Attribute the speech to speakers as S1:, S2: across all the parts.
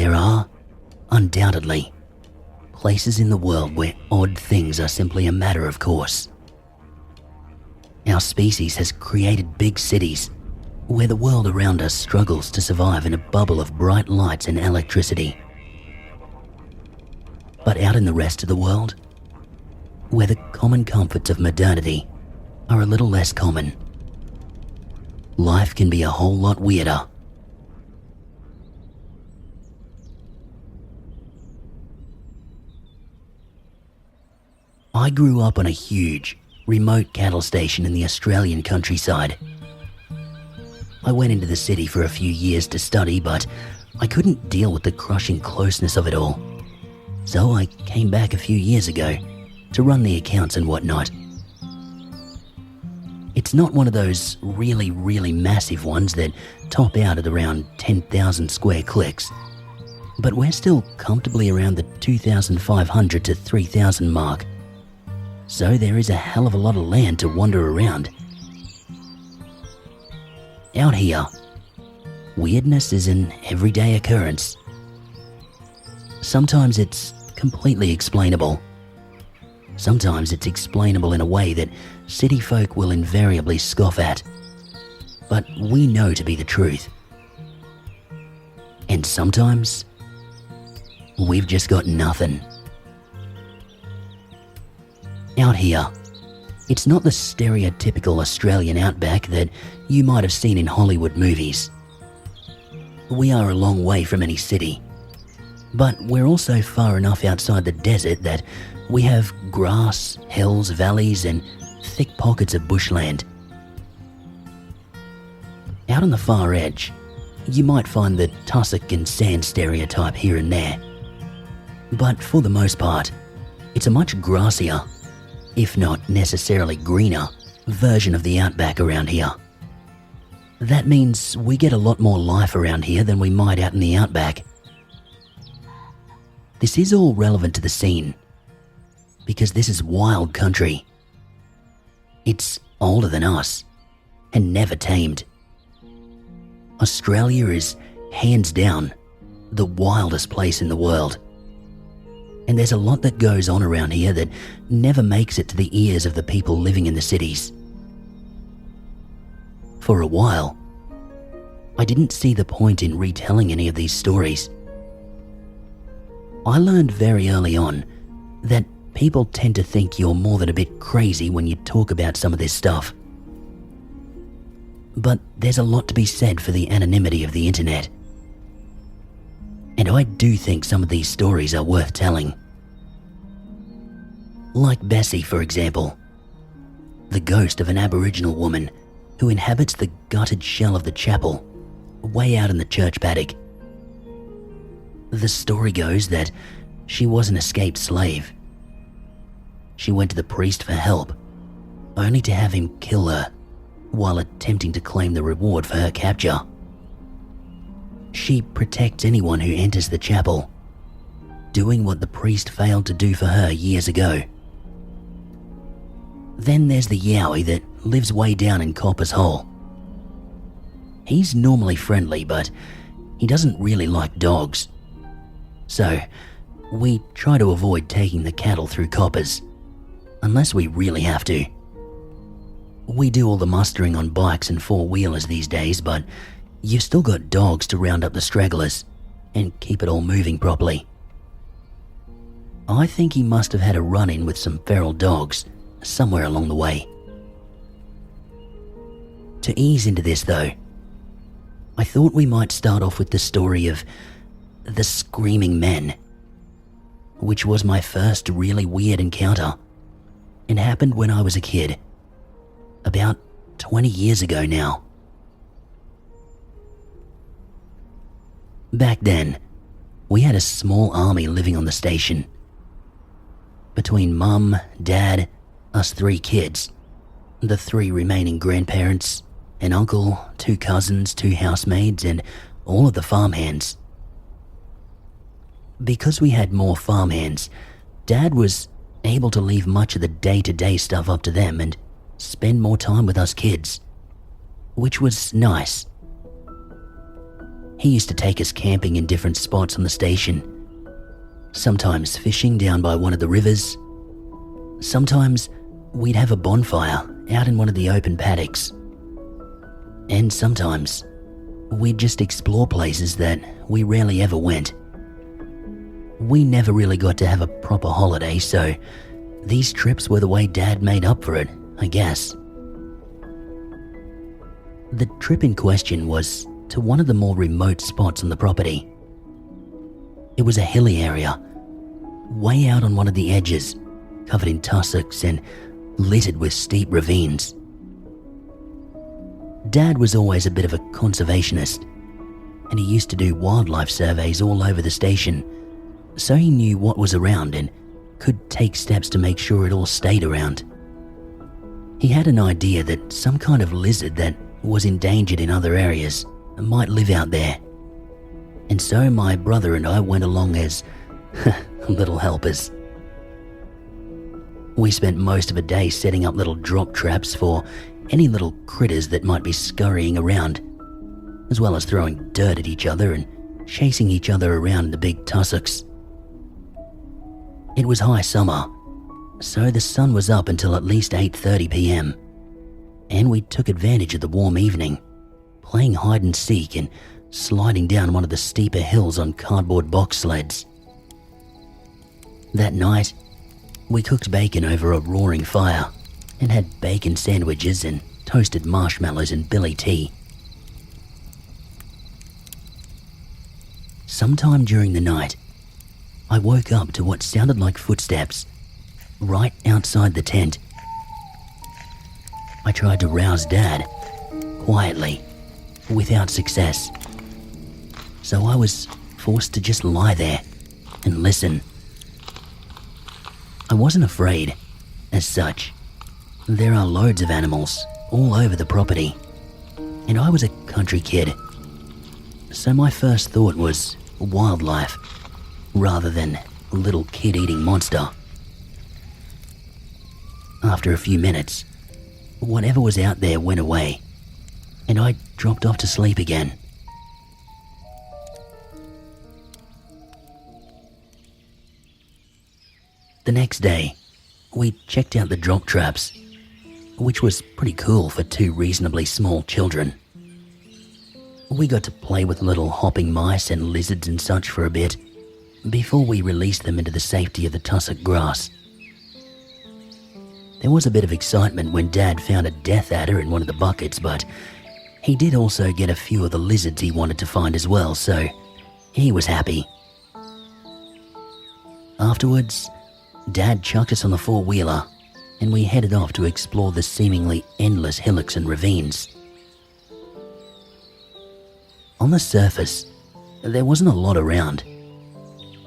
S1: There are, undoubtedly, places in the world where odd things are simply a matter of course. Our species has created big cities where the world around us struggles to survive in a bubble of bright lights and electricity. But out in the rest of the world, where the common comforts of modernity are a little less common, life can be a whole lot weirder. I grew up on a huge, remote cattle station in the Australian countryside. I went into the city for a few years to study, but I couldn't deal with the crushing closeness of it all. So I came back a few years ago to run the accounts and whatnot. It's not one of those really, really massive ones that top out at around 10,000 square clicks, but we're still comfortably around the 2,500 to 3,000 mark. So there is a hell of a lot of land to wander around. Out here, weirdness is an everyday occurrence. Sometimes it's completely explainable. Sometimes it's explainable in a way that city folk will invariably scoff at, but we know to be the truth. And sometimes, we've just got nothing. Out here, it's not the stereotypical Australian outback that you might have seen in Hollywood movies. We are a long way from any city, but we're also far enough outside the desert that we have grass, hills, valleys, and thick pockets of bushland. Out on the far edge, you might find the tussock and sand stereotype here and there, but for the most part, it's a much grassier, if not necessarily greener, version of the outback around here. That means we get a lot more life around here than we might out in the outback. This is all relevant to the scene, because this is wild country. It's older than us, and never tamed. Australia is, hands down, the wildest place in the world. And there's a lot that goes on around here that never makes it to the ears of the people living in the cities. For a while, I didn't see the point in retelling any of these stories. I learned very early on that people tend to think you're more than a bit crazy when you talk about some of this stuff. But there's a lot to be said for the anonymity of the internet. And I do think some of these stories are worth telling. Like Bessie, for example, the ghost of an Aboriginal woman who inhabits the gutted shell of the chapel way out in the church paddock. The story goes that she was an escaped slave. She went to the priest for help, only to have him kill her while attempting to claim the reward for her capture. She protects anyone who enters the chapel, doing what the priest failed to do for her years ago. Then there's the Yowie that lives way down in Copper's Hole. He's normally friendly, but he doesn't really like dogs. So, we try to avoid taking the cattle through Copper's, unless we really have to. We do all the mustering on bikes and four-wheelers these days, but you've still got dogs to round up the stragglers and keep it all moving properly. I think he must have had a run-in with some feral dogs somewhere along the way. To ease into this though, I thought we might start off with the story of the Screaming Men, which was my first really weird encounter and happened when I was a kid, about 20 years ago now. Back then, we had a small army living on the station. Between Mum, Dad, us 3 kids, the 3 remaining grandparents, an uncle, 2 cousins, 2 housemaids, and all of the farmhands. Because we had more farmhands, Dad was able to leave much of the day-to-day stuff up to them and spend more time with us kids, which was nice. He used to take us camping in different spots on the station. Sometimes fishing down by one of the rivers. Sometimes we'd have a bonfire out in one of the open paddocks. And sometimes we'd just explore places that we rarely ever went. We never really got to have a proper holiday, so these trips were the way Dad made up for it, I guess. The trip in question was to one of the more remote spots on the property. It was a hilly area, way out on one of the edges, covered in tussocks and littered with steep ravines. Dad was always a bit of a conservationist, and he used to do wildlife surveys all over the station, so he knew what was around and could take steps to make sure it all stayed around. He had an idea that some kind of lizard that was endangered in other areas might live out there, and so my brother and I went along as little helpers. We spent most of a day setting up little drop traps for any little critters that might be scurrying around, as well as throwing dirt at each other and chasing each other around the big tussocks. It was high summer, so the sun was up until at least 8:30 p.m, and we took advantage of the warm evening, playing hide and seek and sliding down one of the steeper hills on cardboard box sleds. That night, we cooked bacon over a roaring fire and had bacon sandwiches and toasted marshmallows and billy tea. Sometime during the night, I woke up to what sounded like footsteps right outside the tent. I tried to rouse Dad, quietly, without success. So I was forced to just lie there and listen. I wasn't afraid, as such. There are loads of animals all over the property, and I was a country kid. So my first thought was wildlife, rather than a little kid-eating monster. After a few minutes, whatever was out there went away, and I dropped off to sleep again. The next day, we checked out the drop traps, which was pretty cool for two reasonably small children. We got to play with little hopping mice and lizards and such for a bit, before we released them into the safety of the tussock grass. There was a bit of excitement when Dad found a death adder in one of the buckets, but he did also get a few of the lizards he wanted to find as well, so he was happy. Afterwards, Dad chucked us on the four-wheeler, and we headed off to explore the seemingly endless hillocks and ravines. On the surface, there wasn't a lot around,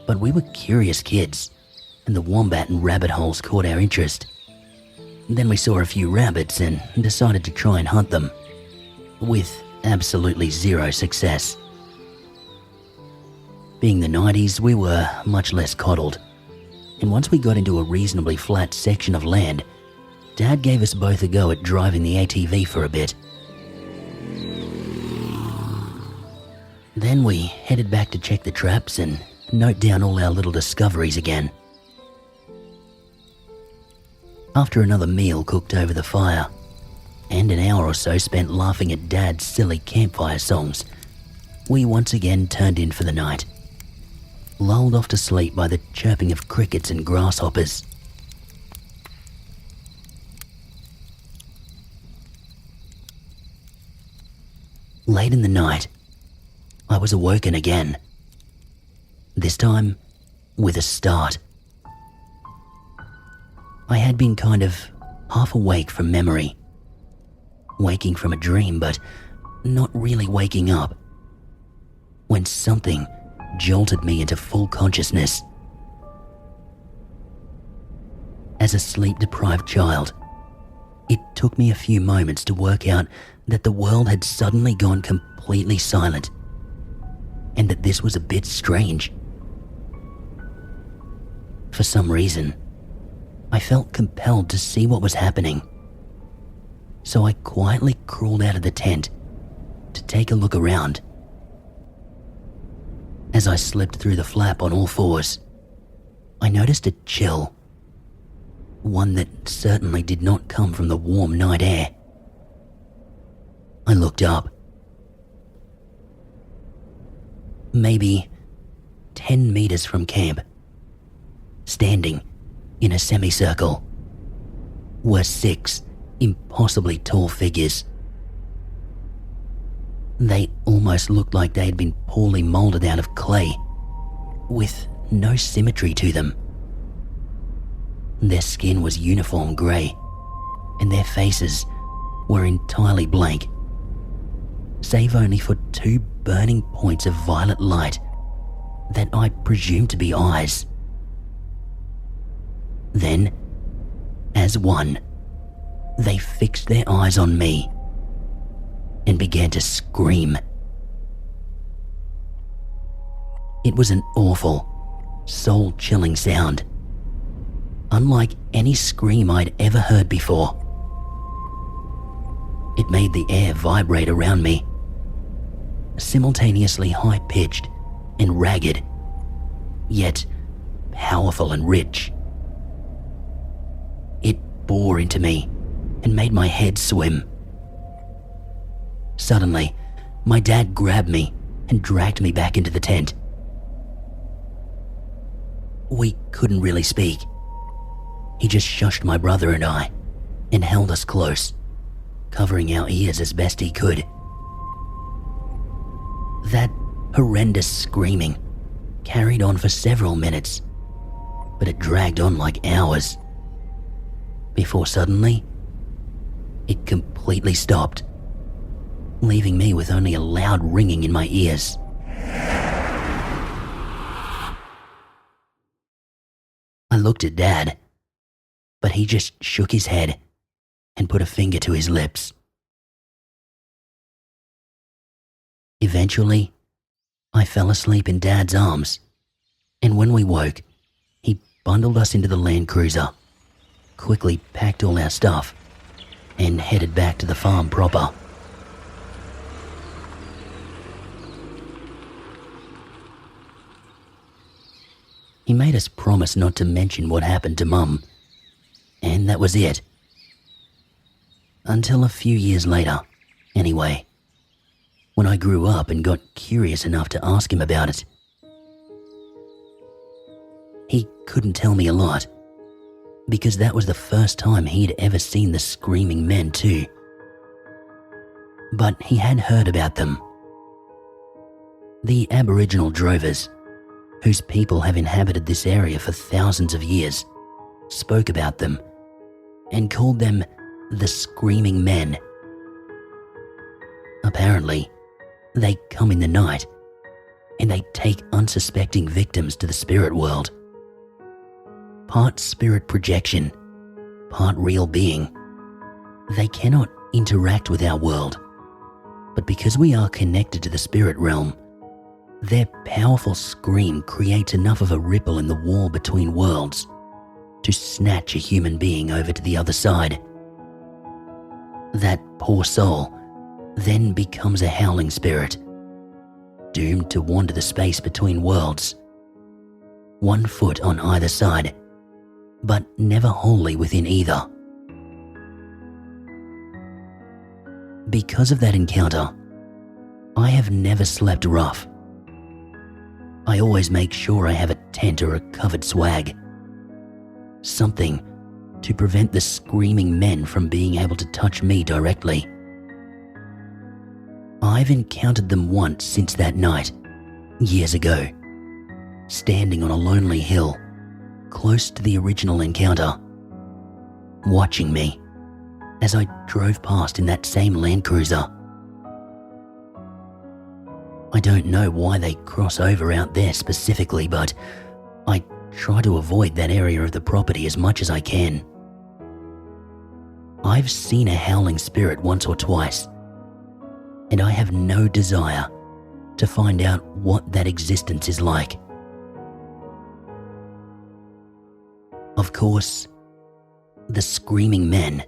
S1: but we were curious kids, and the wombat and rabbit holes caught our interest. Then we saw a few rabbits and decided to try and hunt them, with absolutely zero success. Being the 90s, we were much less coddled, and once we got into a reasonably flat section of land, Dad gave us both a go at driving the ATV for a bit. Then we headed back to check the traps and note down all our little discoveries again. After another meal cooked over the fire, and an hour or so spent laughing at Dad's silly campfire songs, we once again turned in for the night, lulled off to sleep by the chirping of crickets and grasshoppers. Late in the night, I was awoken again, this time with a start. I had been kind of half awake from memory, waking from a dream but not really waking up, when something jolted me into full consciousness. As a sleep-deprived child, it took me a few moments to work out that the world had suddenly gone completely silent, and that this was a bit strange. For some reason, I felt compelled to see what was happening, so I quietly crawled out of the tent to take a look around. As I slipped through the flap on all fours, I noticed a chill, one that certainly did not come from the warm night air. I looked up. Maybe 10 meters from camp, standing in a semicircle, were 6 impossibly tall figures. They almost looked like they had been poorly molded out of clay, with no symmetry to them. Their skin was uniform grey, and their faces were entirely blank, save only for 2 burning points of violet light that I presumed to be eyes. Then, as one, they fixed their eyes on me and began to scream. It was an awful, soul-chilling sound, unlike any scream I'd ever heard before. It made the air vibrate around me, simultaneously high-pitched and ragged, yet powerful and rich. It bore into me and made my head swim. Suddenly, my dad grabbed me and dragged me back into the tent. We couldn't really speak. He just shushed my brother and I and held us close, covering our ears as best he could. That horrendous screaming carried on for several minutes, but it dragged on like hours, before suddenly, it completely stopped, leaving me with only a loud ringing in my ears. I looked at Dad, but he just shook his head and put a finger to his lips. Eventually, I fell asleep in Dad's arms, and when we woke, he bundled us into the Land Cruiser, quickly packed all our stuff, and headed back to the farm proper. He made us promise not to mention what happened to Mum, and that was it. Until a few years later, anyway, when I grew up and got curious enough to ask him about it. He couldn't tell me a lot, because that was the first time he'd ever seen the screaming men too. But he had heard about them. The Aboriginal drovers, whose people have inhabited this area for thousands of years, spoke about them and called them the Screaming Men. Apparently, they come in the night and they take unsuspecting victims to the spirit world. Part spirit projection, part real being. They cannot interact with our world, but because we are connected to the spirit realm, their powerful scream creates enough of a ripple in the wall between worlds to snatch a human being over to the other side. That poor soul then becomes a howling spirit, doomed to wander the space between worlds, 1 foot on either side, but never wholly within either. Because of that encounter, I have never slept rough. I always make sure I have a tent or a covered swag. Something to prevent the screaming men from being able to touch me directly. I've encountered them once since that night, years ago, standing on a lonely hill, close to the original encounter, watching me as I drove past in that same Land Cruiser. I don't know why they cross over out there specifically, but I try to avoid that area of the property as much as I can. I've seen a howling spirit once or twice, and I have no desire to find out what that existence is like. Of course, the screaming men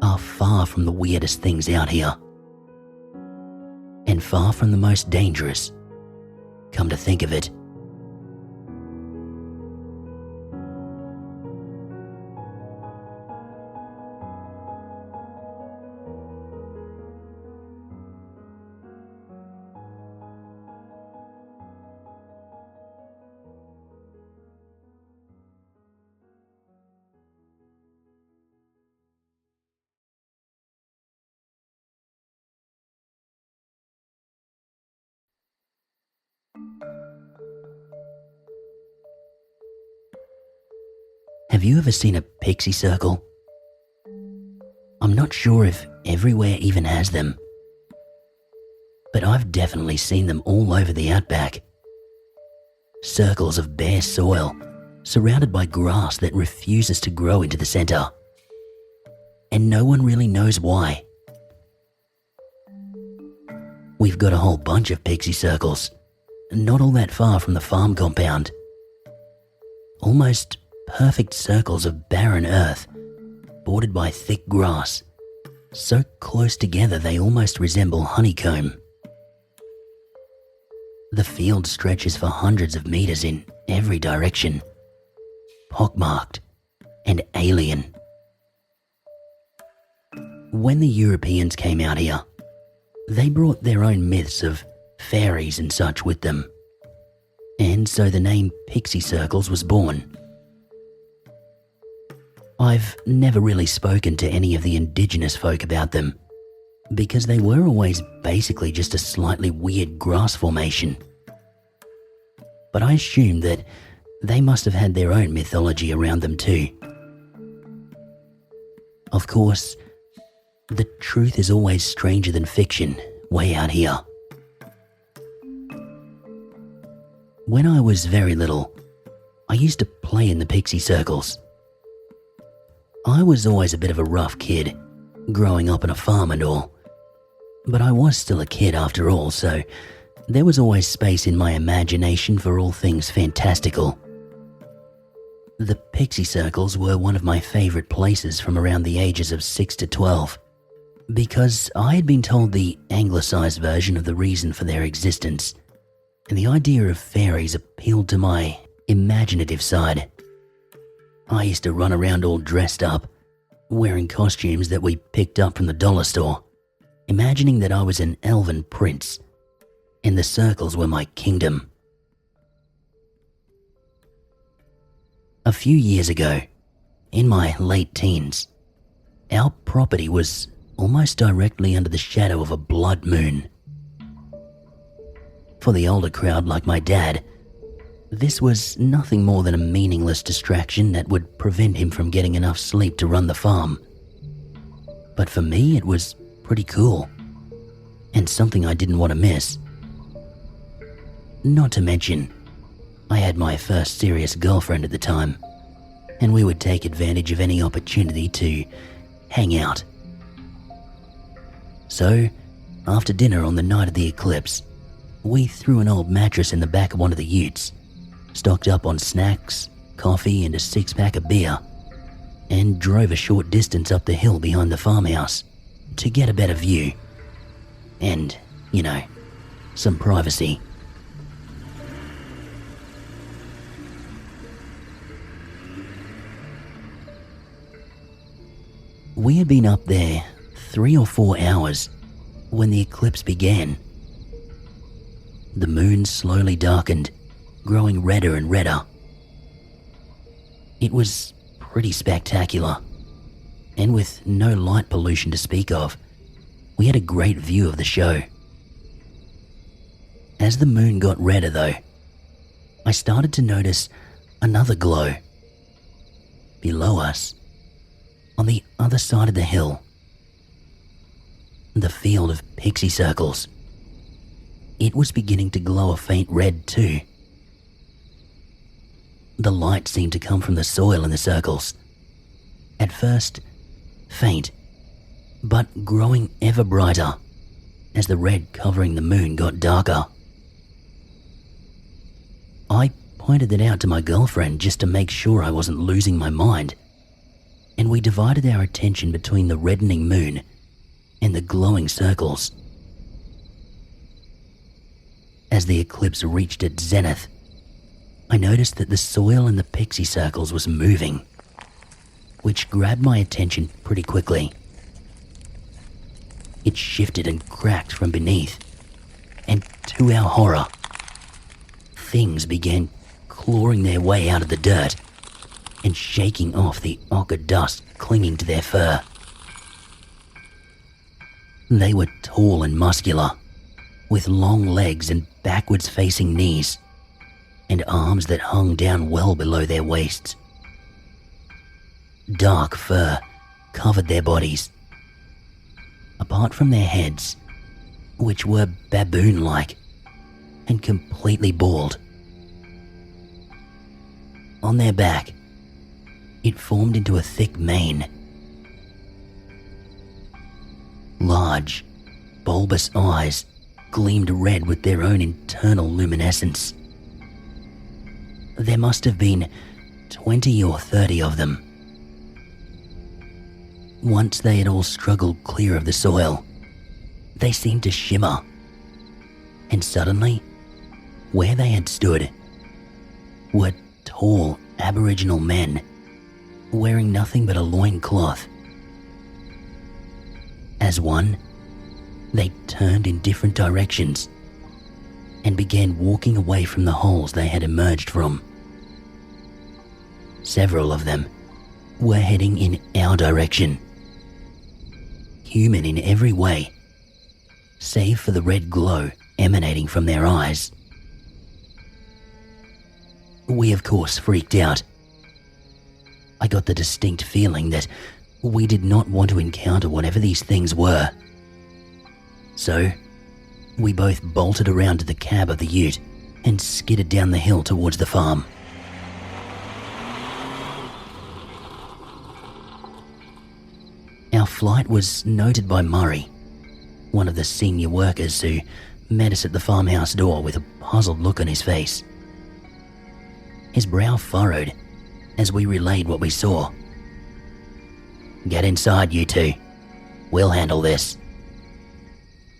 S1: are far from the weirdest things out here, and far from the most dangerous come to think of it. Have you ever seen a Pixie Circle? I'm not sure if everywhere even has them, but I've definitely seen them all over the Outback. Circles of bare soil, surrounded by grass that refuses to grow into the centre. And no one really knows why. We've got a whole bunch of Pixie Circles, not all that far from the farm compound. Almost perfect circles of barren earth, bordered by thick grass, so close together they almost resemble honeycomb. The field stretches for hundreds of meters in every direction, pockmarked and alien. When the Europeans came out here, they brought their own myths of fairies and such with them, and so the name Pixie Circles was born. I've never really spoken to any of the indigenous folk about them, because they were always basically just a slightly weird grass formation. But I assumed that they must have had their own mythology around them too. Of course, the truth is always stranger than fiction way out here. When I was very little, I used to play in the Pixie Circles. I was always a bit of a rough kid, growing up on a farm and all, but I was still a kid after all, so there was always space in my imagination for all things fantastical. The Pixie Circles were one of my favourite places from around the ages of 6 to 12, because I had been told the anglicised version of the reason for their existence, and the idea of fairies appealed to my imaginative side. I used to run around all dressed up, wearing costumes that we picked up from the dollar store, imagining that I was an elven prince, and the circles were my kingdom. A few years ago, in my late teens, our property was almost directly under the shadow of a blood moon. For the older crowd like my dad, this was nothing more than a meaningless distraction that would prevent him from getting enough sleep to run the farm. But for me, it was pretty cool, and something I didn't want to miss. Not to mention, I had my first serious girlfriend at the time, and we would take advantage of any opportunity to hang out. So, after dinner on the night of the eclipse, we threw an old mattress in the back of one of the utes, stocked up on snacks, coffee and a 6-pack of beer, and drove a short distance up the hill behind the farmhouse to get a better view and, some privacy. We had been up there 3 or 4 hours when the eclipse began. The moon slowly darkened, growing redder and redder. It was pretty spectacular, and with no light pollution to speak of, we had a great view of the show. As the moon got redder though, I started to notice another glow. Below us, on the other side of the hill, the field of Pixie Circles. It was beginning to glow a faint red too. The light seemed to come from the soil in the circles. At first, faint, but growing ever brighter as the red covering the moon got darker. I pointed it out to my girlfriend just to make sure I wasn't losing my mind, and we divided our attention between the reddening moon and the glowing circles. As the eclipse reached its zenith, I noticed that the soil in the Pixie Circles was moving, which grabbed my attention pretty quickly. It shifted and cracked from beneath, and to our horror, things began clawing their way out of the dirt and shaking off the ochre dust clinging to their fur. They were tall and muscular, with long legs and backwards-facing knees, and arms that hung down well below their waists. Dark fur covered their bodies, apart from their heads, which were baboon-like and completely bald. On their back, it formed into a thick mane. Large, bulbous eyes gleamed red with their own internal luminescence. There must have been 20 or 30 of them. Once they had all struggled clear of the soil, they seemed to shimmer, and suddenly, where they had stood, were tall Aboriginal men wearing nothing but a loincloth. As one, they turned in different directions and began walking away from the holes they had emerged from. Several of them were heading in our direction, human in every way, save for the red glow emanating from their eyes. We, of course, freaked out. I got the distinct feeling that we did not want to encounter whatever these things were. So, we both bolted around to the cab of the ute and skidded down the hill towards the farm. Our flight was noted by Murray, one of the senior workers who met us at the farmhouse door with a puzzled look on his face. His brow furrowed as we relayed what we saw. "Get inside, you two. We'll handle this."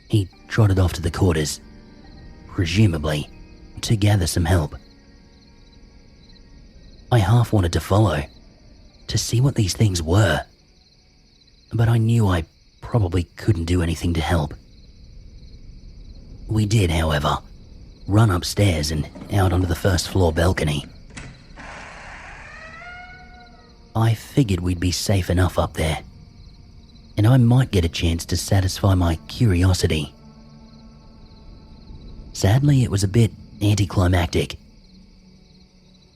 S1: He trotted off to the quarters, presumably to gather some help. I half wanted to follow, to see what these things were, but I knew I probably couldn't do anything to help. We did, however, run upstairs and out onto the first floor balcony. I figured we'd be safe enough up there, and I might get a chance to satisfy my curiosity. Sadly, it was a bit anticlimactic.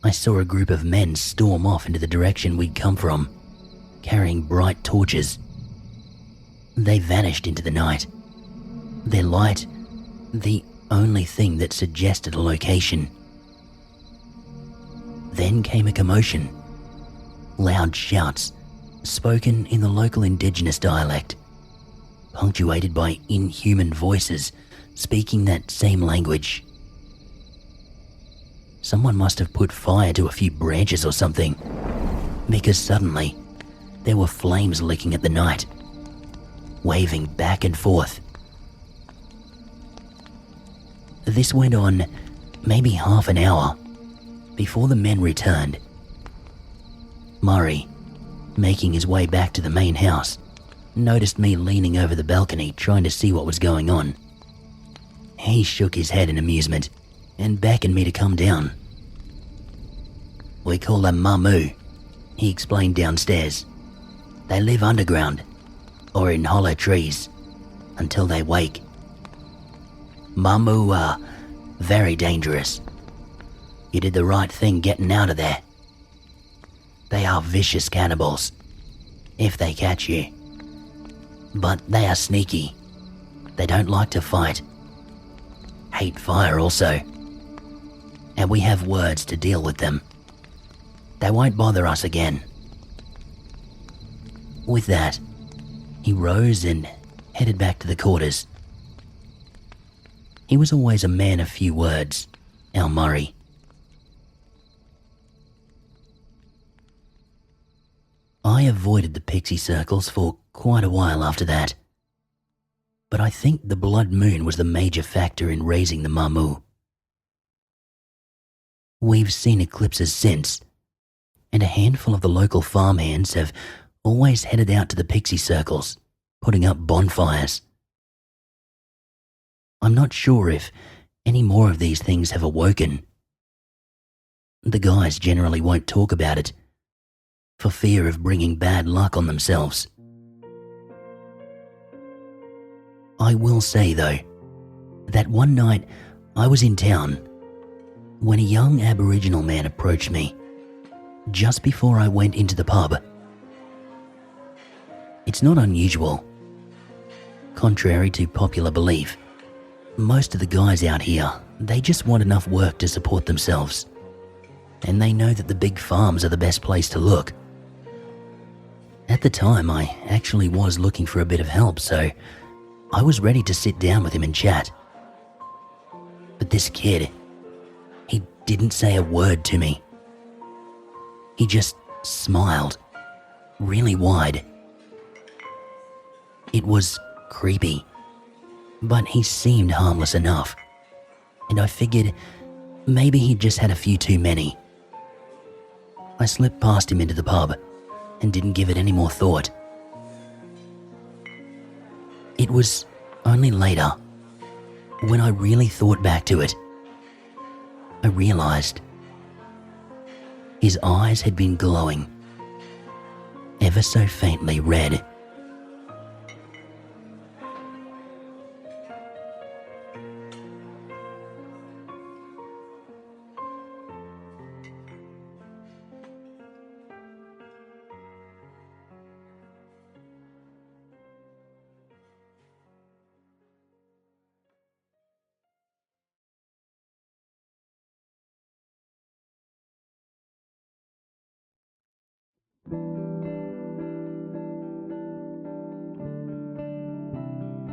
S1: I saw a group of men storm off into the direction we'd come from, carrying bright torches. They vanished into the night, their light the only thing that suggested a location. Then came a commotion. Loud shouts, spoken in the local indigenous dialect, punctuated by inhuman voices speaking that same language. Someone must have put fire to a few branches or something, because suddenly there were flames licking at the night, waving back and forth. This went on maybe half an hour before the men returned. Murray, making his way back to the main house, noticed me leaning over the balcony trying to see what was going on. He shook his head in amusement and beckoned me to come down. "We call them Mamu," he explained downstairs. "They live underground or in hollow trees until they wake. Mamu are very dangerous. You did the right thing getting out of there. They are vicious cannibals, if they catch you. But they are sneaky. They don't like to fight. Hate fire also. And we have words to deal with them. They won't bother us again." With that, he rose and headed back to the quarters. He was always a man of few words, our Murray. I avoided the Pixie Circles for quite a while after that. but I think the blood moon was the major factor in raising the Mamu. We've seen eclipses since, and a handful of the local farmhands have always headed out to the Pixie Circles, putting up bonfires. I'm not sure if any more of these things have awoken. The guys generally won't talk about it, for fear of bringing bad luck on themselves. I will say, though, that one night I was in town when a young Aboriginal man approached me just before I went into the pub. It's not unusual. Contrary to popular belief, most of the guys out here, they just want enough work to support themselves, and they know that the big farms are the best place to look. At the time, I actually was looking for a bit of help, so I was ready to sit down with him and chat. But this kid, he didn't say a word to me. He just smiled, really wide. It was creepy, but he seemed harmless enough, and I figured maybe he'd just had a few too many. I slipped past him into the pub and didn't give it any more thought. It was only later, when I really thought back to it, I realized his eyes had been glowing, ever so faintly red.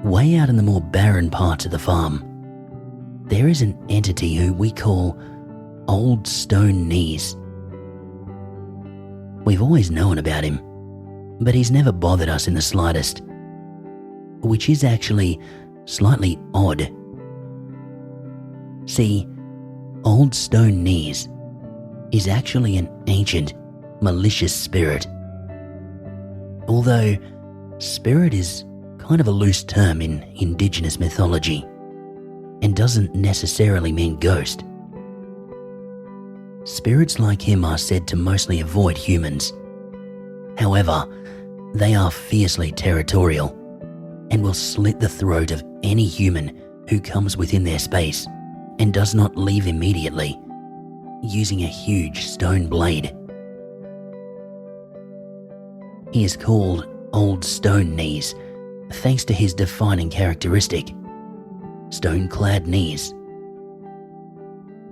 S1: Way out in the more barren parts of the farm, there is an entity who we call Old Stone Knees. We've always known about him, but he's never bothered us in the slightest, which is actually slightly odd. See, Old Stone Knees is actually an ancient, malicious spirit. Although spirit is kind of a loose term in indigenous mythology and doesn't necessarily mean ghost. Spirits like him are said to mostly avoid humans. However, they are fiercely territorial and will slit the throat of any human who comes within their space and does not leave immediately, using a huge stone blade. He is called Old Stone Knees thanks to his defining characteristic, stone-clad knees.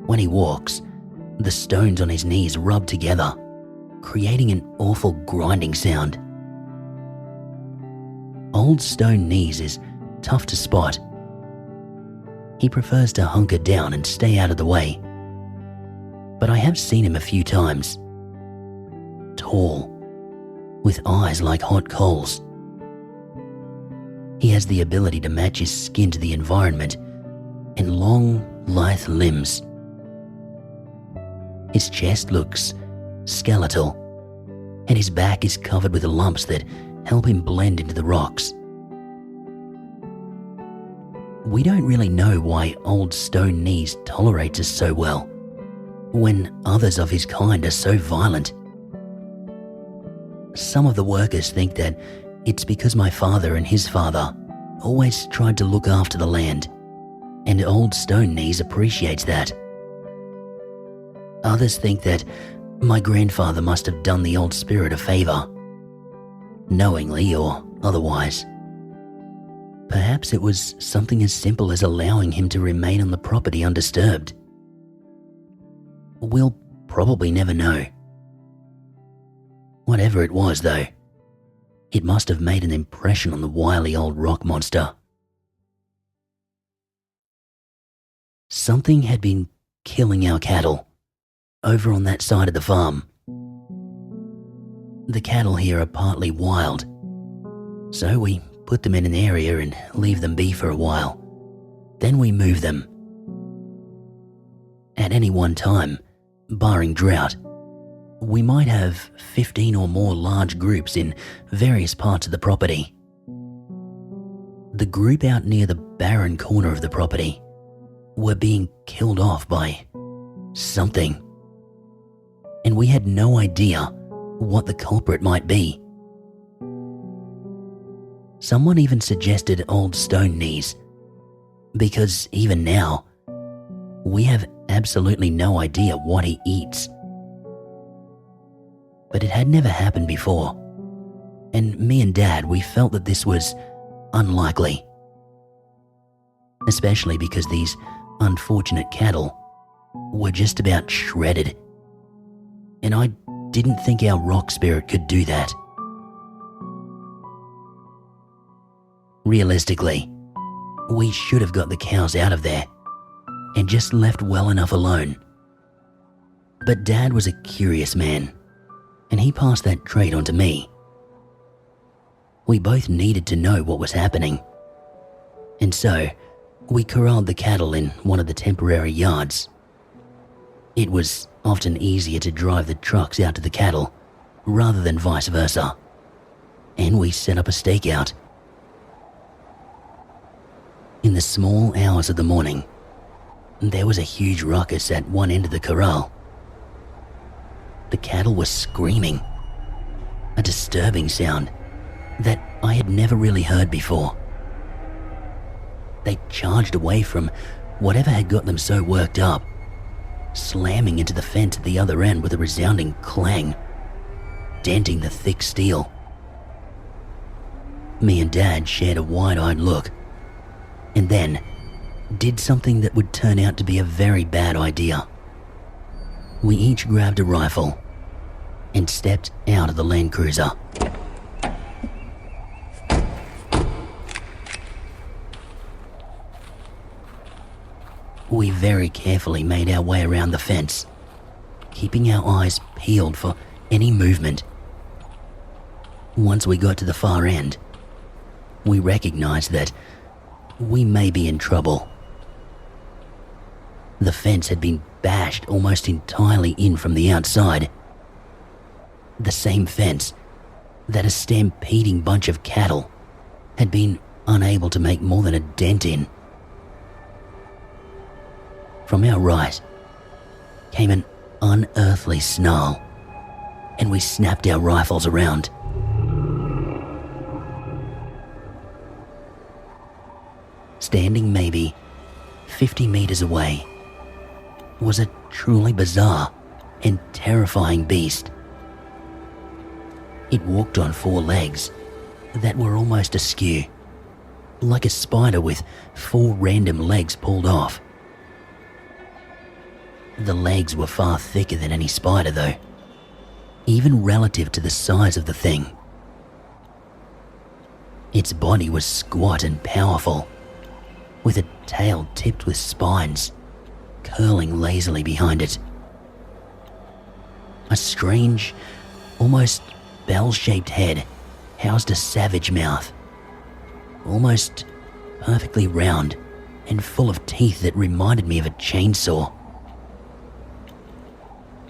S1: When he walks, the stones on his knees rub together, creating an awful grinding sound. Old Stone Knees is tough to spot. He prefers to hunker down and stay out of the way, but I have seen him a few times. Tall, with eyes like hot coals. He has the ability to match his skin to the environment and long, lithe limbs. His chest looks skeletal, and his back is covered with lumps that help him blend into the rocks. We don't really know why Old Stone Knees tolerates us so well, when others of his kind are so violent. Some of the workers think that it's because my father and his father always tried to look after the land, and Old Stone Knees appreciates that. Others think that my grandfather must have done the old spirit a favor, knowingly or otherwise. Perhaps it was something as simple as allowing him to remain on the property undisturbed. We'll probably never know. Whatever it was, though, it must have made an impression on the wily old rock monster. Something had been killing our cattle over on that side of the farm. The cattle here are partly wild, so we put them in an area and leave them be for a while. Then we move them. At any one time, barring drought, we might have 15 or more large groups in various parts of the property. The group out near the barren corner of the property were being killed off by something, and we had no idea what the culprit might be. Someone even suggested old stone knees, because even now, we have absolutely no idea what he eats. But it had never happened before, and me and Dad, we felt that this was unlikely. Especially because these unfortunate cattle were just about shredded, and I didn't think our rock spirit could do that. Realistically, we should have got the cows out of there and just left well enough alone. But Dad was a curious man, and he passed that trait on to me. We both needed to know what was happening, and so we corralled the cattle in one of the temporary yards. It was often easier to drive the trucks out to the cattle rather than vice versa, and we set up a stakeout. In the small hours of the morning, there was a huge ruckus at one end of the corral. The cattle were screaming, a disturbing sound that I had never really heard before. They charged away from whatever had got them so worked up, slamming into the fence at the other end with a resounding clang, denting the thick steel. Me and Dad shared a wide-eyed look, and then did something that would turn out to be a very bad idea. We each grabbed a rifle and stepped out of the Land Cruiser. We very carefully made our way around the fence, keeping our eyes peeled for any movement. Once we got to the far end, we recognized that we may be in trouble. The fence had been bashed almost entirely in from the outside. The same fence that a stampeding bunch of cattle had been unable to make more than a dent in. From our right came an unearthly snarl, and we snapped our rifles around. Standing maybe 50 meters away was a truly bizarre and terrifying beast. It walked on 4 legs that were almost askew, like a spider with 4 random legs pulled off. The legs were far thicker than any spider though, even relative to the size of the thing. Its body was squat and powerful, with a tail tipped with spines, curling lazily behind it. A strange, almost bell-shaped head housed a savage mouth, almost perfectly round and full of teeth that reminded me of a chainsaw.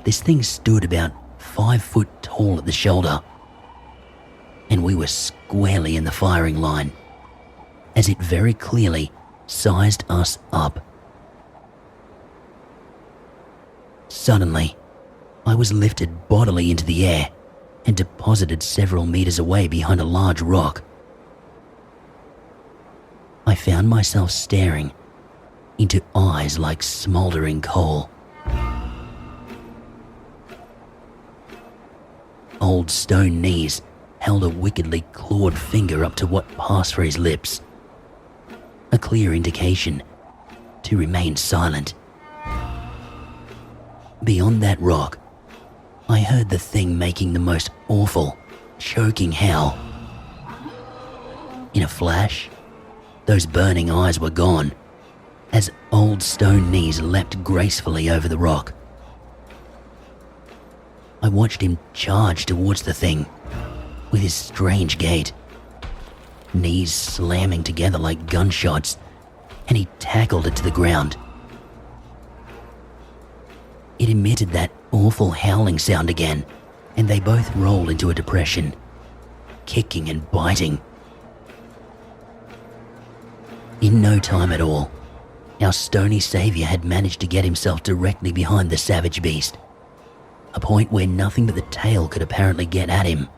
S1: This thing stood about 5 foot tall at the shoulder, and we were squarely in the firing line, as it very clearly sized us up. Suddenly, I was lifted bodily into the air and deposited several meters away behind a large rock. I found myself staring into eyes like smoldering coal. Old Stone Knees held a wickedly clawed finger up to what passed for his lips, a clear indication to remain silent. Beyond that rock, I heard the thing making the most awful, choking howl. In a flash, those burning eyes were gone, as Old Stone Knees leapt gracefully over the rock. I watched him charge towards the thing with his strange gait, knees slamming together like gunshots, and he tackled it to the ground. It emitted that awful howling sound again, and they both rolled into a depression, kicking and biting. In no time at all, our stony saviour had managed to get himself directly behind the savage beast, a point where nothing but the tail could apparently get at him,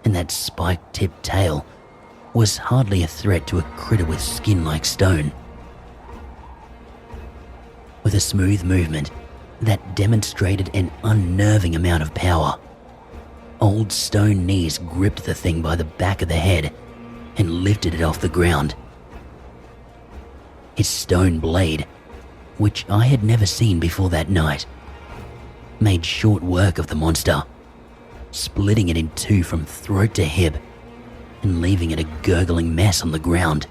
S1: and that spike-tipped tail was hardly a threat to a critter with skin like stone. With a smooth movement that demonstrated an unnerving amount of power, Old Stone Knees gripped the thing by the back of the head and lifted it off the ground. His stone blade, which I had never seen before that night, made short work of the monster, splitting it in two from throat to hip and leaving it a gurgling mess on the ground.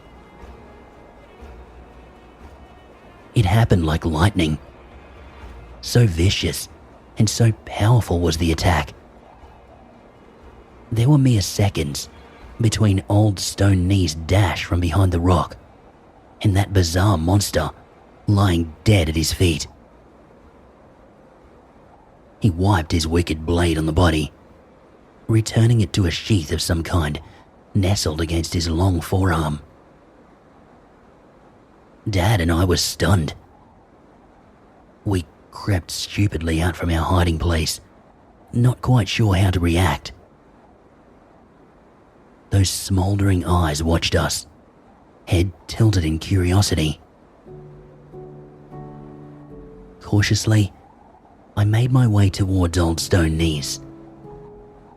S1: It happened like lightning. So vicious and so powerful was the attack. There were mere seconds between Old Stone Knees' dash from behind the rock and that bizarre monster lying dead at his feet. He wiped his wicked blade on the body, returning it to a sheath of some kind nestled against his long forearm. Dad and I were stunned. We crept stupidly out from our hiding place, not quite sure how to react. Those smouldering eyes watched us, head tilted in curiosity. Cautiously, I made my way towards Old Stone Knees,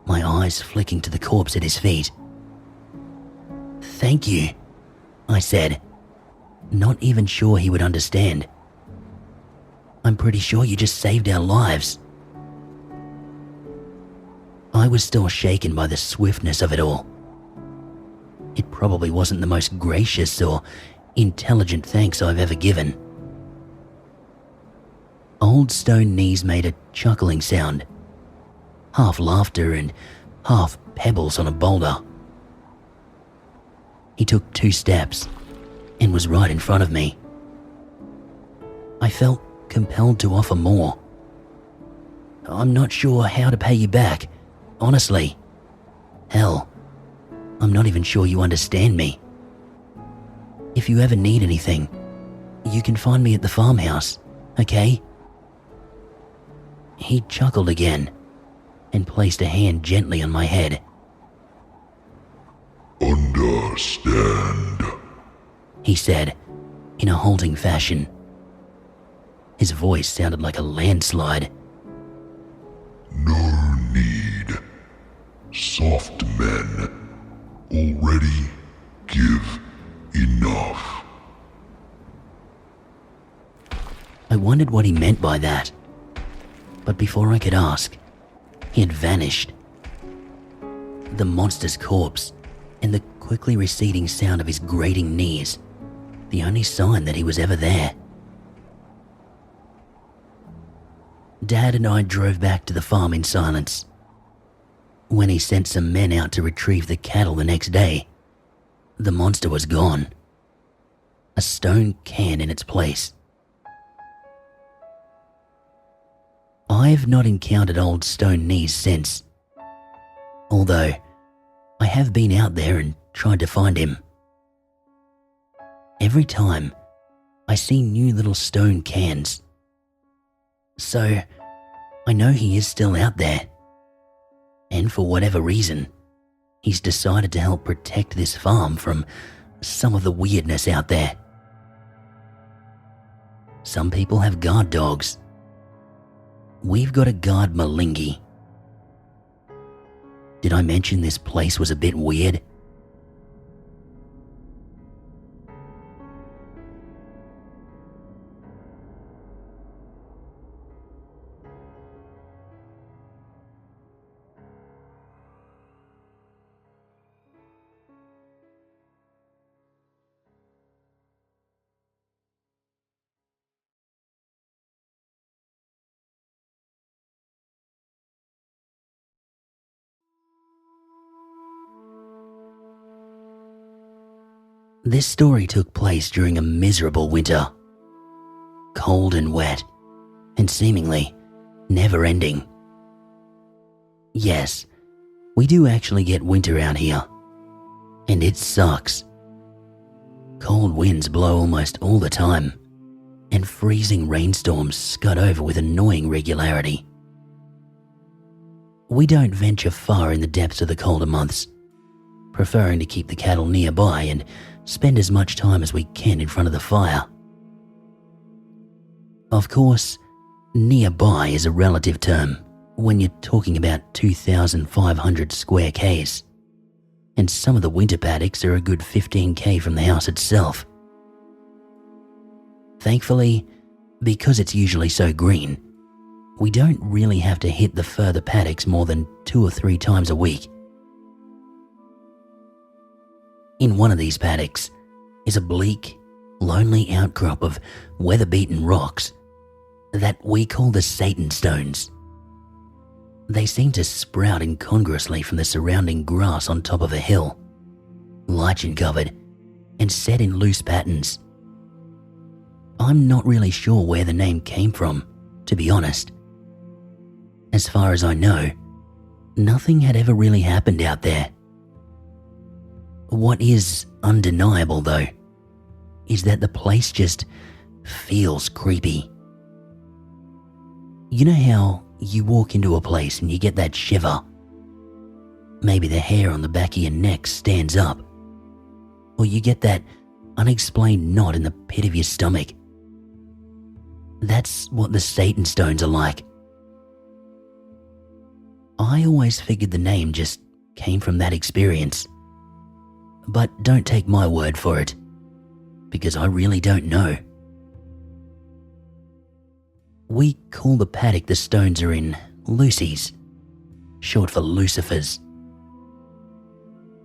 S1: my eyes flicking to the corpse at his feet. "Thank you," I said, not even sure he would understand. "I'm pretty sure you just saved our lives." I was still shaken by the swiftness of it all. It probably wasn't the most gracious or intelligent thanks I've ever given. Old Stone Knees made a chuckling sound, half laughter and half pebbles on a boulder. He took 2 steps and was right in front of me. I felt compelled to offer more. "I'm not sure how to pay you back, honestly. Hell, I'm not even sure you understand me. If you ever need anything, you can find me at the farmhouse, okay?" He chuckled again and placed a hand gently on my head.
S2: "Understand,"
S1: he said in a halting fashion. His voice sounded like a landslide.
S2: "No need. Soft men already give enough."
S1: I wondered what he meant by that, but before I could ask, he had vanished. The monster's corpse and the quickly receding sound of his grating knees, the only sign that he was ever there. Dad and I drove back to the farm in silence. When he sent some men out to retrieve the cattle the next day, the monster was gone. A stone can in its place. I've not encountered Old Stone Knees since, although I have been out there and tried to find him. Every time, I see new little stone cans. So, I know he is still out there. And for whatever reason, he's decided to help protect this farm from some of the weirdness out there. Some people have guard dogs. We've got a guard Malingi. Did I mention this place was a bit weird? This story took place during a miserable winter. Cold and wet, and seemingly never ending. Yes, we do actually get winter out here, and it sucks. Cold winds blow almost all the time, and freezing rainstorms scud over with annoying regularity. We don't venture far in the depths of the colder months, preferring to keep the cattle nearby and spend as much time as we can in front of the fire. Of course, nearby is a relative term when you're talking about 2,500 square Ks, and some of the winter paddocks are a good 15K from the house itself. Thankfully, because it's usually so green, we don't really have to hit the further paddocks more than 2 or 3 times a week. In one of these paddocks is a bleak, lonely outcrop of weather-beaten rocks that we call the Satan Stones. They seem to sprout incongruously from the surrounding grass on top of a hill, lichen-covered and set in loose patterns. I'm not really sure where the name came from, to be honest. As far as I know, nothing had ever really happened out there. What is undeniable, though, is that the place just feels creepy. You know how you walk into a place and you get that shiver? Maybe the hair on the back of your neck stands up, or you get that unexplained knot in the pit of your stomach. That's what the Satan Stones are like. I always figured the name just came from that experience. But don't take my word for it, because I really don't know. We call the paddock the stones are in Lucy's, short for Lucifers.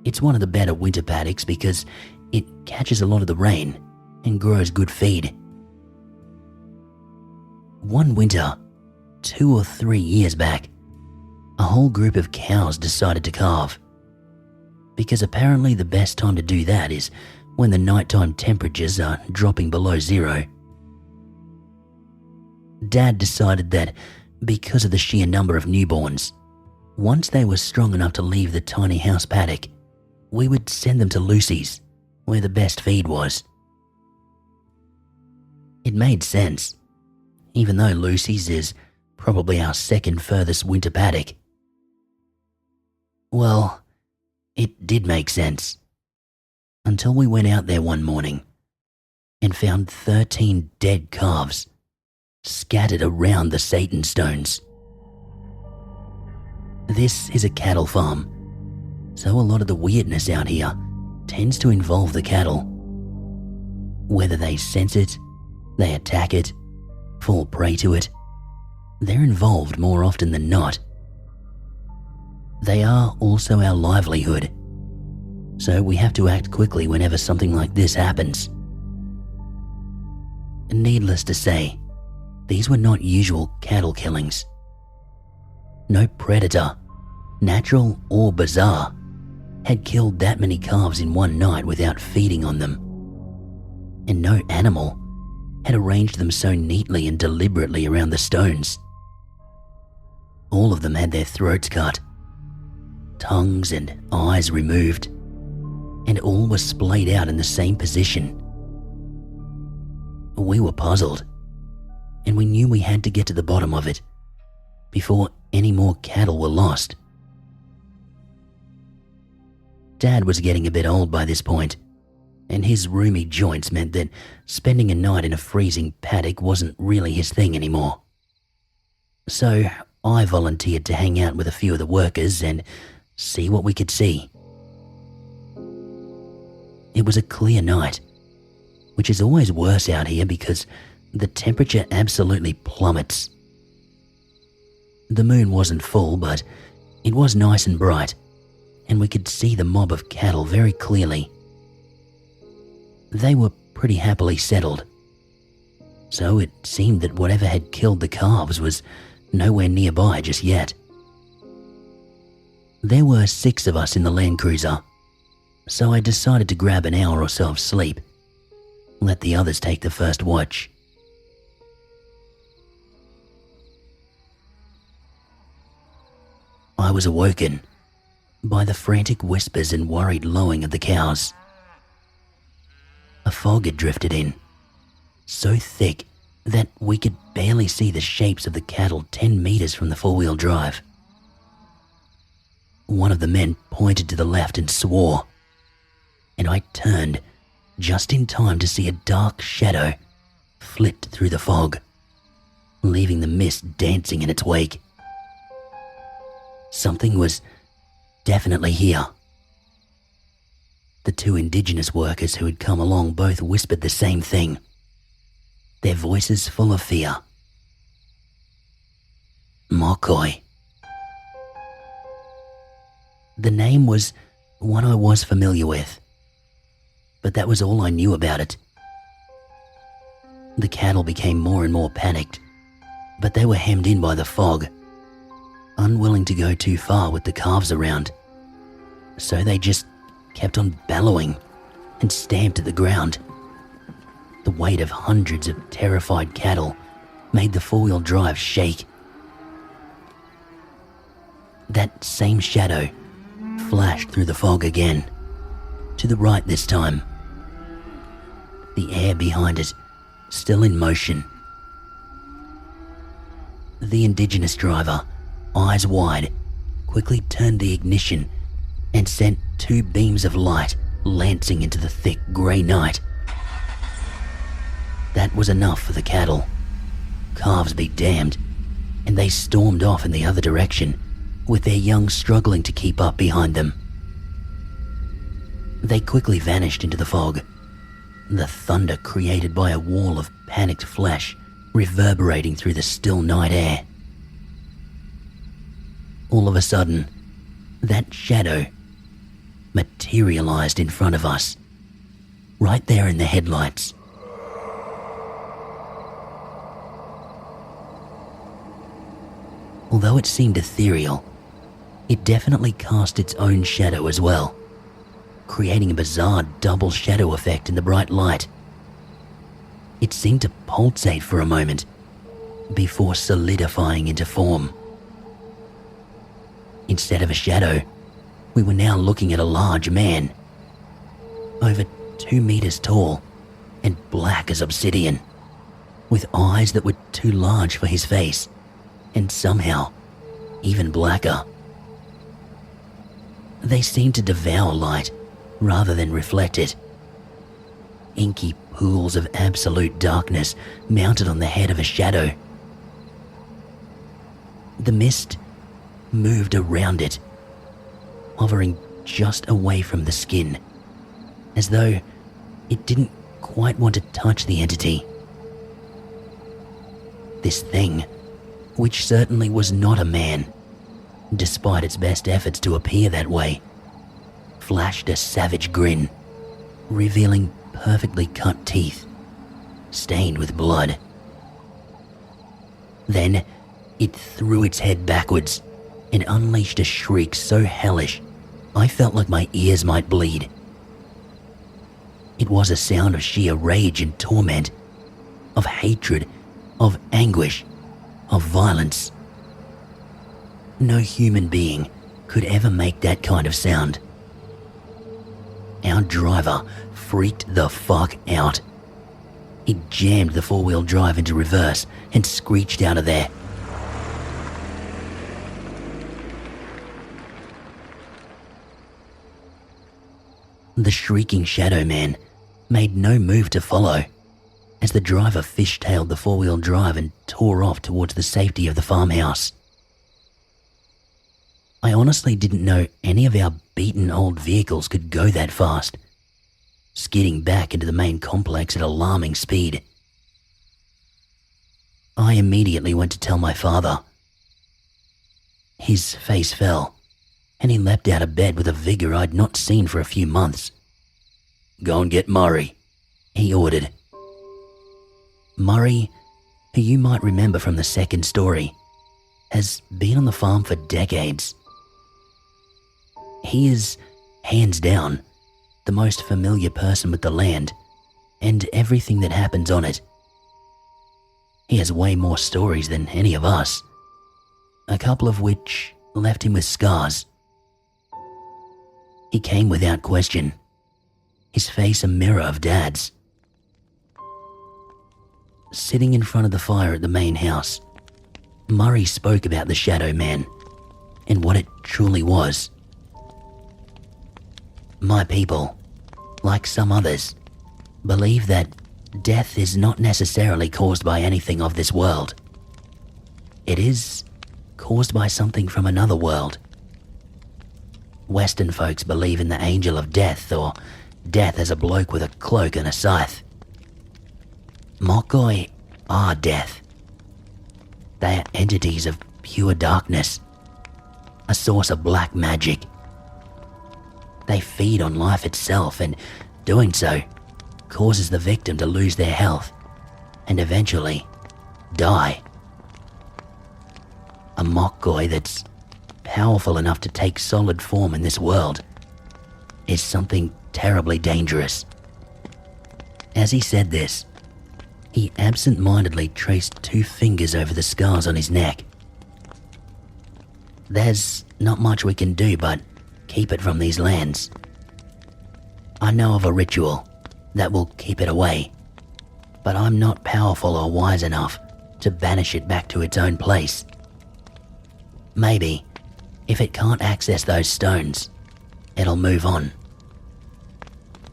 S1: It's one of the better winter paddocks because it catches a lot of the rain and grows good feed. One winter, 2 or 3 years back, a whole group of cows decided to calve, because apparently the best time to do that is when the nighttime temperatures are dropping below 0. Dad decided that because of the sheer number of newborns, once they were strong enough to leave the tiny house paddock, we would send them to Lucy's, where the best feed was. It made sense, even though Lucy's is probably our second furthest winter paddock. Well, it did make sense, until we went out there one morning and found 13 dead calves scattered around the Satan Stones. This is a cattle farm, so a lot of the weirdness out here tends to involve the cattle. Whether they sense it, they attack it, fall prey to it, they're involved more often than not. They are also our livelihood, so we have to act quickly whenever something like this happens. Needless to say, these were not usual cattle killings. No predator, natural or bizarre, had killed that many calves in one night without feeding on them. And no animal had arranged them so neatly and deliberately around the stones. All of them had their throats cut, tongues and eyes removed, and all were splayed out in the same position. We were puzzled, and we knew we had to get to the bottom of it before any more cattle were lost. Dad was getting a bit old by this point, and his roomy joints meant that spending a night in a freezing paddock wasn't really his thing anymore. So I volunteered to hang out with a few of the workers and see what we could see. It was a clear night, which is always worse out here because the temperature absolutely plummets. The moon wasn't full, but it was nice and bright, and we could see the mob of cattle very clearly. They were pretty happily settled, so it seemed that whatever had killed the calves was nowhere nearby just yet. There were 6 of us in the Land Cruiser, so I decided to grab an hour or so of sleep, let the others take the first watch. I was awoken by the frantic whispers and worried lowing of the cows. A fog had drifted in, so thick that we could barely see the shapes of the cattle 10 meters from the four-wheel drive. One of the men pointed to the left and swore, and I turned just in time to see a dark shadow flit through the fog, leaving the mist dancing in its wake. Something was definitely here. The two indigenous workers who had come along both whispered the same thing, their voices full of fear. Mokoi. The name was one I was familiar with, but that was all I knew about it. The cattle became more and more panicked, but they were hemmed in by the fog, unwilling to go too far with the calves around, so they just kept on bellowing and stamped at the ground. The weight of hundreds of terrified cattle made the four-wheel drive shake. That same shadow flashed through the fog again, to the right this time. The air behind it still in motion. The indigenous driver, eyes wide, quickly turned the ignition and sent two beams of light lancing into the thick grey night. That was enough for the cattle. Calves be damned, and they stormed off in the other direction, with their young struggling to keep up behind them. They quickly vanished into the fog, the thunder created by a wall of panicked flesh reverberating through the still night air. All of a sudden, that shadow materialized in front of us, right there in the headlights. Although it seemed ethereal, it definitely cast its own shadow as well, creating a bizarre double shadow effect in the bright light. It seemed to pulsate for a moment, before solidifying into form. Instead of a shadow, we were now looking at a large man, over 2 meters tall and black as obsidian, with eyes that were too large for his face, and somehow even blacker. They seemed to devour light rather than reflect it. Inky pools of absolute darkness mounted on the head of a shadow. The mist moved around it, hovering just away from the skin, as though it didn't quite want to touch the entity. This thing, which certainly was not a man, despite its best efforts to appear that way, flashed a savage grin, revealing perfectly cut teeth, stained with blood. Then it threw its head backwards and unleashed a shriek so hellish I felt like my ears might bleed. It was a sound of sheer rage and torment, of hatred, of anguish, of violence. No human being could ever make that kind of sound. Our driver freaked the fuck out. It jammed the four-wheel drive into reverse and screeched out of there. The shrieking shadow man made no move to follow, as the driver fishtailed the four-wheel drive and tore off towards the safety of the farmhouse. I honestly didn't know any of our beaten old vehicles could go that fast, skidding back into the main complex at alarming speed. I immediately went to tell my father. His face fell, and he leapt out of bed with a vigor I'd not seen for a few months. "Go and get Murray," he ordered. Murray, who you might remember from the second story, has been on the farm for decades. He is, hands down, the most familiar person with the land and everything that happens on it. He has way more stories than any of us, a couple of which left him with scars. He came without question, his face a mirror of Dad's. Sitting in front of the fire at the main house, Murray spoke about the Shadow Man and what it truly was. My people, like some others, believe that death is not necessarily caused by anything of this world. It is caused by something from another world. Western folks believe in the angel of death, or death as a bloke with a cloak and a scythe. Mokoi are death. They are entities of pure darkness, a source of black magic. They feed on life itself, and doing so causes the victim to lose their health and eventually die. A Mokoi that's powerful enough to take solid form in this world is something terribly dangerous. As he said this, he absent-mindedly traced 2 fingers over the scars on his neck. There's not much we can do but keep it from these lands. I know of a ritual that will keep it away, but I'm not powerful or wise enough to banish it back to its own place. Maybe, if it can't access those stones, it'll move on.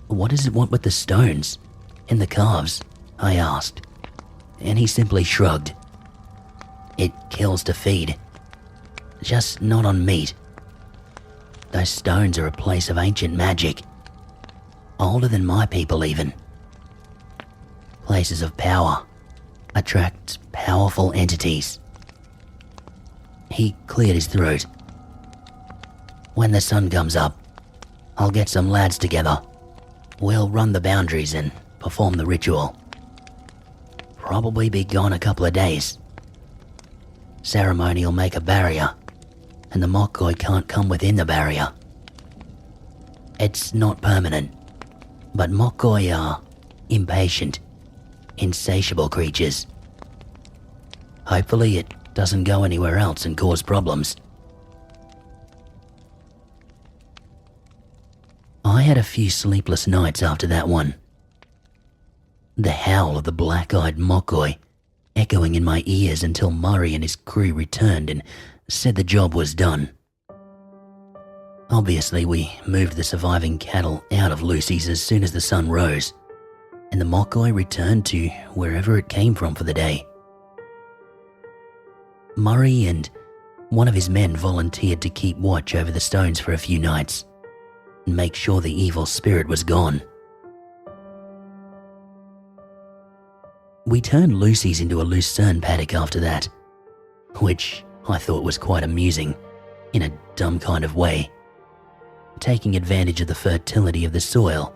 S1: What does it want with the stones and the calves? I asked, and he simply shrugged. It kills to feed, just not on meat. Those stones are a place of ancient magic, older than my people even. Places of power attract powerful entities. He cleared his throat. When the sun comes up, I'll get some lads together. We'll run the boundaries and perform the ritual. Probably be gone a couple of days. Ceremony'll make a barrier, and the Mokoi can't come within the barrier. It's not permanent, but Mokoi are impatient, insatiable creatures. Hopefully it doesn't go anywhere else and cause problems. I had a few sleepless nights after that one. The howl of the black-eyed Mokoi echoing in my ears until Murray and his crew returned and said the job was done. Obviously, we moved the surviving cattle out of Lucy's as soon as the sun rose, and the Mokoi returned to wherever it came from for the day. Murray and one of his men volunteered to keep watch over the stones for a few nights and make sure the evil spirit was gone. We turned Lucy's into a lucerne paddock after that, which I thought was quite amusing, in a dumb kind of way, taking advantage of the fertility of the soil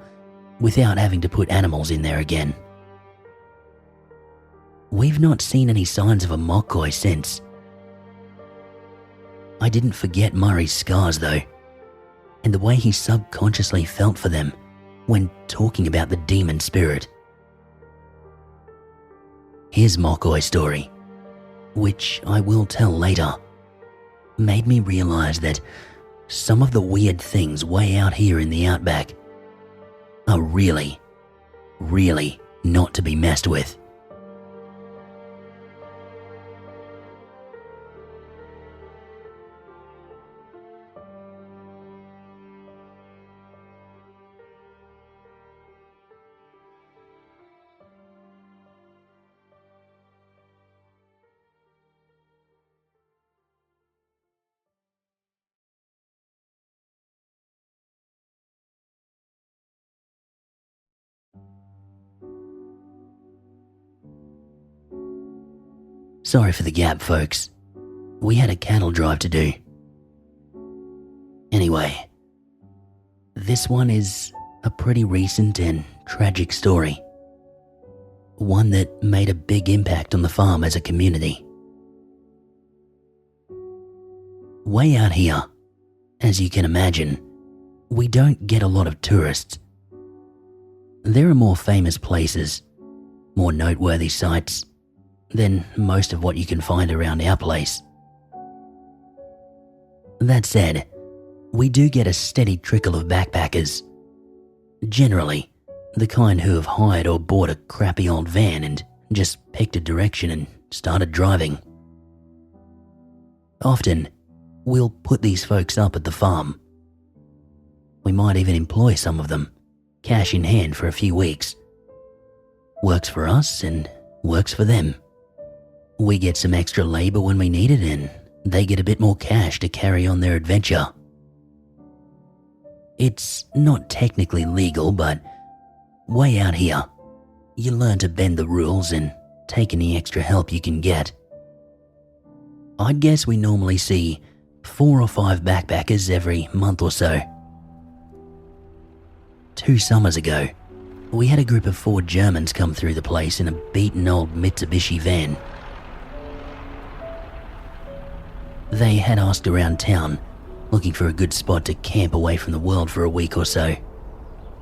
S1: without having to put animals in there again. We've not seen any signs of a Mokoi since. I didn't forget Murray's scars though, and the way he subconsciously felt for them when talking about the demon spirit. His Mokoi story, which I will tell later, made me realize that some of the weird things way out here in the Outback are really, really not to be messed with. Sorry for the gap, folks. We had a cattle drive to do. Anyway, this one is a pretty recent and tragic story. One that made a big impact on the farm as a community. Way out here, as you can imagine, we don't get a lot of tourists There are more famous places, more noteworthy sights than most of what you can find around our place. That said, we do get a steady trickle of backpackers. Generally, the kind who have hired or bought a crappy old van and just picked a direction and started driving. Often, we'll put these folks up at the farm. We might even employ some of them, cash in hand for a few weeks. Works for us and works for them. We get some extra labor when we need it and they get a bit more cash to carry on their adventure. It's not technically legal, but way out here, you learn to bend the rules and take any extra help you can get. I'd guess we normally see 4 or 5 backpackers every month or so. 2 summers ago, we had a group of 4 Germans come through the place in a beaten old Mitsubishi van. They had asked around town, looking for a good spot to camp away from the world for a week or so,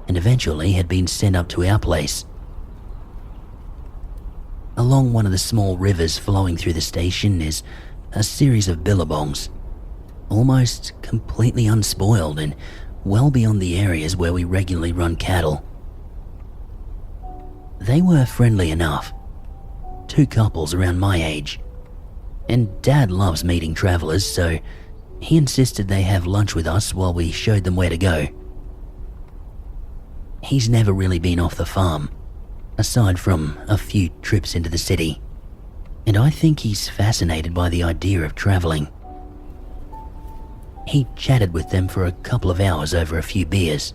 S1: and eventually had been sent up to our place. Along one of the small rivers flowing through the station is a series of billabongs, almost completely unspoiled and well beyond the areas where we regularly run cattle. They were friendly enough, 2 couples around my age, and Dad loves meeting travelers, so he insisted they have lunch with us while we showed them where to go. He's never really been off the farm, aside from a few trips into the city, and I think he's fascinated by the idea of traveling. He chatted with them for a couple of hours over a few beers,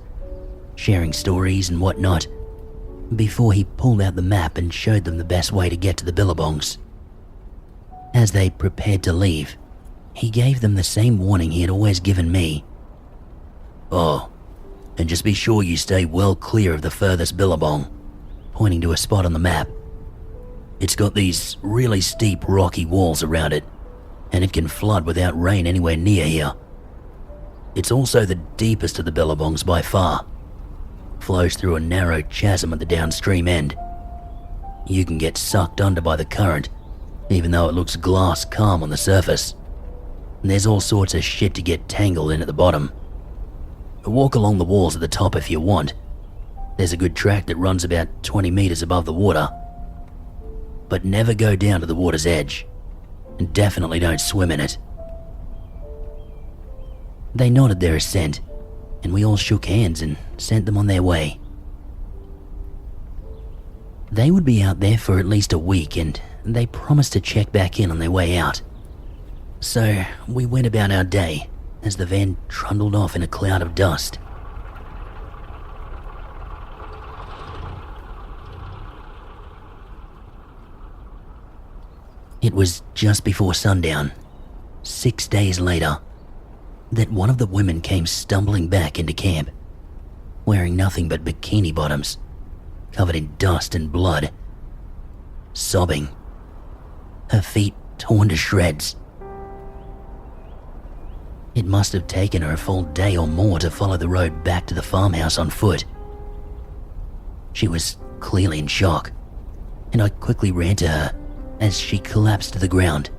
S1: sharing stories and whatnot, before he pulled out the map and showed them the best way to get to the billabongs. As they prepared to leave, he gave them the same warning he had always given me. "Oh, and just be sure you stay well clear of the furthest billabong," pointing to a spot on the map. "It's got these really steep rocky walls around it, and it can flood without rain anywhere near here. It's also the deepest of the billabongs by far. Flows through a narrow chasm at the downstream end. You can get sucked under by the current, even though it looks glass calm on the surface. And there's all sorts of shit to get tangled in at the bottom. Walk along the walls at the top if you want. There's a good track that runs about 20 meters above the water. But never go down to the water's edge, and definitely don't swim in it." They nodded their assent, and we all shook hands and sent them on their way. They would be out there for at least a week, and they promised to check back in on their way out. So we went about our day as the van trundled off in a cloud of dust. It was just before sundown, 6 days later, that one of the women came stumbling back into camp, wearing nothing but bikini bottoms, covered in dust and blood, sobbing, her feet torn to shreds. It must have taken her a full day or more to follow the road back to the farmhouse on foot. She was clearly in shock, and I quickly ran to her as she collapsed to the ground,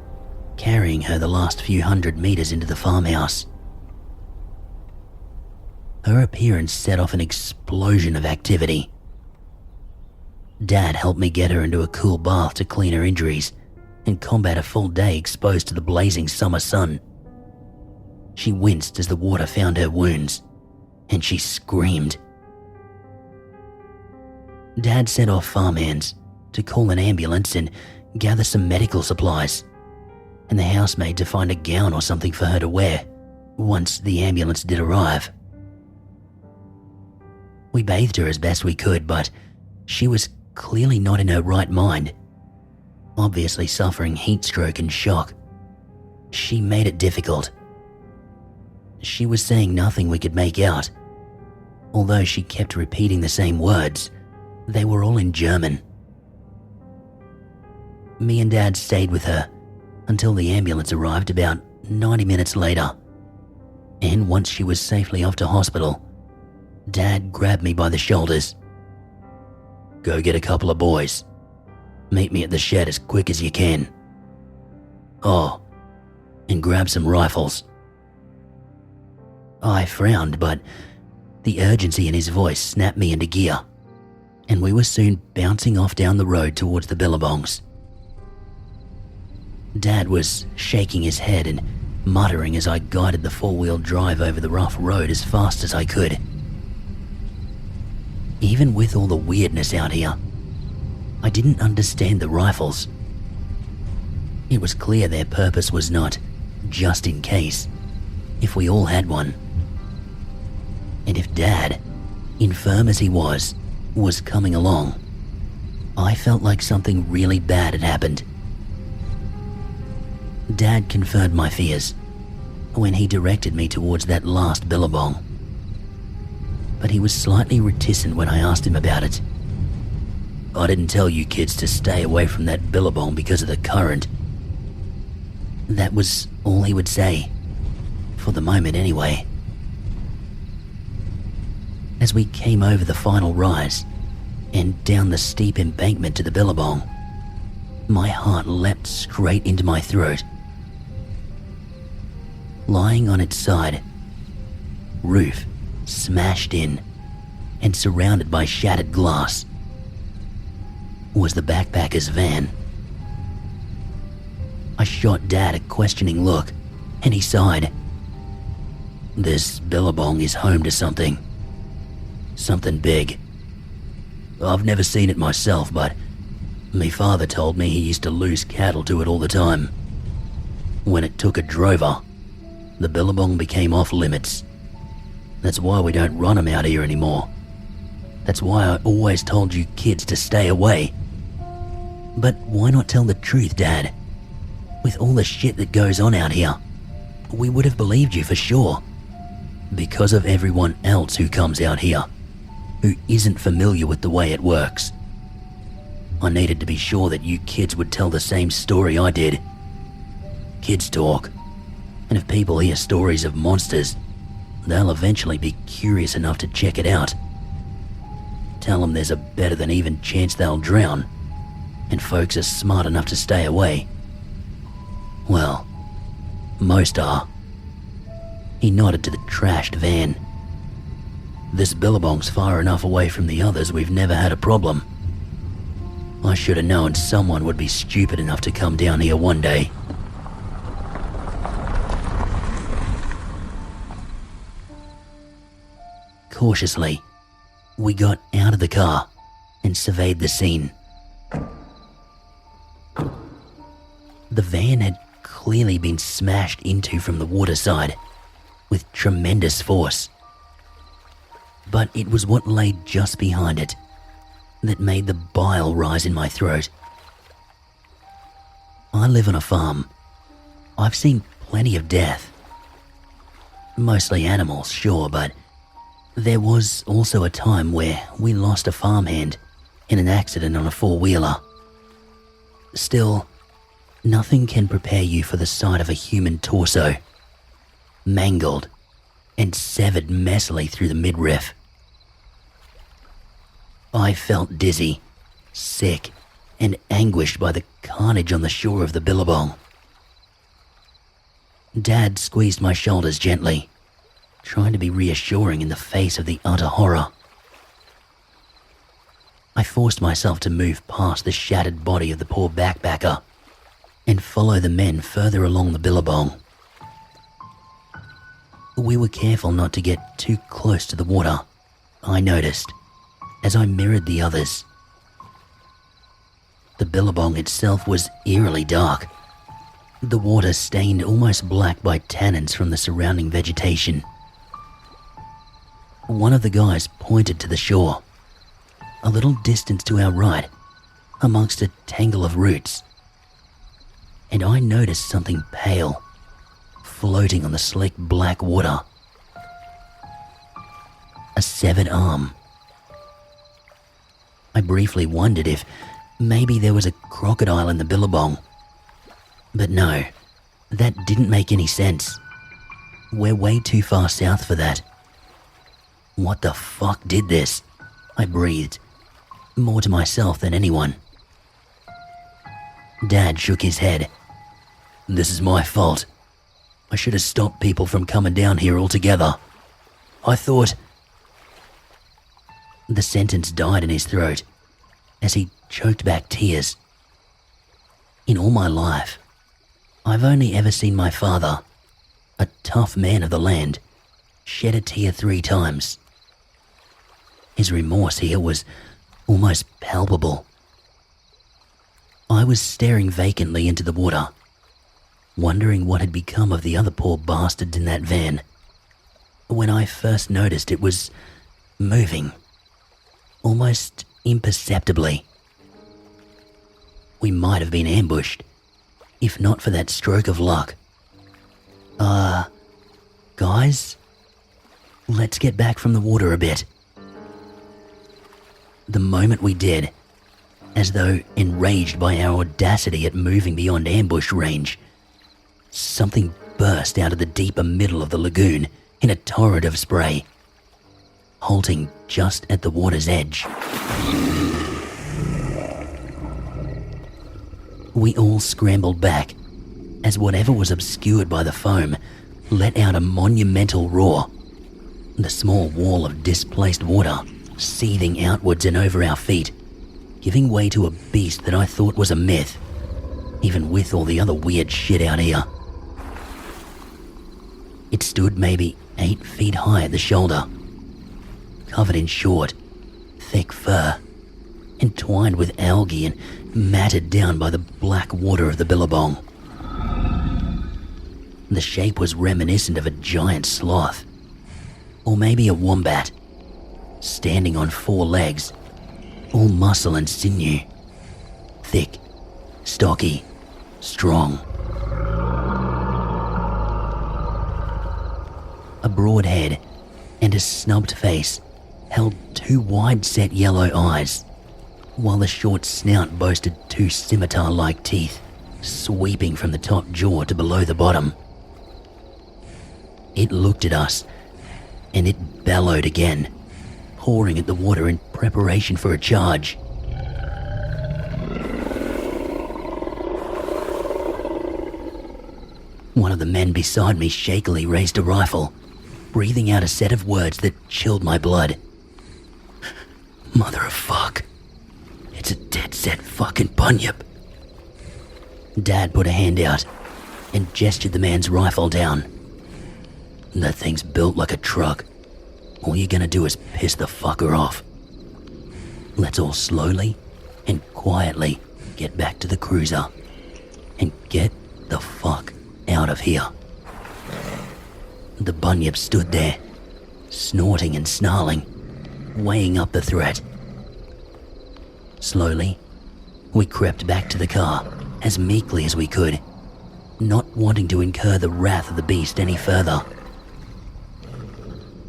S1: carrying her the last few hundred meters into the farmhouse. Her appearance set off an explosion of activity. Dad helped me get her into a cool bath to clean her injuries and combat a full day exposed to the blazing summer sun. She winced as the water found her wounds, and she screamed. Dad sent off farmhands to call an ambulance and gather some medical supplies, and the housemaid to find a gown or something for her to wear once the ambulance did arrive. We bathed her as best we could, but she was clearly not in her right mind, obviously suffering heat stroke and shock. She made it difficult. She was saying nothing we could make out. Although she kept repeating the same words, they were all in German. Me and Dad stayed with her until the ambulance arrived about 90 minutes later. And once she was safely off to hospital, Dad grabbed me by the shoulders Go get a couple of boys. Meet me at the shed as quick as you can. Oh, and grab some rifles." I frowned, but the urgency in his voice snapped me into gear, and we were soon bouncing off down the road towards the Billabongs. Dad was shaking his head and muttering as I guided the four-wheel drive over the rough road as fast as I could. Even with all the weirdness out here, I didn't understand the rifles. It was clear their purpose was not just in case, if we all had one. And if Dad, infirm as he was coming along, I felt like something really bad had happened. Dad confirmed my fears when he directed me towards that last Billabong. But he was slightly reticent when I asked him about it. "I didn't tell you kids to stay away from that Billabong because of the current." That was all he would say, for the moment anyway. As we came over the final rise and down the steep embankment to the Billabong, my heart leapt straight into my throat. Lying on its side, roof smashed in and surrounded by shattered glass, was the backpacker's van. I shot Dad a questioning look, and he sighed. "This Billabong is home to something big. I've never seen it myself, but me father told me he used to lose cattle to it all the time. When it took a drover, the Billabong became off limits. That's why we don't run 'em out here anymore. That's why I always told you kids to stay away." "But why not tell the truth, Dad? With all the shit that goes on out here, we would have believed you for sure." "Because of everyone else who comes out here, who isn't familiar with the way it works. I needed to be sure that you kids would tell the same story I did. Kids talk, and if people hear stories of monsters, they'll eventually be curious enough to check it out. Tell them there's a better than even chance they'll drown, and folks are smart enough to stay away. Well, most are." He nodded to the trashed van. "This Billabong's far enough away from the others we've never had a problem. I should have known someone would be stupid enough to come down here one day." Cautiously, we got out of the car and surveyed the scene. The van had clearly been smashed into from the waterside with tremendous force. But it was what lay just behind it that made the bile rise in my throat. I live on a farm. I've seen plenty of death. Mostly animals, sure, but there was also a time where we lost a farmhand in an accident on a four-wheeler. Still, nothing can prepare you for the sight of a human torso, mangled and severed messily through the midriff. I felt dizzy, sick, and anguished by the carnage on the shore of the Billabong. Dad squeezed my shoulders gently, trying to be reassuring in the face of the utter horror. I forced myself to move past the shattered body of the poor backpacker and follow the men further along the Billabong. We were careful not to get too close to the water, I noticed, as I mirrored the others. The Billabong itself was eerily dark, the water stained almost black by tannins from the surrounding vegetation. One of the guys pointed to the shore, a little distance to our right, amongst a tangle of roots, and I noticed something pale floating on the slick black water. A severed arm. I briefly wondered if maybe there was a crocodile in the Billabong. But no, that didn't make any sense. We're way too far south for that. What the fuck did this? I breathed, more to myself than anyone. Dad shook his head. "This is my fault. I should have stopped people from coming down here altogether. I thought..." The sentence died in his throat as he choked back tears. In all my life, I've only ever seen my father, a tough man of the land, shed a tear 3 times. His remorse here was almost palpable. I was staring vacantly into the water, wondering what had become of the other poor bastards in that van, when I first noticed it was moving, almost imperceptibly. We might have been ambushed, if not for that stroke of luck. Guys, let's get back from the water a bit." The moment we did, as though enraged by our audacity at moving beyond ambush range, something burst out of the deeper middle of the lagoon in a torrent of spray, halting just at the water's edge. We all scrambled back as whatever was obscured by the foam let out a monumental roar, the small wall of displaced water seething outwards and over our feet, giving way to a beast that I thought was a myth, even with all the other weird shit out here. It stood maybe 8 feet high at the shoulder, covered in short, thick fur, entwined with algae and matted down by the black water of the Billabong. The shape was reminiscent of a giant sloth, or maybe a wombat, standing on 4 legs, all muscle and sinew, thick, stocky, strong. A broad head and a snubbed face held 2 wide-set yellow eyes, while the short snout boasted 2 scimitar-like teeth sweeping from the top jaw to below the bottom. It looked at us, and it bellowed again, pouring at the water in preparation for a charge. One of the men beside me shakily raised a rifle, breathing out a set of words that chilled my blood. "Mother of fuck. It's a dead-set fucking bunyip." Dad put a hand out and gestured the man's rifle down. "That thing's built like a truck. All you're gonna do is piss the fucker off. Let's all slowly and quietly get back to the cruiser and get the fuck out of here." The bunyip stood there, snorting and snarling, weighing up the threat. Slowly, we crept back to the car as meekly as we could, not wanting to incur the wrath of the beast any further.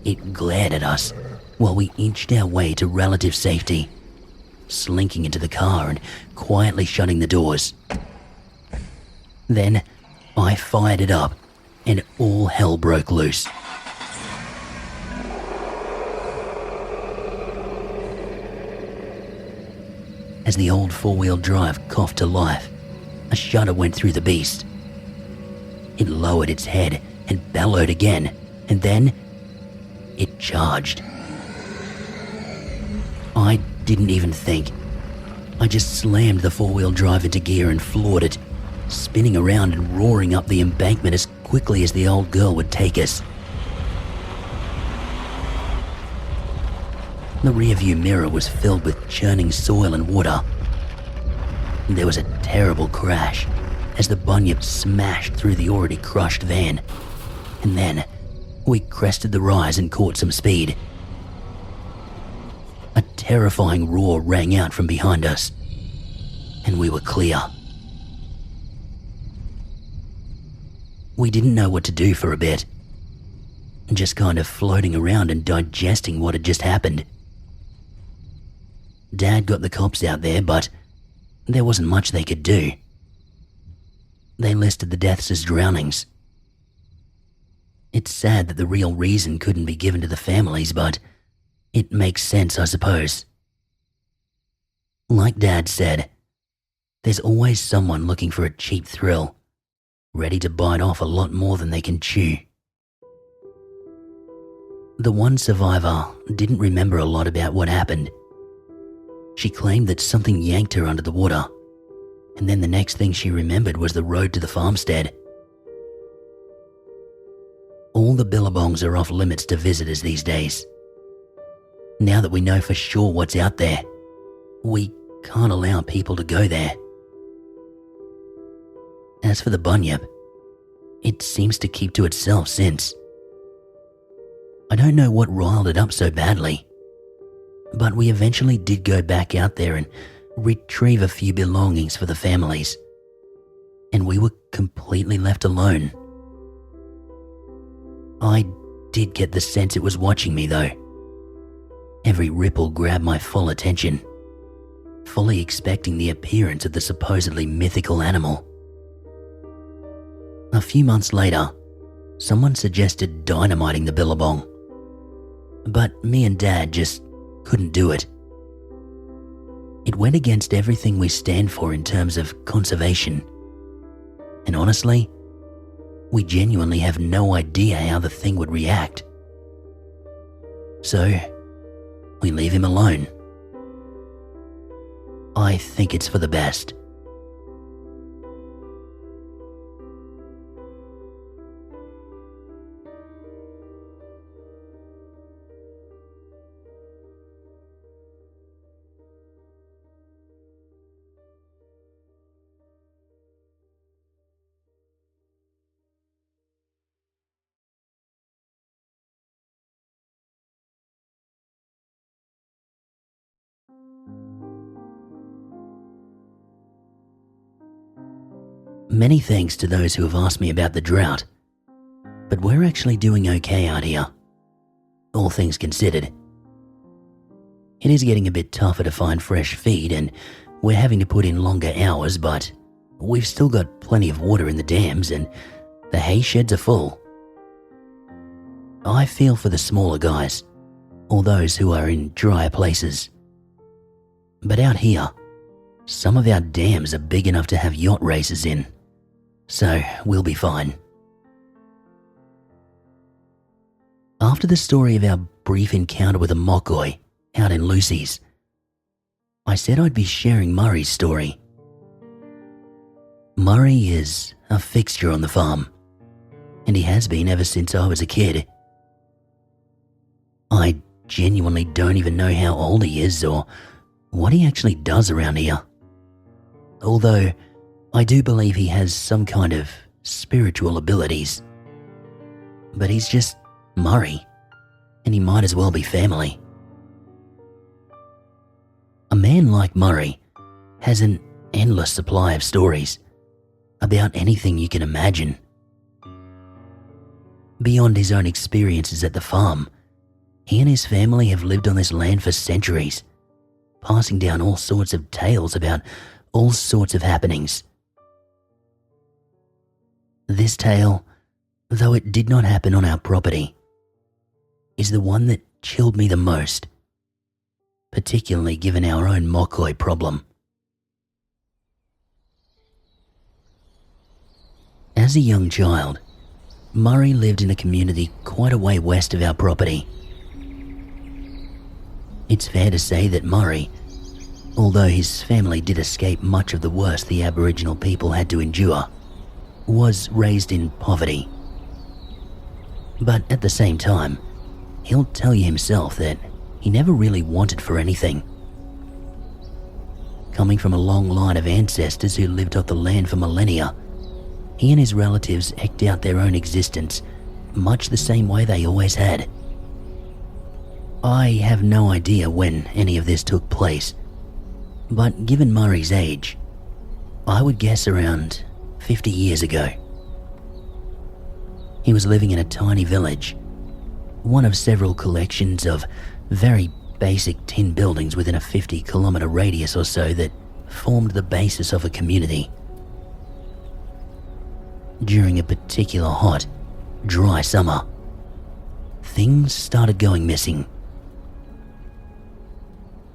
S1: It glared at us while we inched our way to relative safety, slinking into the car and quietly shutting the doors. Then I fired it up and all hell broke loose. As the old 4-wheel drive coughed to life, a shudder went through the beast. It lowered its head and bellowed again, and then it charged. I didn't even think. I just slammed the 4-wheel drive into gear and floored it, spinning around and roaring up the embankment as quickly as the old girl would take us. The rearview mirror was filled with churning soil and water. There was a terrible crash as the bunyip smashed through the already crushed van, and then we crested the rise and caught some speed. A terrifying roar rang out from behind us, and we were clear. We didn't know what to do for a bit, just kind of floating around and digesting what had just happened. Dad got the cops out there, but there wasn't much they could do. They listed the deaths as drownings. It's sad that the real reason couldn't be given to the families, but it makes sense, I suppose. Like Dad said, there's always someone looking for a cheap thrill, ready to bite off a lot more than they can chew. The one survivor didn't remember a lot about what happened. She claimed that something yanked her under the water, and then the next thing she remembered was the road to the farmstead. All the Billabongs are off limits to visitors these days. Now that we know for sure what's out there, we can't allow people to go there. As for the bunyip, it seems to keep to itself since. I don't know what riled it up so badly, but we eventually did go back out there and retrieve a few belongings for the families, and we were completely left alone. I did get the sense it was watching me though. Every ripple grabbed my full attention, fully expecting the appearance of the supposedly mythical animal. A few months later, someone suggested dynamiting the Billabong, but me and Dad just couldn't do it. It went against everything we stand for in terms of conservation, and honestly, we genuinely have no idea how the thing would react. So, we leave him alone. I think it's for the best. Many thanks to those who have asked me about the drought, but we're actually doing okay out here, all things considered. It is getting a bit tougher to find fresh feed and we're having to put in longer hours, but we've still got plenty of water in the dams and the hay sheds are full. I feel for the smaller guys, or those who are in drier places. But out here, some of our dams are big enough to have yacht races in, so we'll be fine. After the story of our brief encounter with a Mokoi out in Lucy's, I said I'd be sharing Murray's story. Murray is a fixture on the farm, and he has been ever since I was a kid. I genuinely don't even know how old he is or what he actually does around here. Although I do believe he has some kind of spiritual abilities. But he's just Murray, and he might as well be family. A man like Murray has an endless supply of stories about anything you can imagine. Beyond his own experiences at the farm, he and his family have lived on this land for centuries, passing down all sorts of tales about all sorts of happenings. This tale, though it did not happen on our property, is the one that chilled me the most, particularly given our own Mokoi problem. As a young child, Murray lived in a community quite a way west of our property. It's fair to say that Murray, although his family did escape much of the worst the Aboriginal people had to endure, was raised in poverty. But at the same time, he'll tell you himself that he never really wanted for anything. Coming from a long line of ancestors who lived off the land for millennia, he and his relatives eked out their own existence much the same way they always had. I have no idea when any of this took place, but given Murray's age, I would guess around 50 years ago. He was living in a tiny village, one of several collections of very basic tin buildings within a 50-kilometer radius or so that formed the basis of a community. During a particular hot, dry summer, things started going missing.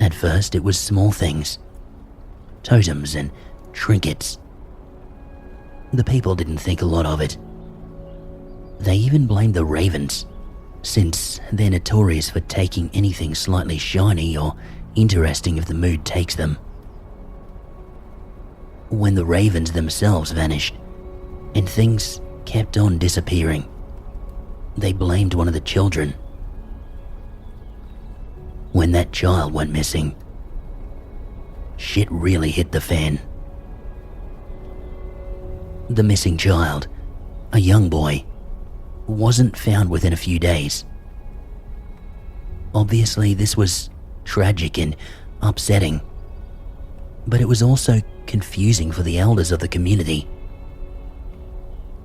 S1: At first it was small things, totems and trinkets. The people didn't think a lot of it. They even blamed the ravens, since they're notorious for taking anything slightly shiny or interesting if the mood takes them. When the ravens themselves vanished, and things kept on disappearing, they blamed one of the children. When that child went missing, shit really hit the fan. The missing child, a young boy, wasn't found within a few days. Obviously, this was tragic and upsetting, but it was also confusing for the elders of the community.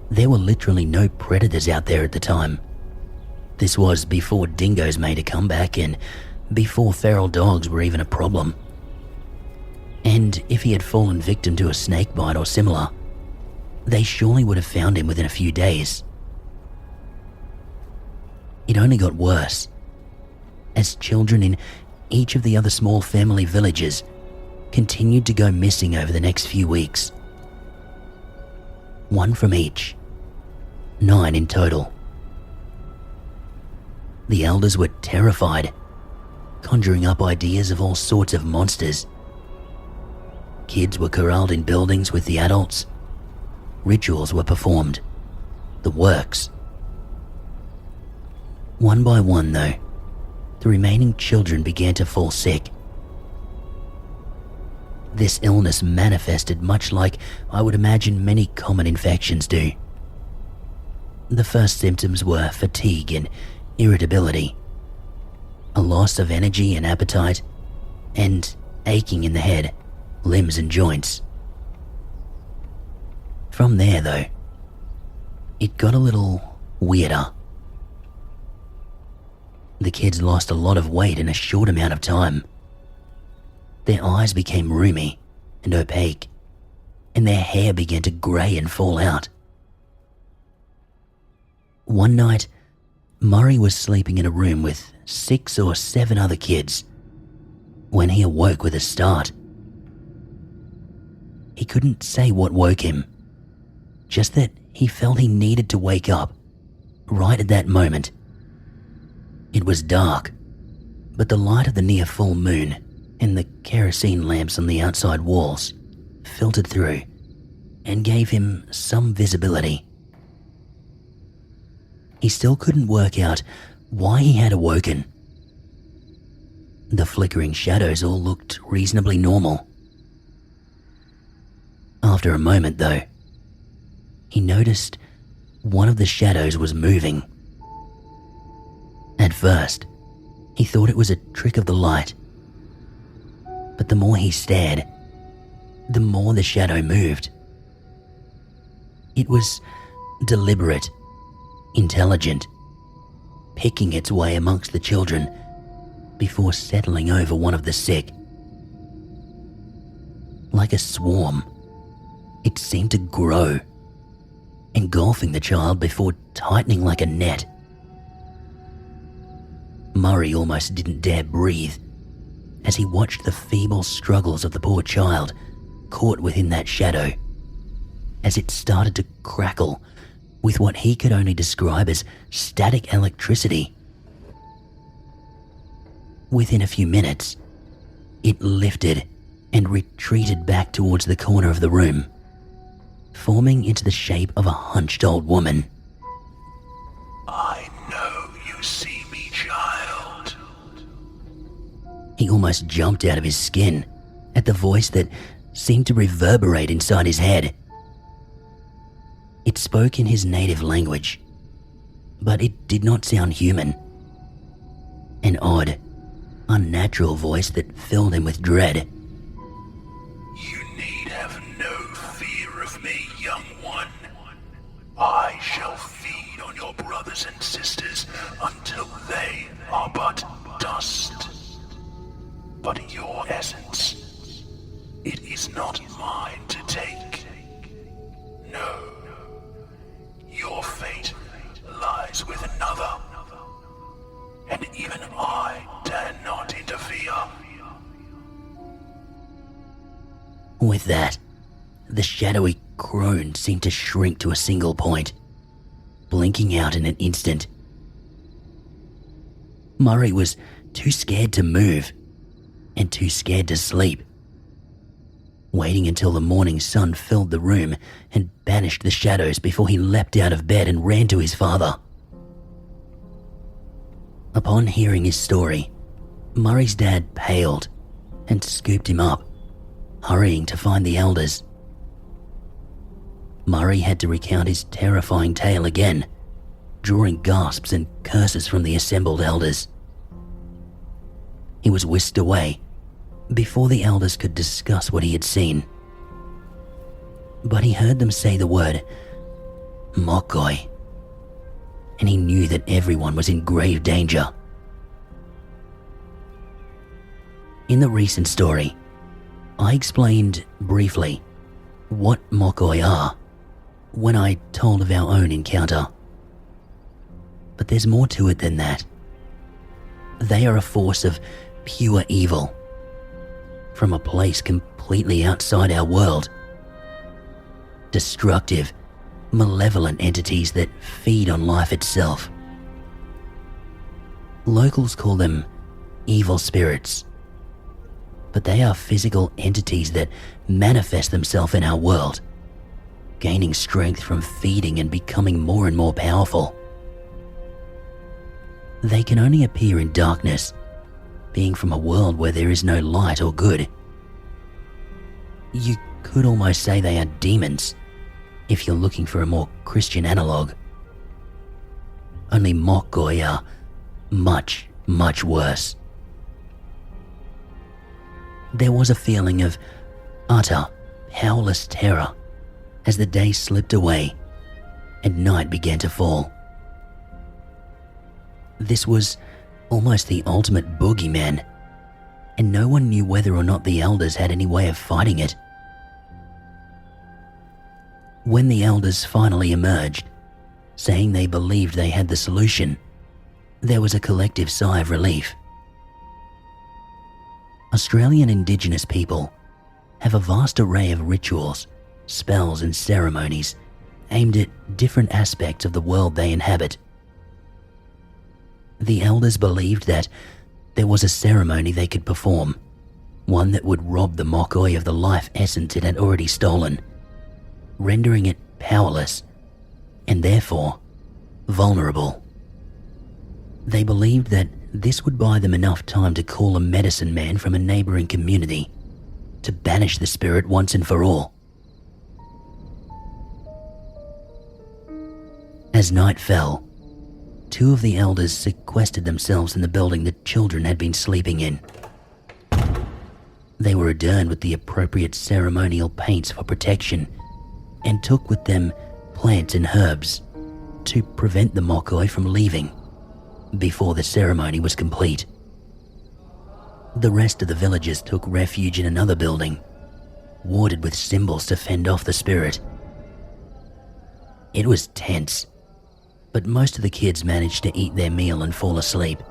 S1: There were literally no predators out there at the time. This was before dingoes made a comeback and before feral dogs were even a problem. And if he had fallen victim to a snake bite or similar, they surely would have found him within a few days. It only got worse, as children in each of the other small family villages continued to go missing over the next few weeks. 1 from each, 9 in total. The elders were terrified, conjuring up ideas of all sorts of monsters. Kids were corralled in buildings with the adults. Rituals were performed. The works. One by one, though, the remaining children began to fall sick. This illness manifested much like I would imagine many common infections do. The first symptoms were fatigue and irritability, a loss of energy and appetite, and aching in the head, limbs and joints. From there, though, it got a little weirder. The kids lost a lot of weight in a short amount of time. Their eyes became roomy and opaque, and their hair began to grey and fall out. One night, Murray was sleeping in a room with 6 or 7 other kids when he awoke with a start. He couldn't say what woke him, just that he felt he needed to wake up right at that moment. It was dark, but the light of the near full moon and the kerosene lamps on the outside walls filtered through and gave him some visibility. He still couldn't work out why he had awoken. The flickering shadows all looked reasonably normal. After a moment, though, he noticed one of the shadows was moving. At first, he thought it was a trick of the light, but the more he stared, the more the shadow moved. It was deliberate, intelligent, picking its way amongst the children before settling over one of the sick. Like a swarm, it seemed to grow, engulfing the child before tightening like a net. Murray almost didn't dare breathe as he watched the feeble struggles of the poor child caught within that shadow, as it started to crackle with what he could only describe as static electricity. Within a few minutes, it lifted and retreated back towards the corner of the room, forming into the shape of a hunched old woman.
S2: I know you see me, child.
S1: He almost jumped out of his skin at the voice that seemed to reverberate inside his head. It spoke in his native language, but it did not sound human. An odd, unnatural voice that filled him with dread.
S2: You need have no fear of me, young one. I shall feed on your brothers and sisters until they are but dust. But your essence, it is not mine to take. No, your fate lies with another, and even I dare not interfere.
S1: With that, the shadowy crone seemed to shrink to a single point, blinking out in an instant. Murray was too scared to move and too scared to sleep, waiting until the morning sun filled the room and banished the shadows before he leapt out of bed and ran to his father. Upon hearing his story, Murray's dad paled and scooped him up, hurrying to find the elders. Murray had to recount his terrifying tale again, drawing gasps and curses from the assembled elders. He was whisked away before the elders could discuss what he had seen. But he heard them say the word Mokoi, and he knew that everyone was in grave danger. In the recent story, I explained briefly what Mokoi are when I told of our own encounter. But there's more to it than that. They are a force of pure evil, from a place completely outside our world. Destructive, malevolent entities that feed on life itself. Locals call them evil spirits, but they are physical entities that manifest themselves in our world, gaining strength from feeding and becoming more and more powerful. They can only appear in darkness, being from a world where there is no light or good. You could almost say they are demons, if you're looking for a more Christian analogue. Only Mokoi are much, much worse. There was a feeling of utter, powerless terror as the day slipped away and night began to fall. This was almost the ultimate boogeyman, and no one knew whether or not the elders had any way of fighting it. When the elders finally emerged, saying they believed they had the solution, there was a collective sigh of relief. Australian Indigenous people have a vast array of rituals, spells and ceremonies aimed at different aspects of the world they inhabit. The elders believed that there was a ceremony they could perform, one that would rob the Mokoi of the life essence it had already stolen, rendering it powerless and therefore vulnerable. They believed that this would buy them enough time to call a medicine man from a neighbouring community to banish the spirit once and for all. As night fell, two of the elders sequestered themselves in the building the children had been sleeping in. They were adorned with the appropriate ceremonial paints for protection and took with them plants and herbs to prevent the Mokoi from leaving before the ceremony was complete. The rest of the villagers took refuge in another building, warded with symbols to fend off the spirit. It was tense, but most of the kids managed to eat their meal and fall asleep.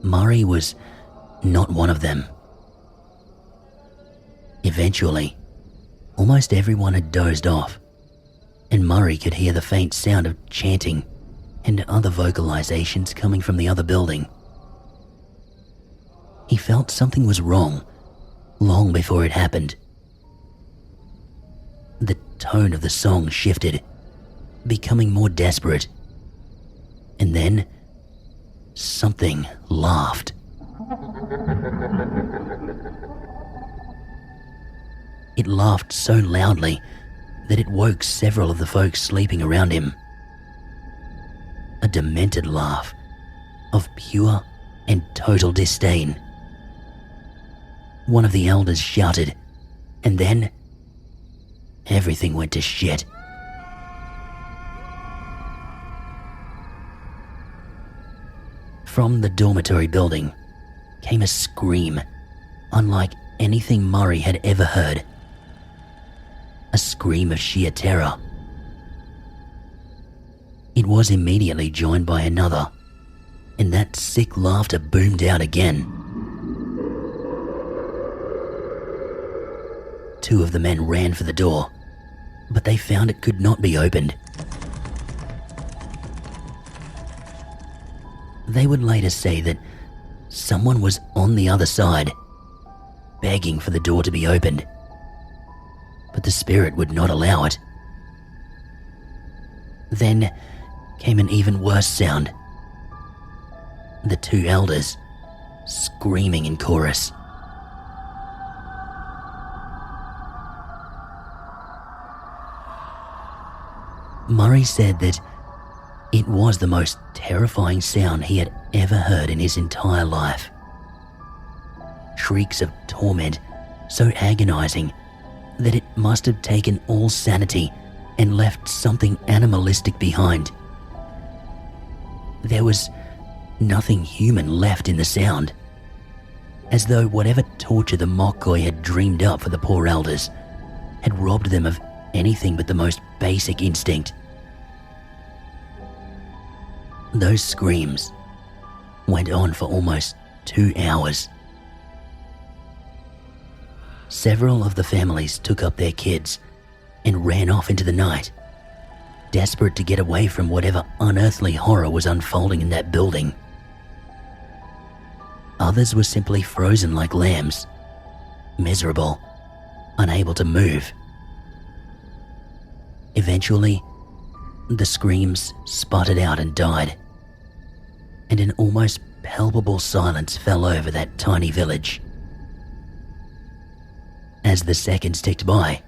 S1: Murray was not one of them. Eventually, almost everyone had dozed off, and Murray could hear the faint sound of chanting and other vocalizations coming from the other building. He felt something was wrong long before it happened. The tone of the song shifted, becoming more desperate, and then something laughed. It laughed so loudly that it woke several of the folks sleeping around him. A demented laugh of pure and total disdain. One of the elders shouted, and then everything went to shit. From the dormitory building came a scream unlike anything Murray had ever heard. A scream of sheer terror. It was immediately joined by another, and that sick laughter boomed out again. two of the men ran for the door, but they found it could not be opened. They would later say that someone was on the other side, begging for the door to be opened, but the spirit would not allow it. Then came an even worse sound. The two elders screaming in chorus. Murray said that it was the most terrifying sound he had ever heard in his entire life. Shrieks of torment so agonizing that it must have taken all sanity and left something animalistic behind. There was nothing human left in the sound, as though whatever torture the Mokoi had dreamed up for the poor elders had robbed them of anything but the most basic instinct. Those screams went on for almost 2 hours. Several of the families took up their kids and ran off into the night, desperate to get away from whatever unearthly horror was unfolding in that building. Others were simply frozen like lambs, miserable, unable to move. Eventually, the screams sputtered out and died, and an almost palpable silence fell over that tiny village. As the seconds ticked by,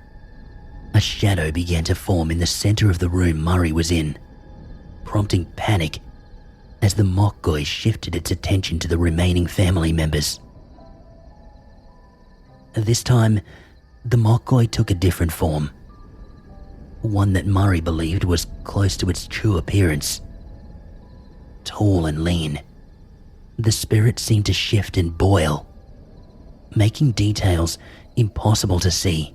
S1: a shadow began to form in the center of the room Murray was in, prompting panic as the Mokoi shifted its attention to the remaining family members. This time, the Mokoi took a different form, one that Murray believed was close to its true appearance. Tall and lean, the spirit seemed to shift and boil, making details impossible to see.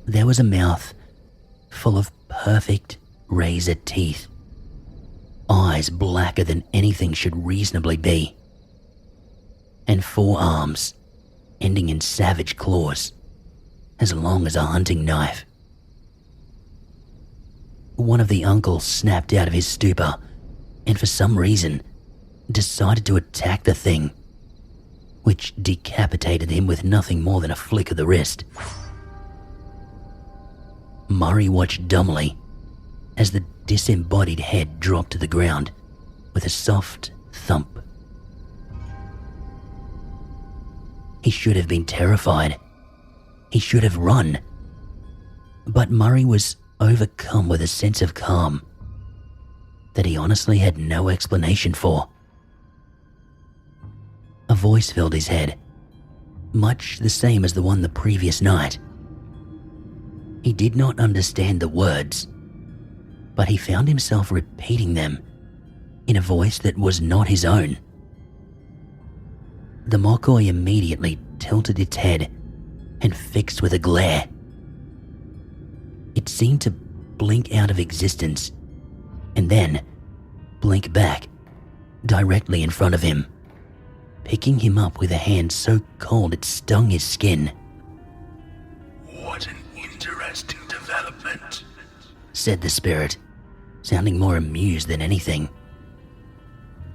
S1: There was a mouth full of perfect razor teeth, eyes blacker than anything should reasonably be, and 4 arms ending in savage claws as long as a hunting knife. One of the uncles snapped out of his stupor and for some reason decided to attack the thing, which decapitated him with nothing more than a flick of the wrist. Murray watched dumbly as the disembodied head dropped to the ground with a soft thump. He should have been terrified. He should have run. But Murray was overcome with a sense of calm that he honestly had no explanation for. A voice filled his head, much the same as the one the previous night. He did not understand the words, but he found himself repeating them in a voice that was not his own. The Mokoi immediately tilted its head and fixed with a glare. It seemed to blink out of existence and then blink back directly in front of him, picking him up with a hand so cold it stung his skin.
S2: "What an interesting development,"
S1: said the spirit, sounding more amused than anything.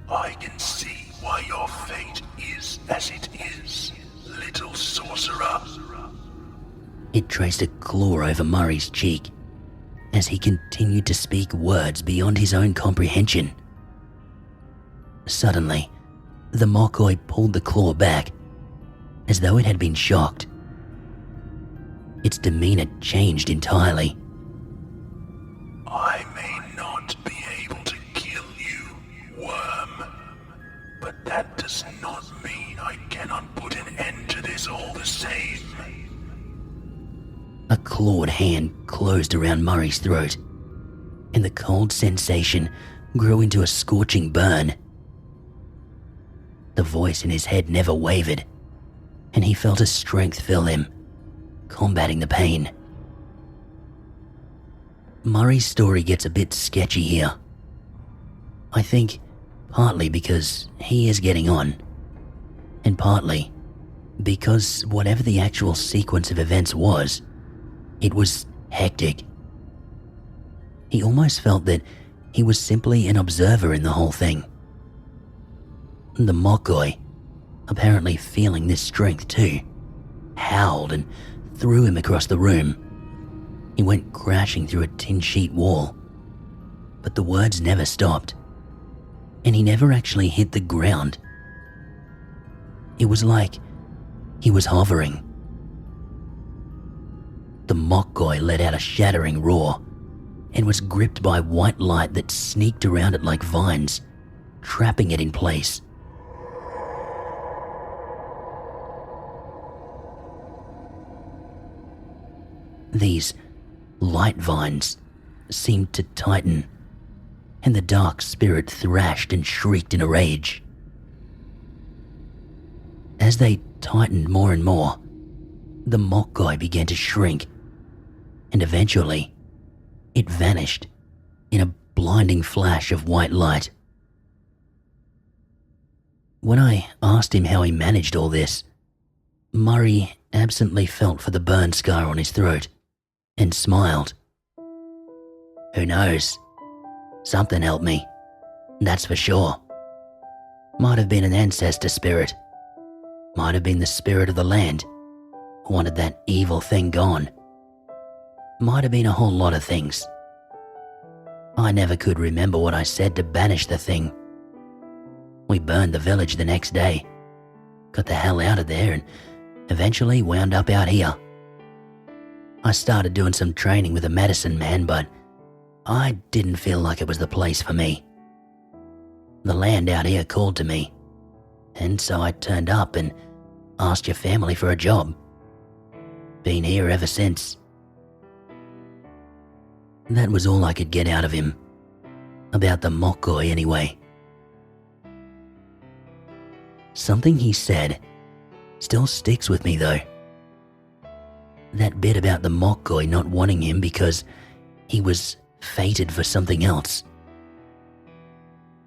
S2: "I can see why your fate is as it is, little sorcerer."
S1: It traced a claw over Murray's cheek as he continued to speak words beyond his own comprehension. Suddenly, the Mokoi pulled the claw back, as though it had been shocked. Its demeanor changed entirely.
S2: "I may not be able to kill you, worm, but that does not mean I cannot put an end to this all the same."
S1: A clawed hand closed around Murray's throat, and the cold sensation grew into a scorching burn. The voice in his head never wavered, and he felt a strength fill him, combating the pain. Murray's story gets a bit sketchy here. I think partly because he is getting on, and partly because whatever the actual sequence of events was, it was hectic. He almost felt that he was simply an observer in the whole thing. The Mokoi, apparently feeling this strength too, howled and threw him across the room. He went crashing through a tin sheet wall, but the words never stopped, and he never actually hit the ground. It was like he was hovering. The Mokoi let out a shattering roar and was gripped by white light that sneaked around it like vines, trapping it in place. These light vines seemed to tighten, and the dark spirit thrashed and shrieked in a rage. As they tightened more and more, the Mokoi began to shrink, and eventually it vanished in a blinding flash of white light. When I asked him how he managed all this, Murray absently felt for the burn scar on his throat and smiled. Who knows? Something helped me, that's for sure. Might have been an ancestor spirit. Might have been the spirit of the land who wanted that evil thing gone. Might have been a whole lot of things. I never could remember what I said to banish the thing. We burned the village the next day, got the hell out of there, and eventually wound up out here. I started doing some training with a medicine man, but I didn't feel like it was the place for me. The land out here called to me, and so I turned up and asked your family for a job. Been here ever since. That was all I could get out of him. About the Mokoi, anyway. Something he said still sticks with me, though. That bit about the Mokoi not wanting him because he was fated for something else.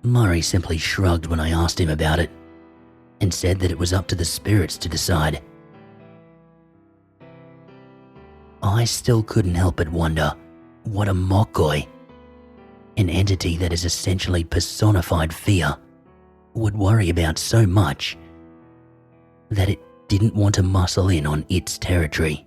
S1: Murray simply shrugged when I asked him about it and said that it was up to the spirits to decide. I still couldn't help but wonder what a Mokoi, an entity that is essentially personified fear, would worry about so much that it didn't want to muscle in on its territory.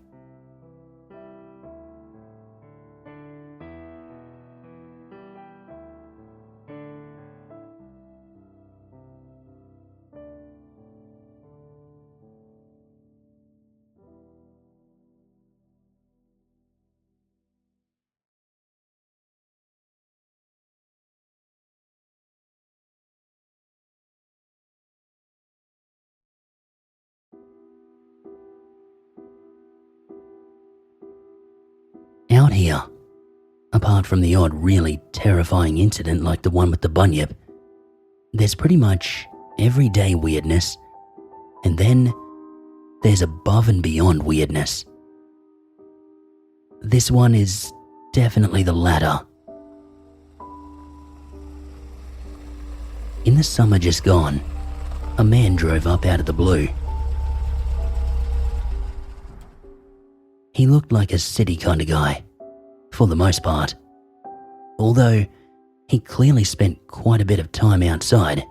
S1: Out here, apart from the odd really terrifying incident like the one with the bunyip, there's pretty much everyday weirdness, and then there's above and beyond weirdness. This one is definitely the latter. In the summer just gone, a man drove up out of the blue. He looked like a city kind of guy, for the most part, although he clearly spent quite a bit of time outside,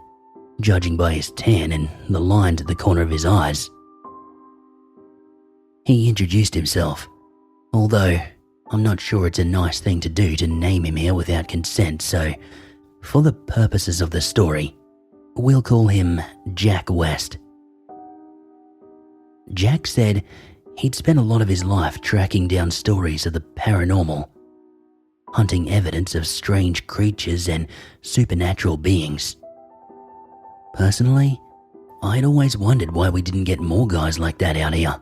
S1: judging by his tan and the lines at the corner of his eyes. He introduced himself, although I'm not sure it's a nice thing to do to name him here without consent, so for the purposes of the story, we'll call him Jack West. Jack said he'd spent a lot of his life tracking down stories of the paranormal, hunting evidence of strange creatures and supernatural beings. Personally, I'd always wondered why we didn't get more guys like that out here.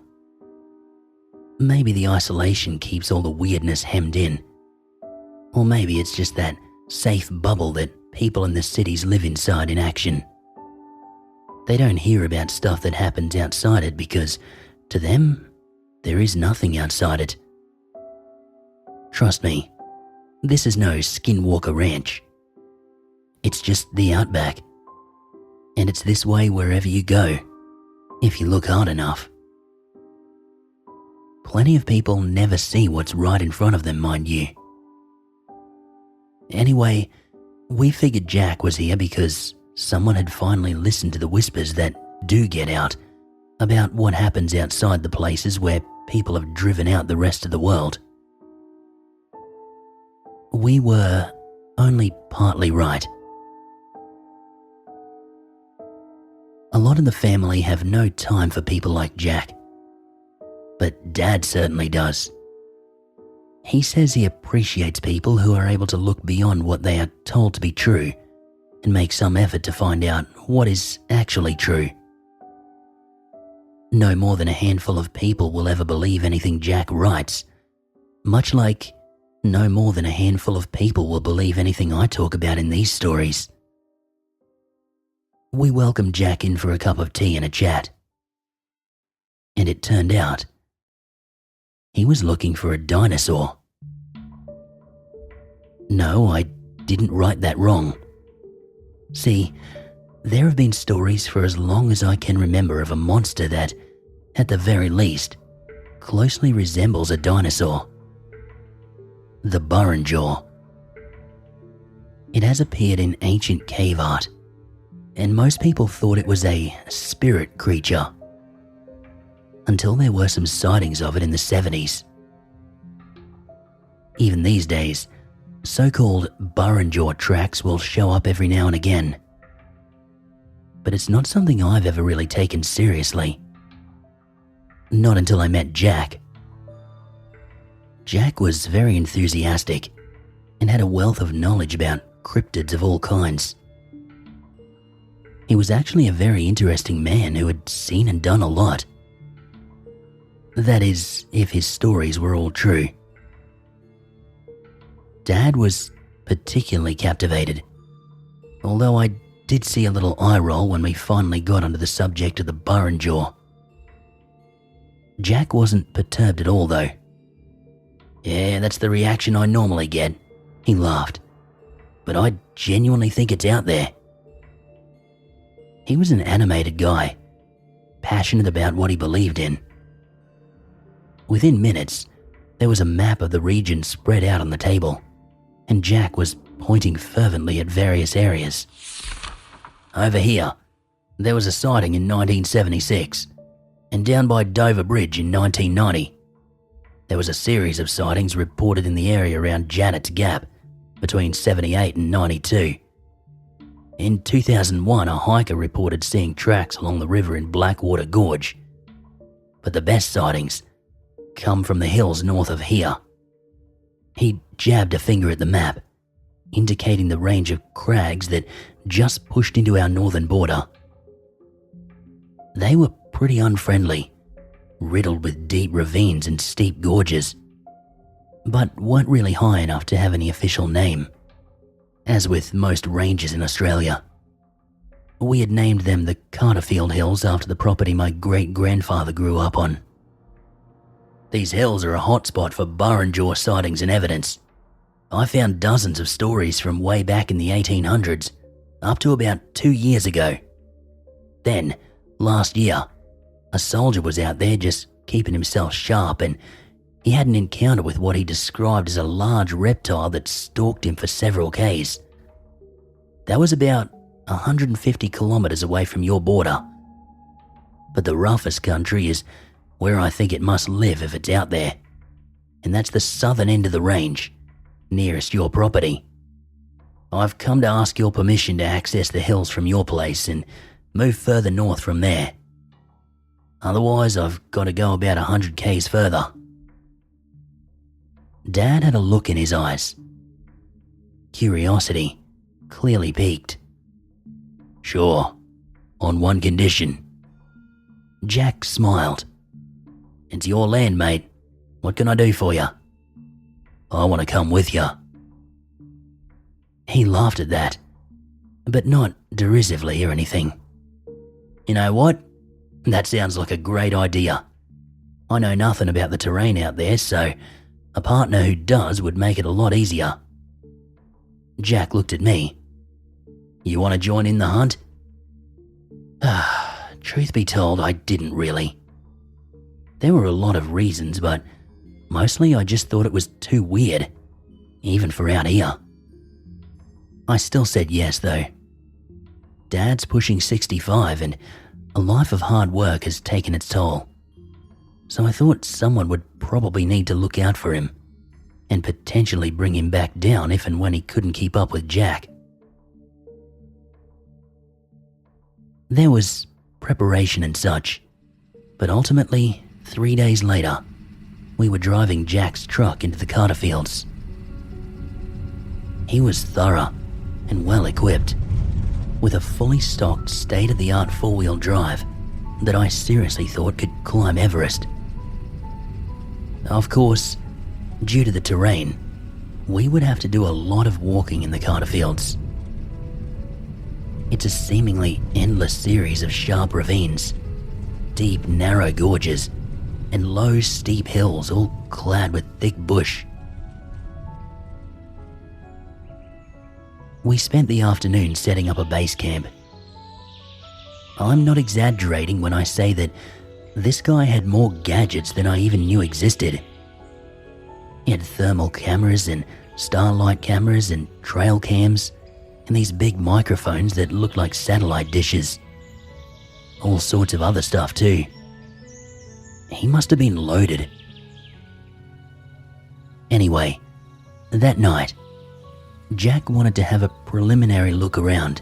S1: Maybe the isolation keeps all the weirdness hemmed in, or maybe it's just that safe bubble that people in the cities live inside in action. They don't hear about stuff that happens outside it because, to them, there is nothing outside it. Trust me, this is no Skinwalker Ranch. It's just the Outback, and it's this way wherever you go. if you look hard enough. Plenty of people never see what's right in front of them, mind you. Anyway, we figured Jack was here because someone had finally listened to the whispers that do get out about what happens outside the places where people have driven out the rest of the world. We were only partly right. A lot of the family have no time for people like Jack, but Dad certainly does. He says he appreciates people who are able to look beyond what they are told to be true and make some effort to find out what is actually true. No more than a handful of people will ever believe anything Jack writes, much like no more than a handful of people will believe anything I talk about in these stories. We welcomed Jack in for a cup of tea and a chat, and it turned out he was looking for a dinosaur. No, I didn't write that wrong. See, there have been stories for as long as I can remember of a monster that, at the very least, closely resembles a dinosaur. The Burrenjaw. It has appeared in ancient cave art, and most people thought it was a spirit creature, until there were some sightings of it in the 70s. Even these days, so-called Burrenjaw tracks will show up every now and again. But it's not something I've ever really taken seriously. Not until I met Jack. Jack was very enthusiastic and had a wealth of knowledge about cryptids of all kinds. He was actually a very interesting man who had seen and done a lot. That is, if his stories were all true. Dad was particularly captivated, although I did see a little eye roll when we finally got onto the subject of the Burrenjaw. Jack wasn't perturbed at all, though. "Yeah, that's the reaction I normally get," he laughed. "But I genuinely think it's out there." He was an animated guy, passionate about what he believed in. Within minutes, there was a map of the region spread out on the table, and Jack was pointing fervently at various areas. "Over here, there was a sighting in 1976, and down by Dover Bridge in 1990. There was a series of sightings reported in the area around Janet's Gap between 78 and 92. In 2001, a hiker reported seeing tracks along the river in Blackwater Gorge. But the best sightings come from the hills north of here." He jabbed a finger at the map, indicating the range of crags that just pushed into our northern border. They were pretty unfriendly, riddled with deep ravines and steep gorges, but weren't really high enough to have any official name. As with most ranges in Australia, we had named them the Carterfield Hills after the property my great-grandfather grew up on. These hills are a hotspot for Burrenjaw sightings and evidence. I found dozens of stories from way back in the 1800s, up to about 2 years ago. Then, last year, a soldier was out there just keeping himself sharp, and he had an encounter with what he described as a large reptile that stalked him for several k's. That was about 150 kilometers away from your border. But the roughest country is where I think it must live if it's out there, and that's the southern end of the range, nearest your property. I've come to ask your permission to access the hills from your place and move further north from there. Otherwise, I've got to go about 100 k's further." Dad had a look in his eyes. Curiosity, clearly piqued. "Sure, on one condition." Jack smiled. "It's your land, mate. What can I do for you?" "I want to come with you." He laughed at that, but not derisively or anything. "You know what? That sounds like a great idea. I know nothing about the terrain out there, so a partner who does would make it a lot easier." Jack looked at me. "You want to join in the hunt?" Truth be told, I didn't really. There were a lot of reasons, but mostly I just thought it was too weird, even for out here. I still said yes though. Dad's pushing 65 and a life of hard work has taken its toll. So I thought someone would probably need to look out for him and potentially bring him back down if and when he couldn't keep up with Jack. There was preparation and such, but ultimately, 3 days later, we were driving Jack's truck into the Carterfields. He was thorough and well equipped, with a fully stocked state-of-the-art four-wheel drive that I seriously thought could climb Everest. Of course, due to the terrain, we would have to do a lot of walking in the Carterfields. It's a seemingly endless series of sharp ravines, deep, narrow gorges, and low, steep hills all clad with thick bush. We spent the afternoon setting up a base camp. I'm not exaggerating when I say that this guy had more gadgets than I even knew existed. He had thermal cameras and starlight cameras and trail cams, and these big microphones that looked like satellite dishes. All sorts of other stuff too. He must have been loaded. Anyway, that night, Jack wanted to have a preliminary look around,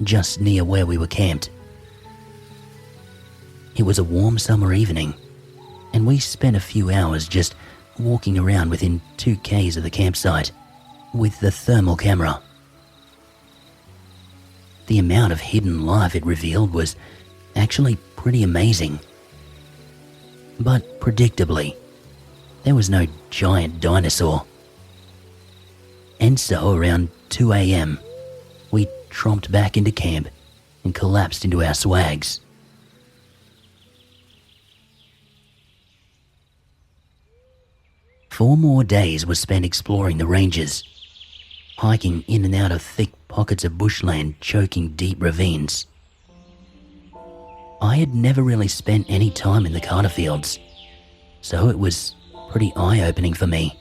S1: just near where we were camped. It was a warm summer evening, and we spent a few hours just walking around within 2 k's of the campsite with the thermal camera. The amount of hidden life it revealed was actually pretty amazing. But predictably, there was no giant dinosaur. And so around 2 a.m, we tromped back into camp and collapsed into our swags. Four more days were spent exploring the ranges, hiking in and out of thick pockets of bushland choking deep ravines. I had never really spent any time in the Carterfields, so it was pretty eye-opening for me.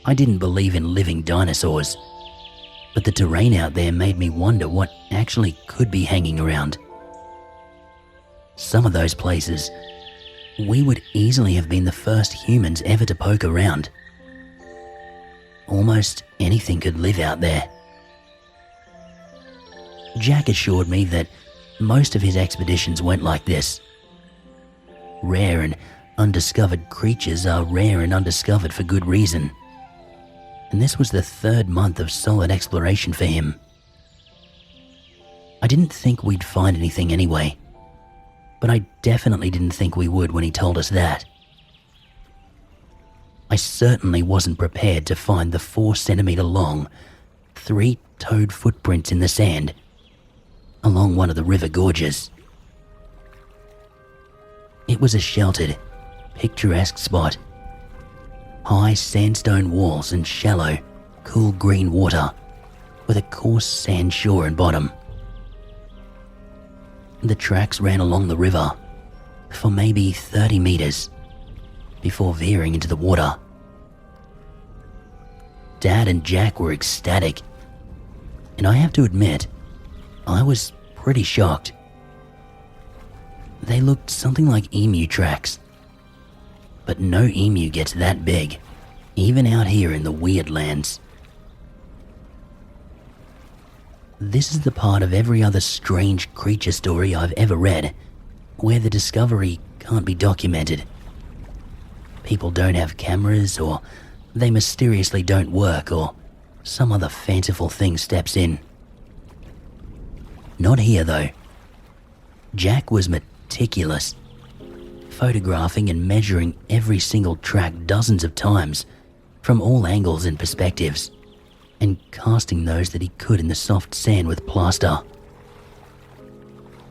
S1: I didn't believe in living dinosaurs, but the terrain out there made me wonder what actually could be hanging around. Some of those places, we would easily have been the first humans ever to poke around. Almost anything could live out there. Jack assured me that most of his expeditions went like this. Rare and undiscovered creatures are rare and undiscovered for good reason. And this was the 3rd month of solid exploration for him. I didn't think we'd find anything anyway, but I definitely didn't think we would when he told us that. I certainly wasn't prepared to find the 4-centimeter long, 3-toed footprints in the sand along one of the river gorges. It was a sheltered, picturesque spot. High sandstone walls and shallow, cool green water with a coarse sand shore and bottom. The tracks ran along the river for maybe 30 meters before veering into the water. Dad and Jack were ecstatic, and I have to admit, I was pretty shocked. They looked something like emu tracks, but no emu gets that big, even out here in the weird lands. This is the part of every other strange creature story I've ever read where the discovery can't be documented. People don't have cameras, or they mysteriously don't work, or some other fanciful thing steps in. Not here though. Jack was meticulous, photographing and measuring every single track dozens of times from all angles and perspectives, and casting those that he could in the soft sand with plaster.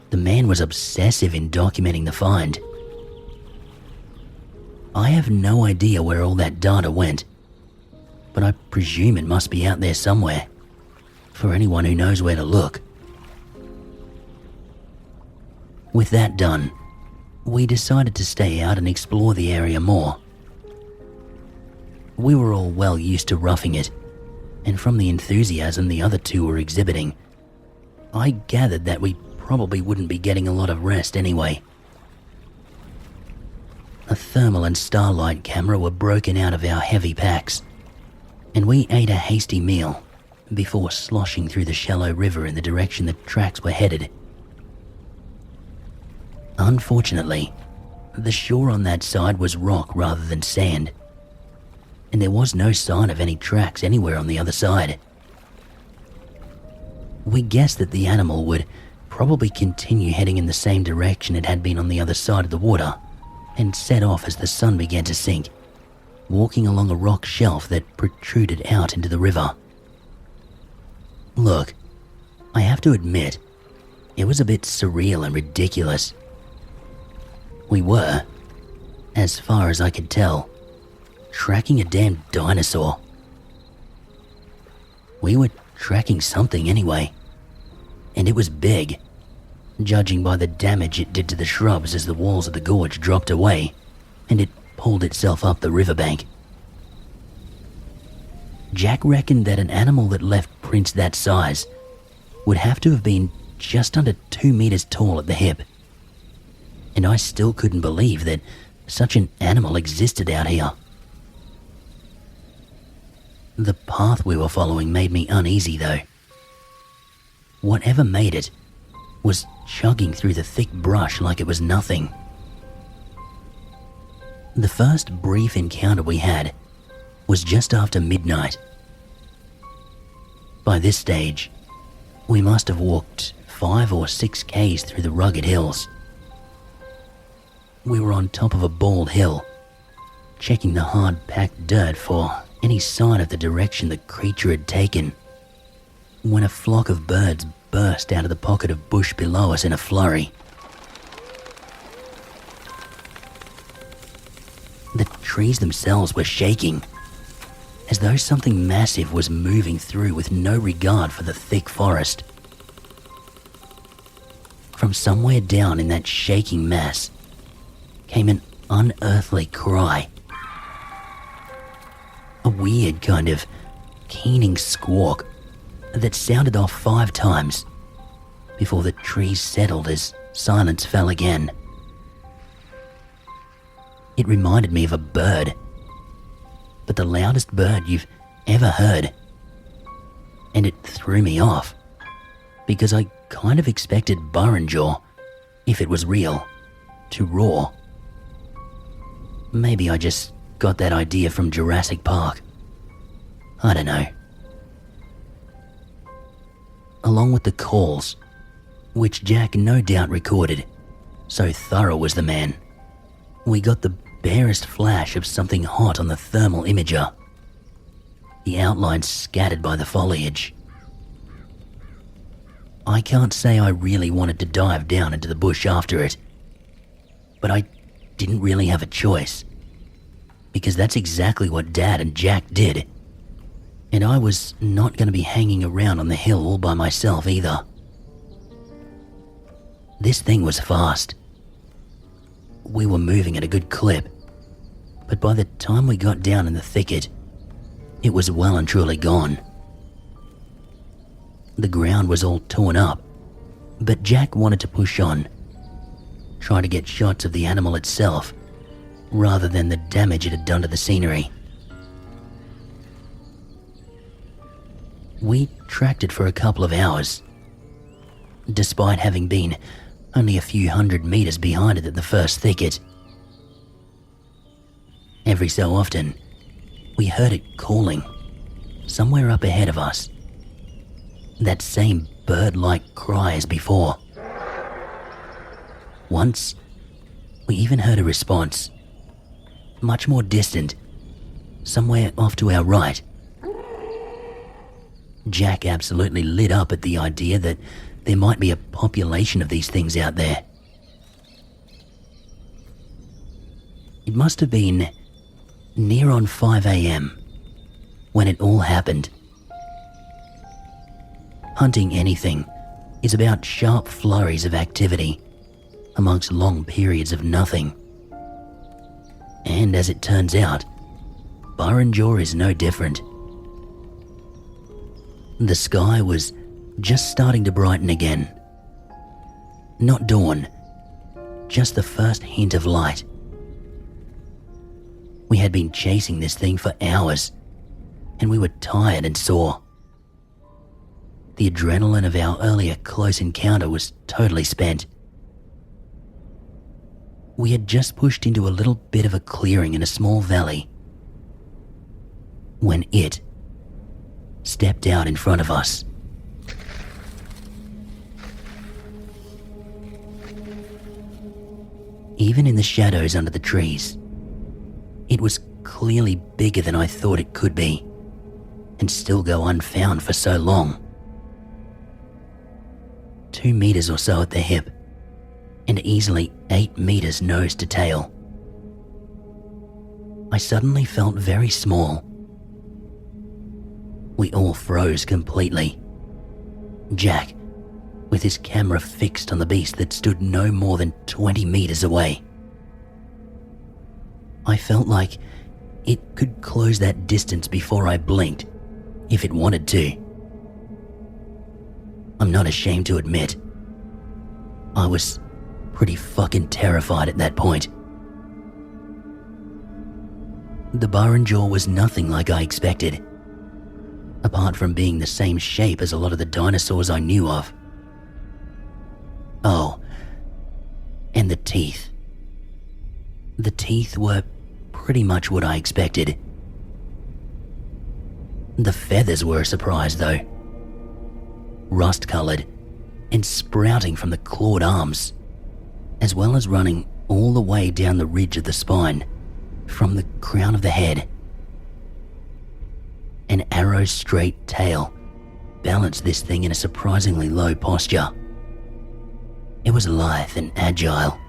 S1: The man was obsessive in documenting the find. I have no idea where all that data went, but I presume it must be out there somewhere, for anyone who knows where to look. With that done, we decided to stay out and explore the area more. We were all well used to roughing it, and from the enthusiasm the other two were exhibiting, I gathered that we probably wouldn't be getting a lot of rest anyway. A thermal and starlight camera were broken out of our heavy packs, and we ate a hasty meal before sloshing through the shallow river in the direction the tracks were headed. Unfortunately, the shore on that side was rock rather than sand, and there was no sign of any tracks anywhere on the other side. We guessed that the animal would probably continue heading in the same direction it had been on the other side of the water and set off as the sun began to sink, walking along a rock shelf that protruded out into the river. Look, I have to admit, it was a bit surreal and ridiculous. We were, as far as I could tell, tracking a damn dinosaur. We were tracking something anyway, and it was big, judging by the damage it did to the shrubs as the walls of the gorge dropped away and it pulled itself up the riverbank. Jack reckoned that an animal that left prints that size would have to have been just under 2 meters tall at the hip, and I still couldn't believe that such an animal existed out here. The path we were following made me uneasy though. Whatever made it was chugging through the thick brush like it was nothing. The first brief encounter we had was just after midnight. By this stage, we must have walked 5 or 6 k's through the rugged hills. We were on top of a bald hill, checking the hard-packed dirt for any sign of the direction the creature had taken, when a flock of birds burst out of the pocket of bush below us in a flurry. The trees themselves were shaking, as though something massive was moving through with no regard for the thick forest. From somewhere down in that shaking mass came an unearthly cry. A weird kind of keening squawk that sounded off 5 times before the trees settled as silence fell again. It reminded me of a bird, but the loudest bird you've ever heard, and it threw me off because I kind of expected Burrenjaw, if it was real, to roar. Maybe I just got that idea from Jurassic Park. I don't know. Along with the calls, which Jack no doubt recorded, so thorough was the man, we got the barest flash of something hot on the thermal imager, the outlines scattered by the foliage. I can't say I really wanted to dive down into the bush after it, but I didn't really have a choice, because that's exactly what Dad and Jack did, and I was not going to be hanging around on the hill all by myself either. This thing was fast. We were moving at a good clip, but by the time we got down in the thicket, it was well and truly gone. The ground was all torn up, but Jack wanted to push on, try to get shots of the animal itself, rather than the damage it had done to the scenery. We tracked it for a couple of hours, despite having been only a few 100 meters behind it at the first thicket. Every so often, we heard it calling, somewhere up ahead of us. That same bird-like cry as before. Once, we even heard a response, much more distant, somewhere off to our right. Jack absolutely lit up at the idea that there might be a population of these things out there. It must have been near on 5 a.m. when it all happened. Hunting anything is about sharp flurries of activity, amongst long periods of nothing. And as it turns out, Burrinjaw is no different. The sky was just starting to brighten again. Not dawn, just the first hint of light. We had been chasing this thing for hours, and we were tired and sore. The adrenaline of our earlier close encounter was totally spent. We had just pushed into a little bit of a clearing in a small valley when it stepped out in front of us. Even in the shadows under the trees, it was clearly bigger than I thought it could be, and still go unfound for so long. 2 meters or so at the hip, and easily 8 meters nose to tail. I suddenly felt very small. We all froze completely. Jack, with his camera fixed on the beast that stood no more than 20 meters away. I felt like it could close that distance before I blinked, if it wanted to. I'm not ashamed to admit, I was pretty fucking terrified at that point. The Burrinjaw was nothing like I expected, apart from being the same shape as a lot of the dinosaurs I knew of. Oh, and the teeth. The teeth were pretty much what I expected. The feathers were a surprise though. Rust-colored and sprouting from the clawed arms, as well as running all the way down the ridge of the spine, from the crown of the head. An arrow-straight tail balanced this thing in a surprisingly low posture. It was lithe and agile,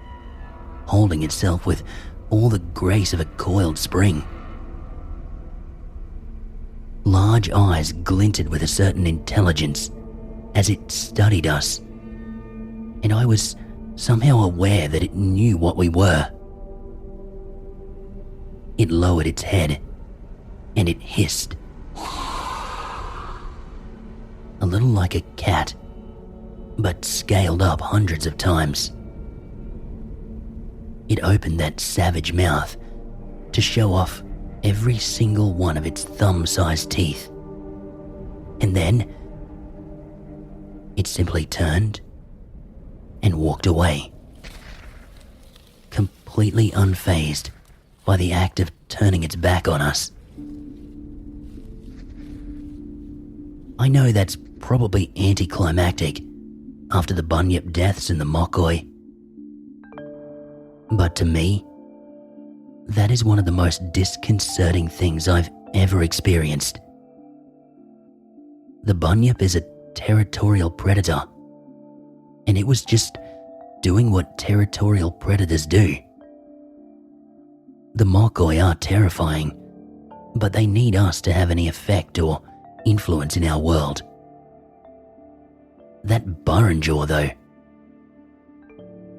S1: holding itself with all the grace of a coiled spring. Large eyes glinted with a certain intelligence as it studied us, and I was somehow aware that it knew what we were. It lowered its head, and it hissed. A little like a cat, but scaled up hundreds of times. It opened that savage mouth to show off every single one of its thumb-sized teeth. And then it simply turned and walked away, completely unfazed by the act of turning its back on us. I know that's probably anticlimactic after the Bunyip deaths and the Mokoi, but to me, that is one of the most disconcerting things I've ever experienced. The Bunyip is a territorial predator, and it was just doing what territorial predators do. The Mokoi are terrifying, but they need us to have any effect or influence in our world. That Burrinjaw, though,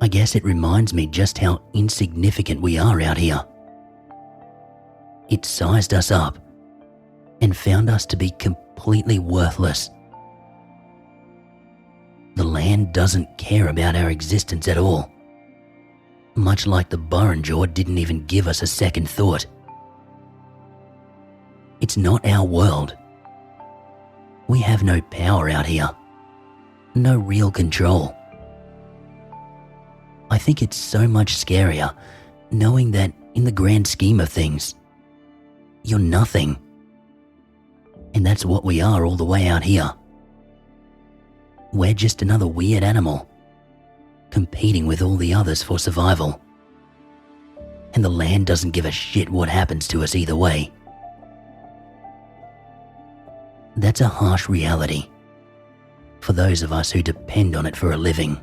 S1: I guess it reminds me just how insignificant we are out here. It sized us up and found us to be completely worthless. The land doesn't care about our existence at all, much like the Burrinjaw didn't even give us a second thought. It's not our world. We have no power out here, no real control. I think it's so much scarier knowing that in the grand scheme of things, you're nothing. And that's what we are all the way out here. We're just another weird animal, competing with all the others for survival. And the land doesn't give a shit what happens to us either way. That's a harsh reality for those of us who depend on it for a living.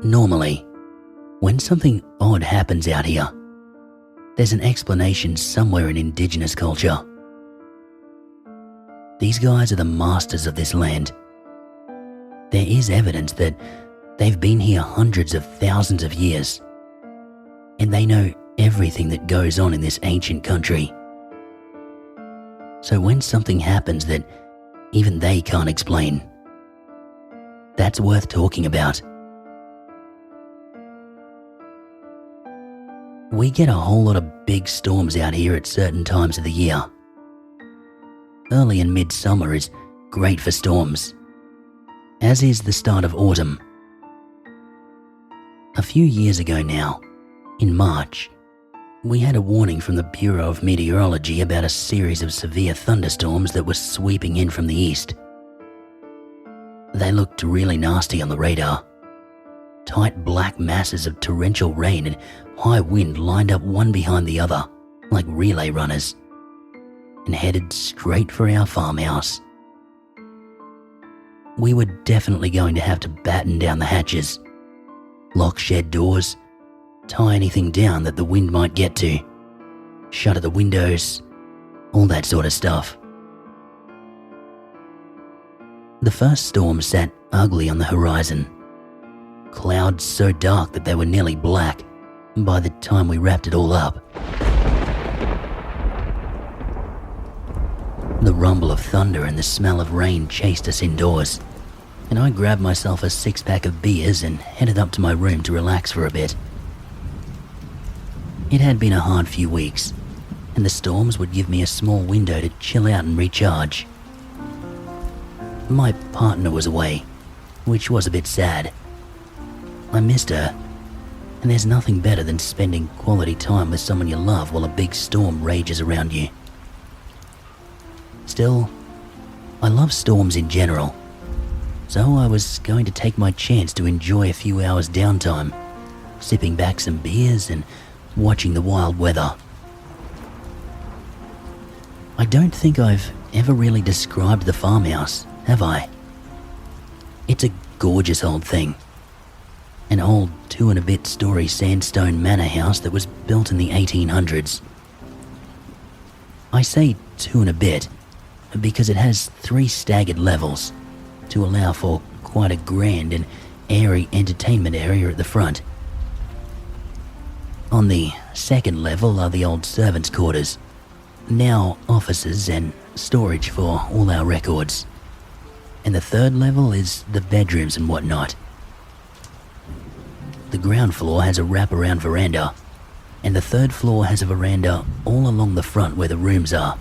S1: Normally, when something odd happens out here, there's an explanation somewhere in indigenous culture. These guys are the masters of this land. There is evidence that they've been here hundreds of thousands of years, and they know everything that goes on in this ancient country. So when something happens that even they can't explain, that's worth talking about. We get a whole lot of big storms out here at certain times of the year. Early and mid-summer is great for storms, as is the start of autumn. A few years ago now, in March, we had a warning from the Bureau of Meteorology about a series of severe thunderstorms that were sweeping in from the east. They looked really nasty on the radar. Tight black masses of torrential rain and high wind lined up one behind the other, like relay runners, and headed straight for our farmhouse. We were definitely going to have to batten down the hatches, lock shed doors, tie anything down that the wind might get to, shutter the windows, all that sort of stuff. The first storm sat ugly on the horizon, clouds so dark that they were nearly black by the time we wrapped it all up. The rumble of thunder and the smell of rain chased us indoors, and I grabbed myself a 6-pack of beers and headed up to my room to relax for a bit. It had been a hard few weeks, and the storms would give me a small window to chill out and recharge. My partner was away, which was a bit sad. I missed her, and there's nothing better than spending quality time with someone you love while a big storm rages around you. Still, I love storms in general, so I was going to take my chance to enjoy a few hours downtime, sipping back some beers and watching the wild weather. I don't think I've ever really described the farmhouse, have I? It's a gorgeous old thing. An old 2-and-a-bit-story sandstone manor house that was built in the 1800s. I say 2-and-a-bit because it has 3 staggered levels to allow for quite a grand and airy entertainment area at the front. On the second level are the old servants' quarters, now offices and storage for all our records. And the third level is the bedrooms and whatnot. The ground floor has a wraparound veranda, and the third floor has a veranda all along the front where the rooms are.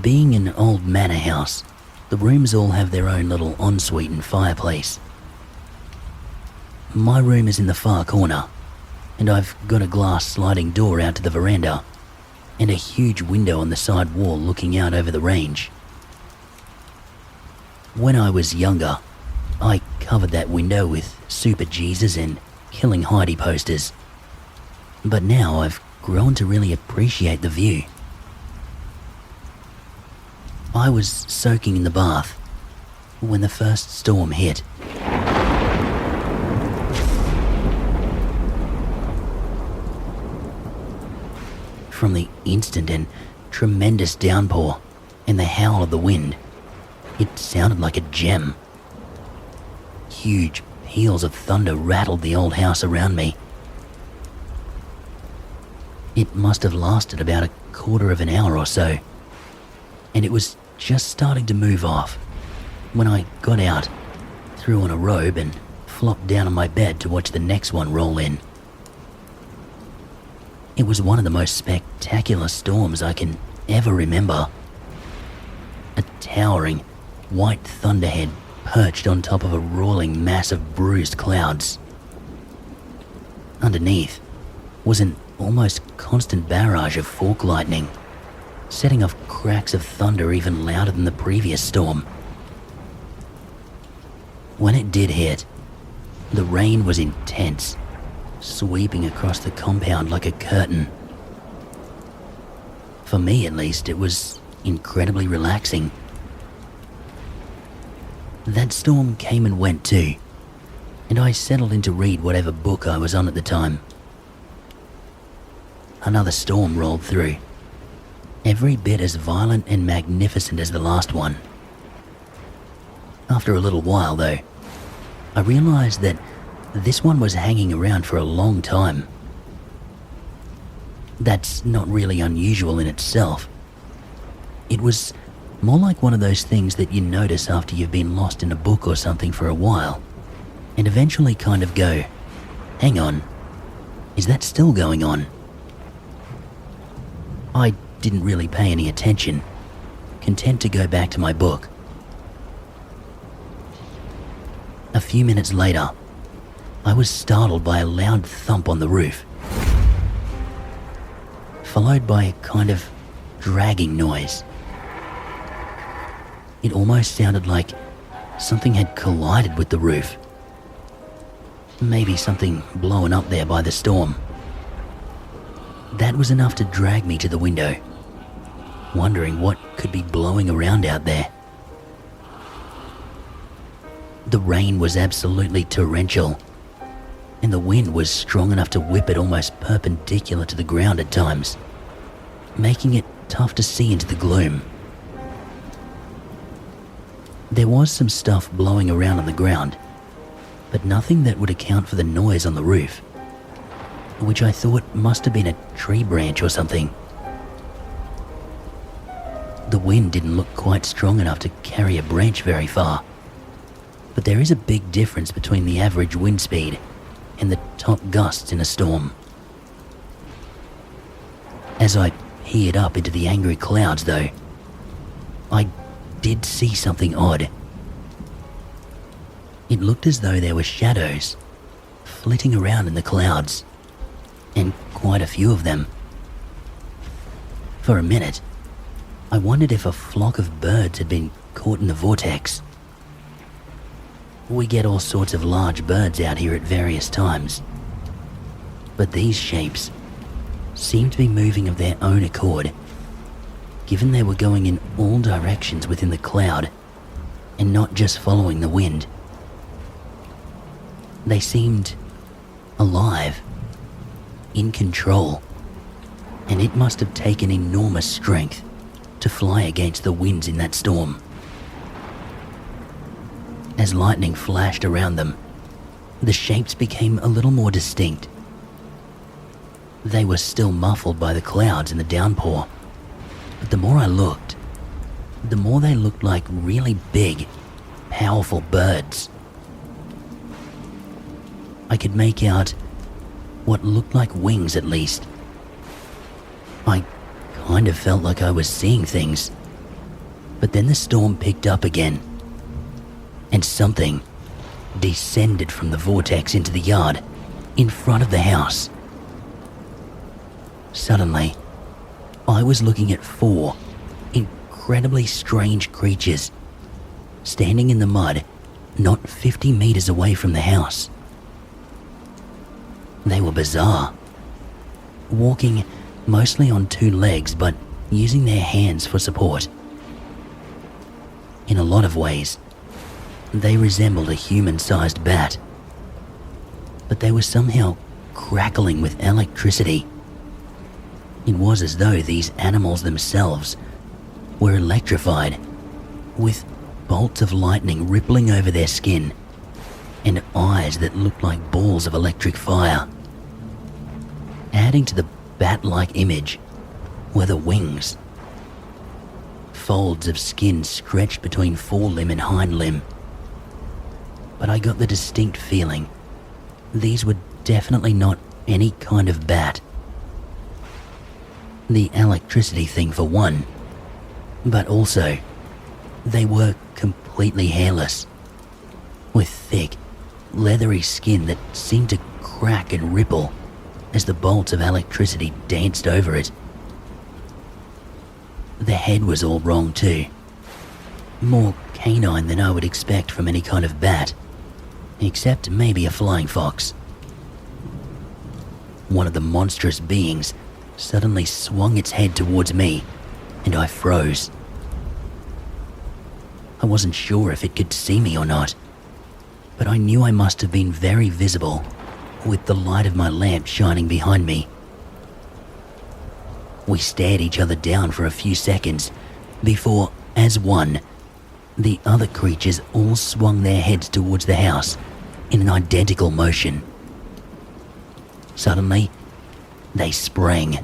S1: Being an old manor house, the rooms all have their own little ensuite and fireplace. My room is in the far corner, and I've got a glass sliding door out to the veranda, and a huge window on the side wall looking out over the range. When I was younger, I covered that window with Super Jesus and Killing Heidi posters, but now I've grown to really appreciate the view. I was soaking in the bath when the first storm hit. From the instant and tremendous downpour and the howl of the wind, it sounded like a gem. Huge peals of thunder rattled the old house around me. It must have lasted about a quarter of an hour or so, and it was just starting to move off when I got out, threw on a robe and flopped down on my bed to watch the next one roll in. It was one of the most spectacular storms I can ever remember. A towering, white thunderhead perched on top of a rolling mass of bruised clouds. Underneath was an almost constant barrage of fork lightning, setting off cracks of thunder even louder than the previous storm. When it did hit, the rain was intense, sweeping across the compound like a curtain. For me, at least, it was incredibly relaxing. That storm came and went too, and I settled in to read whatever book I was on at the time. Another storm rolled through, every bit as violent and magnificent as the last one. After a little while, though, I realized that this one was hanging around for a long time. That's not really unusual in itself. It was more like one of those things that you notice after you've been lost in a book or something for a while, and eventually kind of go, hang on, is that still going on? I didn't really pay any attention, content to go back to my book. A few minutes later, I was startled by a loud thump on the roof, followed by a kind of dragging noise. It almost sounded like something had collided with the roof. Maybe something blown up there by the storm. That was enough to drag me to the window, wondering what could be blowing around out there. The rain was absolutely torrential, and the wind was strong enough to whip it almost perpendicular to the ground at times, making it tough to see into the gloom. There was some stuff blowing around on the ground, but nothing that would account for the noise on the roof, which I thought must have been a tree branch or something. The wind didn't look quite strong enough to carry a branch very far, but there is a big difference between the average wind speed and the top gusts in a storm. As I peered up into the angry clouds, though, I did see something odd. It looked as though there were shadows flitting around in the clouds, and quite a few of them. For a minute, I wondered if a flock of birds had been caught in the vortex. We get all sorts of large birds out here at various times, but these shapes seemed to be moving of their own accord, given they were going in all directions within the cloud and not just following the wind. They seemed alive, in control, and it must have taken enormous strength to fly against the winds in that storm. As lightning flashed around them, the shapes became a little more distinct. They were still muffled by the clouds and the downpour, but the more I looked, the more they looked like really big, powerful birds. I could make out what looked like wings, at least. I kind of felt like I was seeing things, but then the storm picked up again, and something descended from the vortex into the yard in front of the house. Suddenly, I was looking at 4 incredibly strange creatures standing in the mud not 50 meters away from the house. They were bizarre, walking mostly on 2 legs but using their hands for support. In a lot of ways, they resembled a human-sized bat, but they were somehow crackling with electricity. It was as though these animals themselves were electrified, with bolts of lightning rippling over their skin and eyes that looked like balls of electric fire. Adding to the bat-like image were the wings. Folds of skin stretched between forelimb and hind limb. But I got the distinct feeling these were definitely not any kind of bat. The electricity thing for one, but also they were completely hairless, with thick, leathery skin that seemed to crack and ripple as the bolts of electricity danced over it. The head was all wrong too, more canine than I would expect from any kind of bat, except maybe a flying fox. One of the monstrous beings suddenly swung its head towards me, and I froze. I wasn't sure if it could see me or not, but I knew I must have been very visible with the light of my lamp shining behind me. We stared each other down for a few seconds before, as one, the other creatures all swung their heads towards the house in an identical motion. Suddenly, they sprang,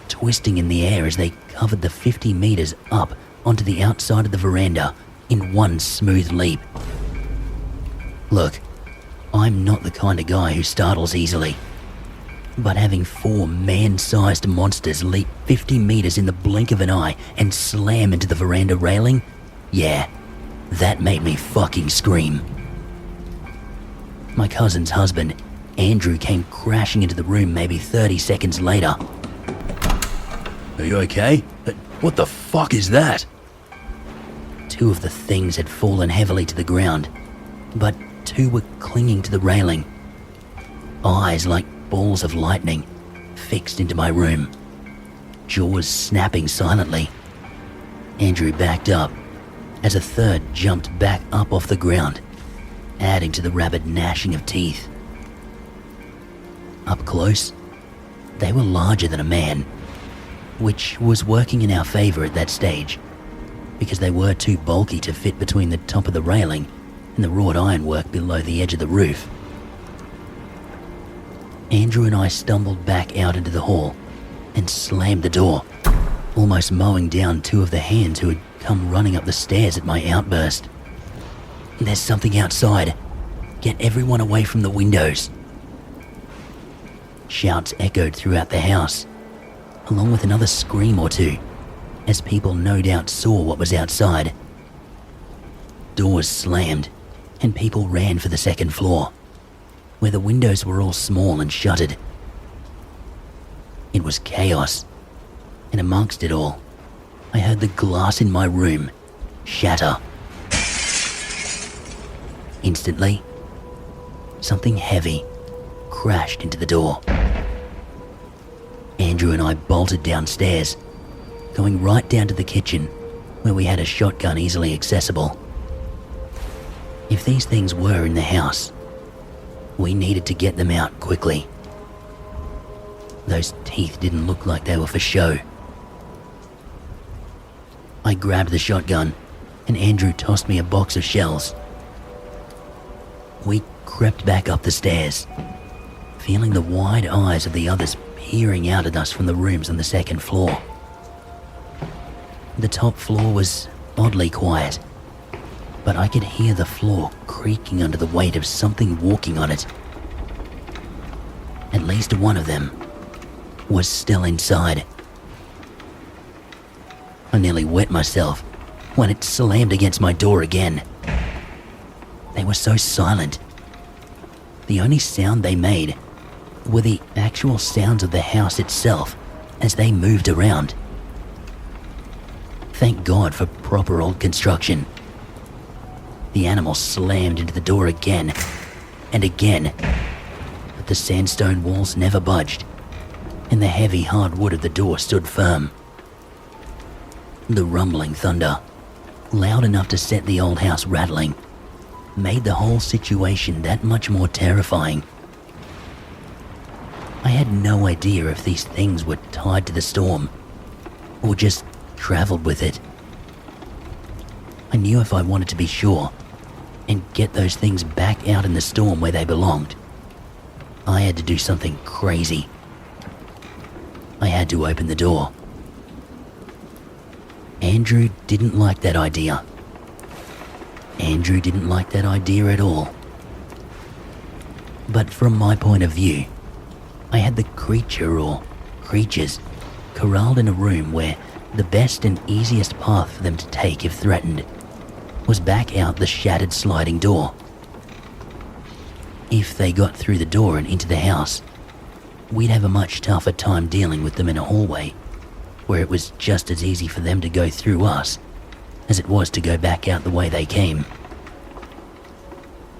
S1: twisting in the air as they covered the 50 meters up onto the outside of the veranda in one smooth leap. Look, I'm not the kind of guy who startles easily, but having 4 man-sized monsters leap 50 meters in the blink of an eye and slam into the veranda railing, yeah, that made me fucking scream. My cousin's husband, Andrew, came crashing into the room maybe 30 seconds later.
S2: Are you okay? What the fuck is that?
S1: 2 of the things had fallen heavily to the ground, but 2 were clinging to the railing. Eyes like balls of lightning fixed into my room, jaws snapping silently. Andrew backed up as a third jumped back up off the ground, adding to the rapid gnashing of teeth. Up close, they were larger than a man, which was working in our favor at that stage, because they were too bulky to fit between the top of the railing and the wrought ironwork below the edge of the roof. Andrew and I stumbled back out into the hall and slammed the door, almost mowing down 2 of the hands who had come running up the stairs at my outburst. "There's something outside. Get everyone away from the windows." Shouts echoed throughout the house, along with another scream or 2, as people no doubt saw what was outside. Doors slammed, and people ran for the second floor, where the windows were all small and shuttered. It was chaos, and amongst it all, I heard the glass in my room shatter. Instantly, something heavy crashed into the door. Andrew and I bolted downstairs, going right down to the kitchen, where we had a shotgun easily accessible. If these things were in the house, we needed to get them out quickly. Those teeth didn't look like they were for show. I grabbed the shotgun, and Andrew tossed me a box of shells. We crept back up the stairs, feeling the wide eyes of the others peering out at us from the rooms on the second floor. The top floor was oddly quiet, but I could hear the floor creaking under the weight of something walking on it. At least one of them was still inside. I nearly wet myself when it slammed against my door again. They were so silent. The only sound they made were the actual sounds of the house itself as they moved around. Thank God for proper old construction. The animal slammed into the door again and again, but the sandstone walls never budged, and the heavy hard wood of the door stood firm. The rumbling thunder, loud enough to set the old house rattling, made the whole situation that much more terrifying. I had no idea if these things were tied to the storm, or just traveled with it. I knew if I wanted to be sure, and get those things back out in the storm where they belonged, I had to do something crazy. I had to open the door. Andrew didn't like that idea. Andrew didn't like that idea at all. But from my point of view, I had the creature or creatures corralled in a room where the best and easiest path for them to take if threatened was back out the shattered sliding door. If they got through the door and into the house, we'd have a much tougher time dealing with them in a hallway where it was just as easy for them to go through us as it was to go back out the way they came.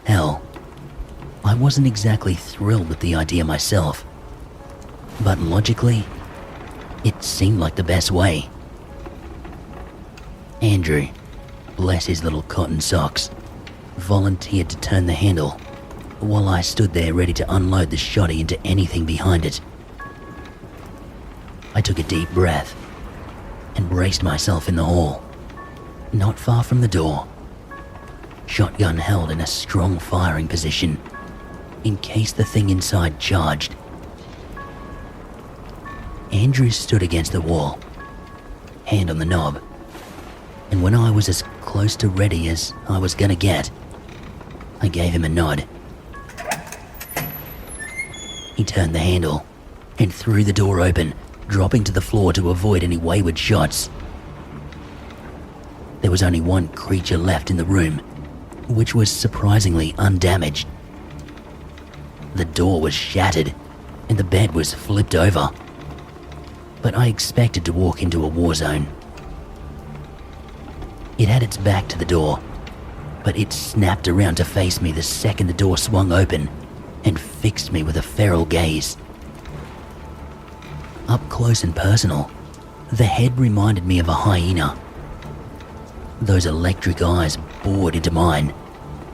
S1: Hell, I wasn't exactly thrilled with the idea myself, but logically, it seemed like the best way. Andrew, bless his little cotton socks, volunteered to turn the handle while I stood there ready to unload the shotty into anything behind it. I took a deep breath and braced myself in the hall, not far from the door, shotgun held in a strong firing position in case the thing inside charged. Andrew stood against the wall, hand on the knob, and when I was as close to ready as I was gonna get, I gave him a nod. He turned the handle and threw the door open, dropping to the floor to avoid any wayward shots. There was only one creature left in the room, which was surprisingly undamaged. The door was shattered and the bed was flipped over, but I expected to walk into a war zone. It had its back to the door, but it snapped around to face me the second the door swung open and fixed me with a feral gaze. Up close and personal, the head reminded me of a hyena. Those electric eyes bored into mine,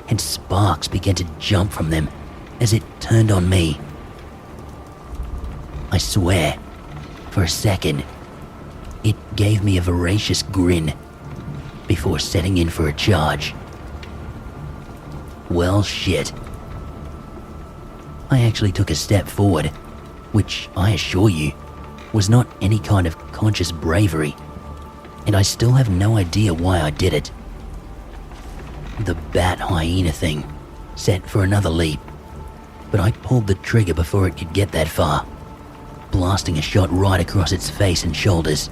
S1: and sparks began to jump from them as it turned on me. I swear, for a second, it gave me a voracious grin before setting in for a charge. Well, shit. I actually took a step forward, which I assure you was not any kind of conscious bravery, and I still have no idea why I did it. The bat hyena thing set for another leap, but I pulled the trigger before it could get that far, blasting a shot right across its face and shoulders.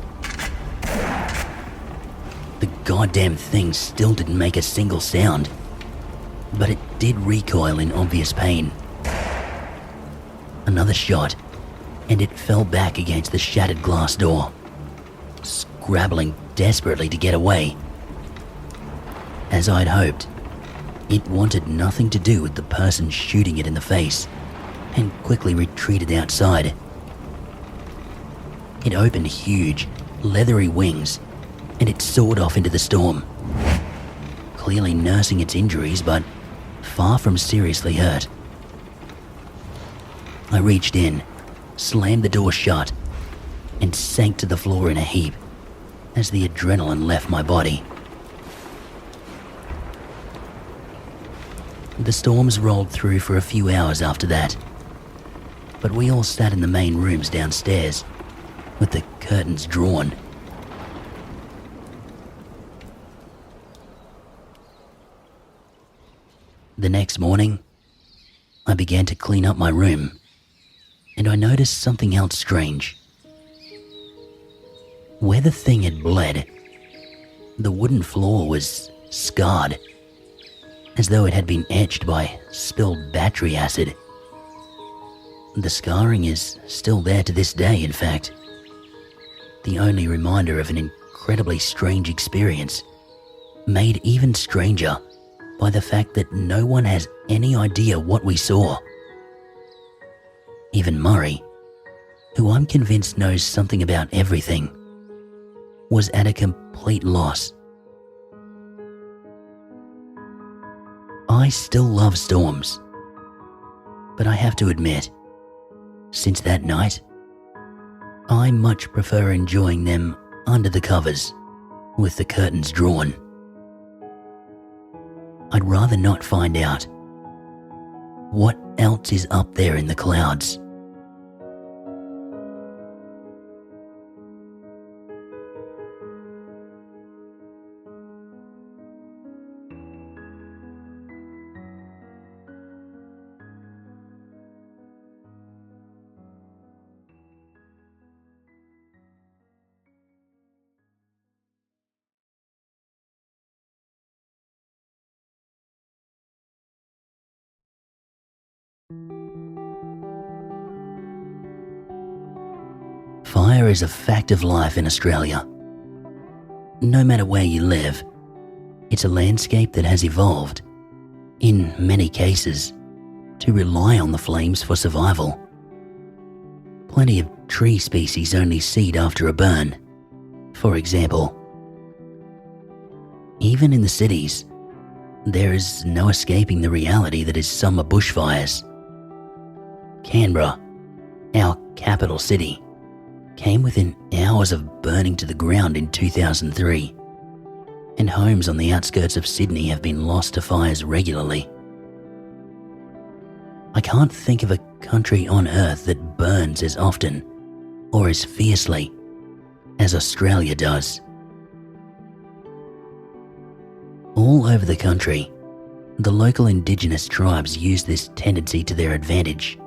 S1: The goddamn thing still didn't make a single sound, but it did recoil in obvious pain. Another shot, and it fell back against the shattered glass door, scrabbling desperately to get away. As I'd hoped, it wanted nothing to do with the person shooting it in the face, and quickly retreated outside. It opened huge, leathery wings, and it soared off into the storm, clearly nursing its injuries, but far from seriously hurt. I reached in, slammed the door shut, and sank to the floor in a heap as the adrenaline left my body. The storms rolled through for a few hours after that, but we all sat in the main rooms downstairs, with the curtains drawn. The next morning, I began to clean up my room, and I noticed something else strange. Where the thing had bled, the wooden floor was scarred, as though it had been etched by spilled battery acid. The scarring is still there to this day, in fact. The only reminder of an incredibly strange experience, made even stranger by the fact that no one has any idea what we saw. Even Murray, who I'm convinced knows something about everything, was at a complete loss. I still love storms, but I have to admit, since that night, I much prefer enjoying them under the covers, with the curtains drawn. I'd rather not find out what else is up there in the clouds. Fire is a fact of life in Australia. No matter where you live, it's a landscape that has evolved, in many cases, to rely on the flames for survival. Plenty of tree species only seed after a burn, for example. Even in the cities, there is no escaping the reality that is summer bushfires. Canberra, our capital city, came within hours of burning to the ground in 2003, and homes on the outskirts of Sydney have been lost to fires regularly. I can't think of a country on earth that burns as often or as fiercely as Australia does. All over the country, the local indigenous tribes use this tendency to their advantage.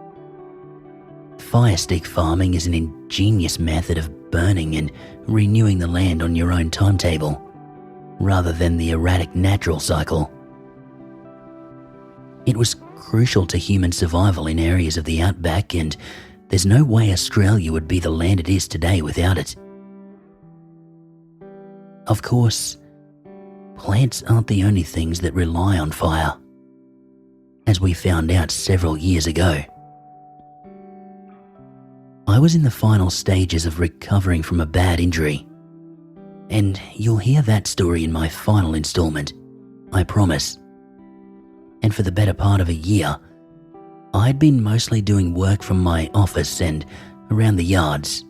S1: Fire stick farming is an ingenious method of burning and renewing the land on your own timetable, rather than the erratic natural cycle. It was crucial to human survival in areas of the Outback, and there's no way Australia would be the land it is today without it. Of course, plants aren't the only things that rely on fire, as we found out several years ago. I was in the final stages of recovering from a bad injury, and you'll hear that story in my final installment, I promise. And for the better part of a year, I'd been mostly doing work from my office and around the yards,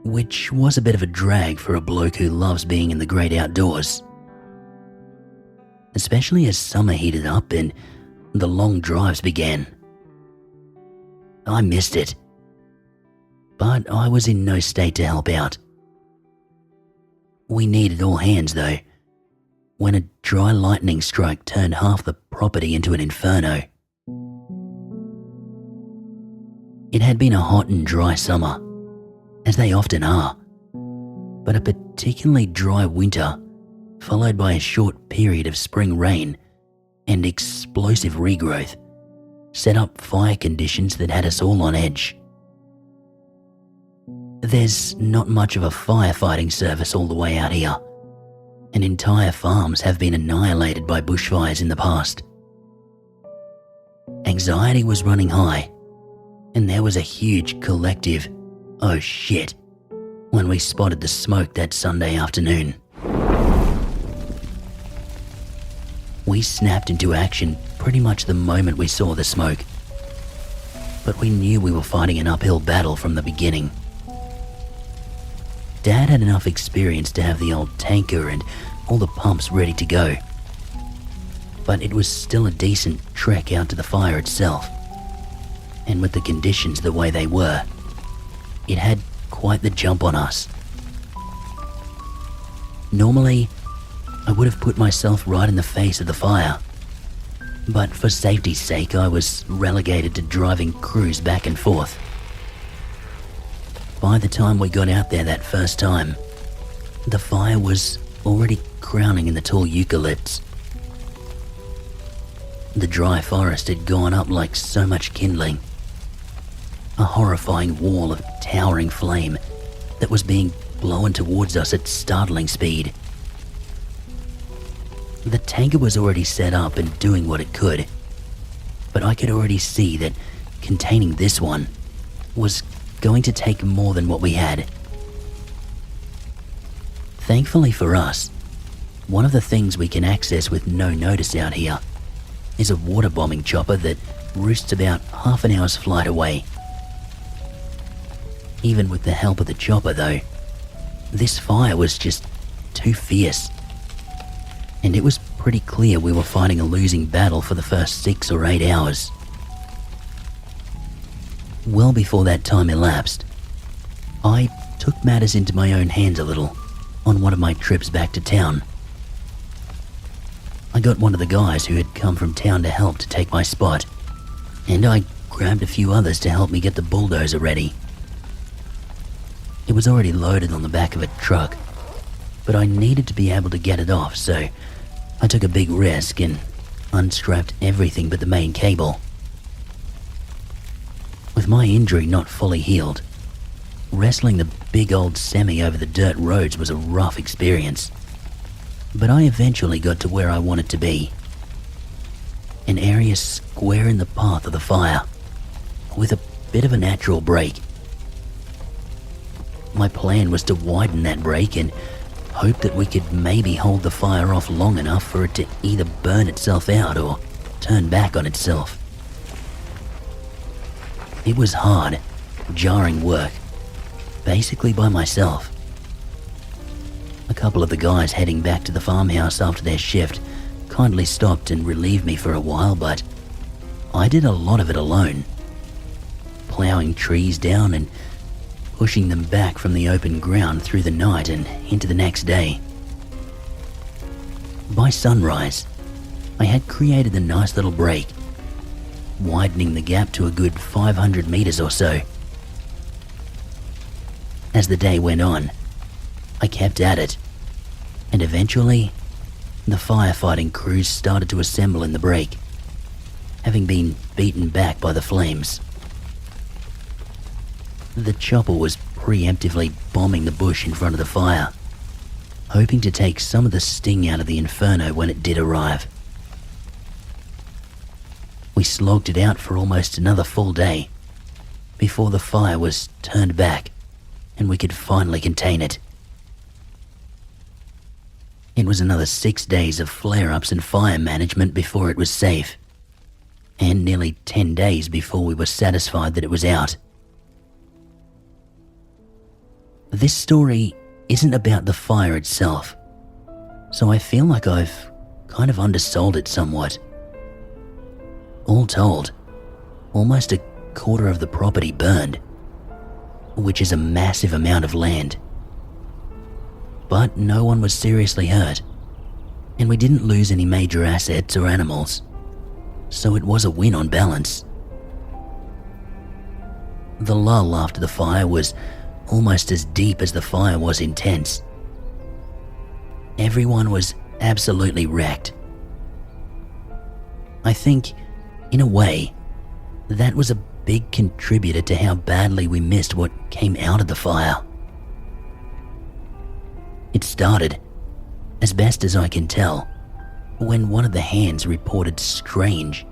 S1: which was a bit of a drag for a bloke who loves being in the great outdoors. Especially as summer heated up and the long drives began. I missed it, but I was in no state to help out. We needed all hands though, when a dry lightning strike turned half the property into an inferno. It had been a hot and dry summer, as they often are, but a particularly dry winter, followed by a short period of spring rain and explosive regrowth, set up fire conditions that had us all on edge. There's not much of a firefighting service all the way out here, and entire farms have been annihilated by bushfires in the past. Anxiety was running high, and there was a huge collective "oh shit" when we spotted the smoke that Sunday afternoon. We snapped into action pretty much the moment we saw the smoke, but we knew we were fighting an uphill battle from the beginning. Dad had enough experience to have the old tanker and all the pumps ready to go, but it was still a decent trek out to the fire itself, and with the conditions the way they were, it had quite the jump on us. Normally, I would have put myself right in the face of the fire, but for safety's sake I was relegated to driving crews back and forth. By the time we got out there that first time, the fire was already crowning in the tall eucalypts. The dry forest had gone up like so much kindling, a horrifying wall of towering flame that was being blown towards us at startling speed. The tanker was already set up and doing what it could, but I could already see that containing this one was going to take more than what we had. Thankfully for us, one of the things we can access with no notice out here is a water bombing chopper that roosts about half an hour's flight away. Even with the help of the chopper though, this fire was just too fierce, and it was pretty clear we were fighting a losing battle for the first 6 or 8 hours. Well before that time elapsed, I took matters into my own hands a little on one of my trips back to town. I got one of the guys who had come from town to help to take my spot, and I grabbed a few others to help me get the bulldozer ready. It was already loaded on the back of a truck, but I needed to be able to get it off, so I took a big risk and unstrapped everything but the main cable. With my injury not fully healed, wrestling the big old semi over the dirt roads was a rough experience, but I eventually got to where I wanted to be. An area square in the path of the fire, with a bit of a natural break. My plan was to widen that break and hoped that we could maybe hold the fire off long enough for it to either burn itself out or turn back on itself. It was hard, jarring work, basically by myself. A couple of the guys heading back to the farmhouse after their shift kindly stopped and relieved me for a while, but I did a lot of it alone, ploughing trees down and pushing them back from the open ground through the night and into the next day. By sunrise, I had created a nice little break, widening the gap to a good 500 meters or so. As the day went on, I kept at it, and eventually, the firefighting crews started to assemble in the break, having been beaten back by the flames. The chopper was preemptively bombing the bush in front of the fire, hoping to take some of the sting out of the inferno when it did arrive. We slogged it out for almost another full day before the fire was turned back and we could finally contain it. It was another 6 days of flare-ups and fire management before it was safe, and nearly 10 days before we were satisfied that it was out. This story isn't about the fire itself, so I feel like I've kind of undersold it somewhat. All told, almost a quarter of the property burned, which is a massive amount of land. But no one was seriously hurt, and we didn't lose any major assets or animals, so it was a win on balance. The lull after the fire was almost as deep as the fire was intense. Everyone was absolutely wrecked. I think, in a way, that was a big contributor to how badly we missed what came out of the fire. It started, as best as I can tell, when one of the hands reported strange,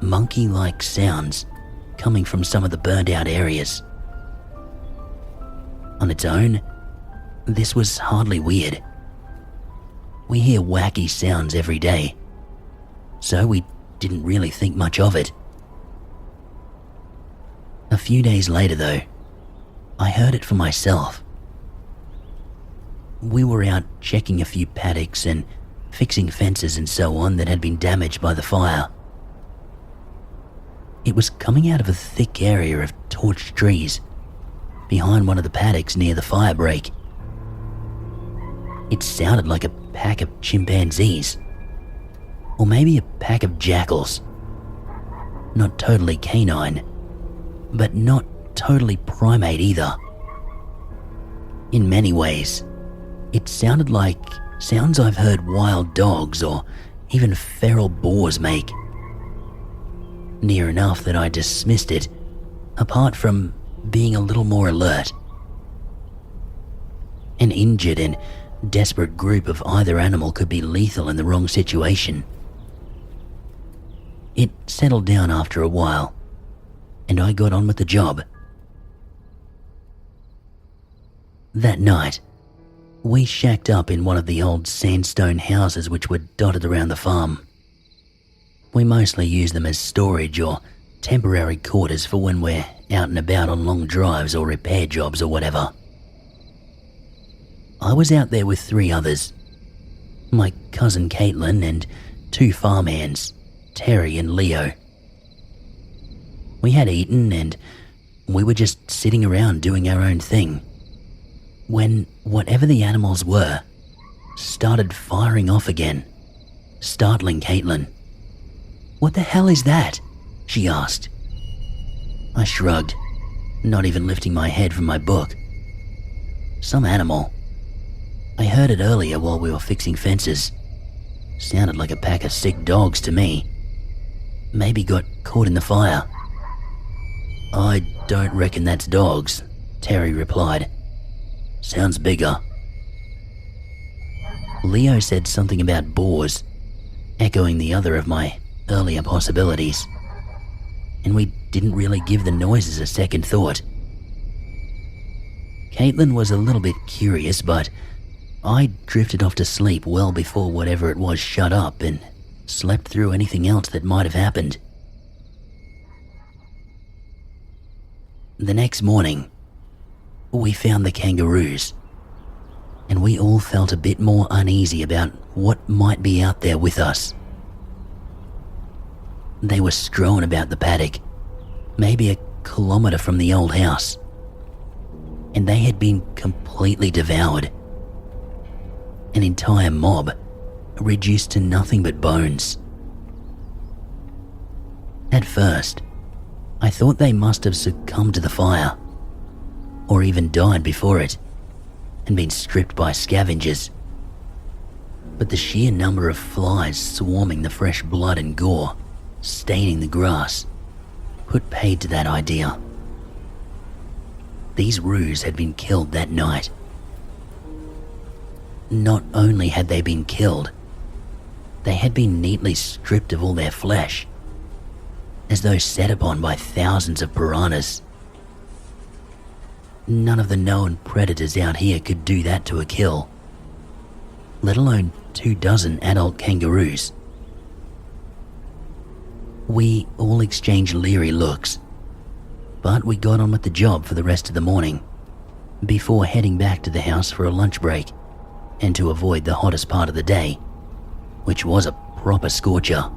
S1: monkey-like sounds coming from some of the burned-out areas. On its own, this was hardly weird. We hear wacky sounds every day, so we didn't really think much of it. A few days later, though, I heard it for myself. We were out checking a few paddocks and fixing fences and so on that had been damaged by the fire. It was coming out of a thick area of torched trees behind one of the paddocks near the fire break. It sounded like a pack of chimpanzees, or maybe a pack of jackals. Not totally canine, but not totally primate either. In many ways, it sounded like sounds I've heard wild dogs or even feral boars make. Near enough that I dismissed it, apart from being a little more alert. An injured and desperate group of either animal could be lethal in the wrong situation. It settled down after a while, and I got on with the job. That night, we shacked up in one of the old sandstone houses which were dotted around the farm. We mostly use them as storage or temporary quarters for when we're out and about on long drives or repair jobs or whatever. I was out there with 3 others, my cousin Caitlin and 2 farmhands, Terry and Leo. We had eaten and we were just sitting around doing our own thing, when whatever the animals were started firing off again, startling Caitlin. "What the hell is that?" she asked. I shrugged, not even lifting my head from my book. Some animal. I heard it earlier while we were fixing fences. Sounded like a pack of sick dogs to me. Maybe got caught in the fire. "I don't reckon that's dogs," Terry replied. "Sounds bigger." Leo said something about boars, echoing the other of my earlier possibilities, and we didn't really give the noises a second thought. Caitlin was a little bit curious, but I drifted off to sleep well before whatever it was shut up and slept through anything else that might have happened. The next morning, we found the kangaroos, and we all felt a bit more uneasy about what might be out there with us. They were strewn about the paddock, maybe a kilometre from the old house, and they had been completely devoured. An entire mob, reduced to nothing but bones. At first, I thought they must have succumbed to the fire, or even died before it, and been stripped by scavengers. But the sheer number of flies swarming the fresh blood and gore, staining the grass, put paid to that idea. These roos had been killed that night. Not only had they been killed, they had been neatly stripped of all their flesh, as though set upon by thousands of piranhas. None of the known predators out here could do that to a kill, let alone 24 adult kangaroos. We all exchanged leery looks, but we got on with the job for the rest of the morning, before heading back to the house for a lunch break, and to avoid the hottest part of the day, which was a proper scorcher.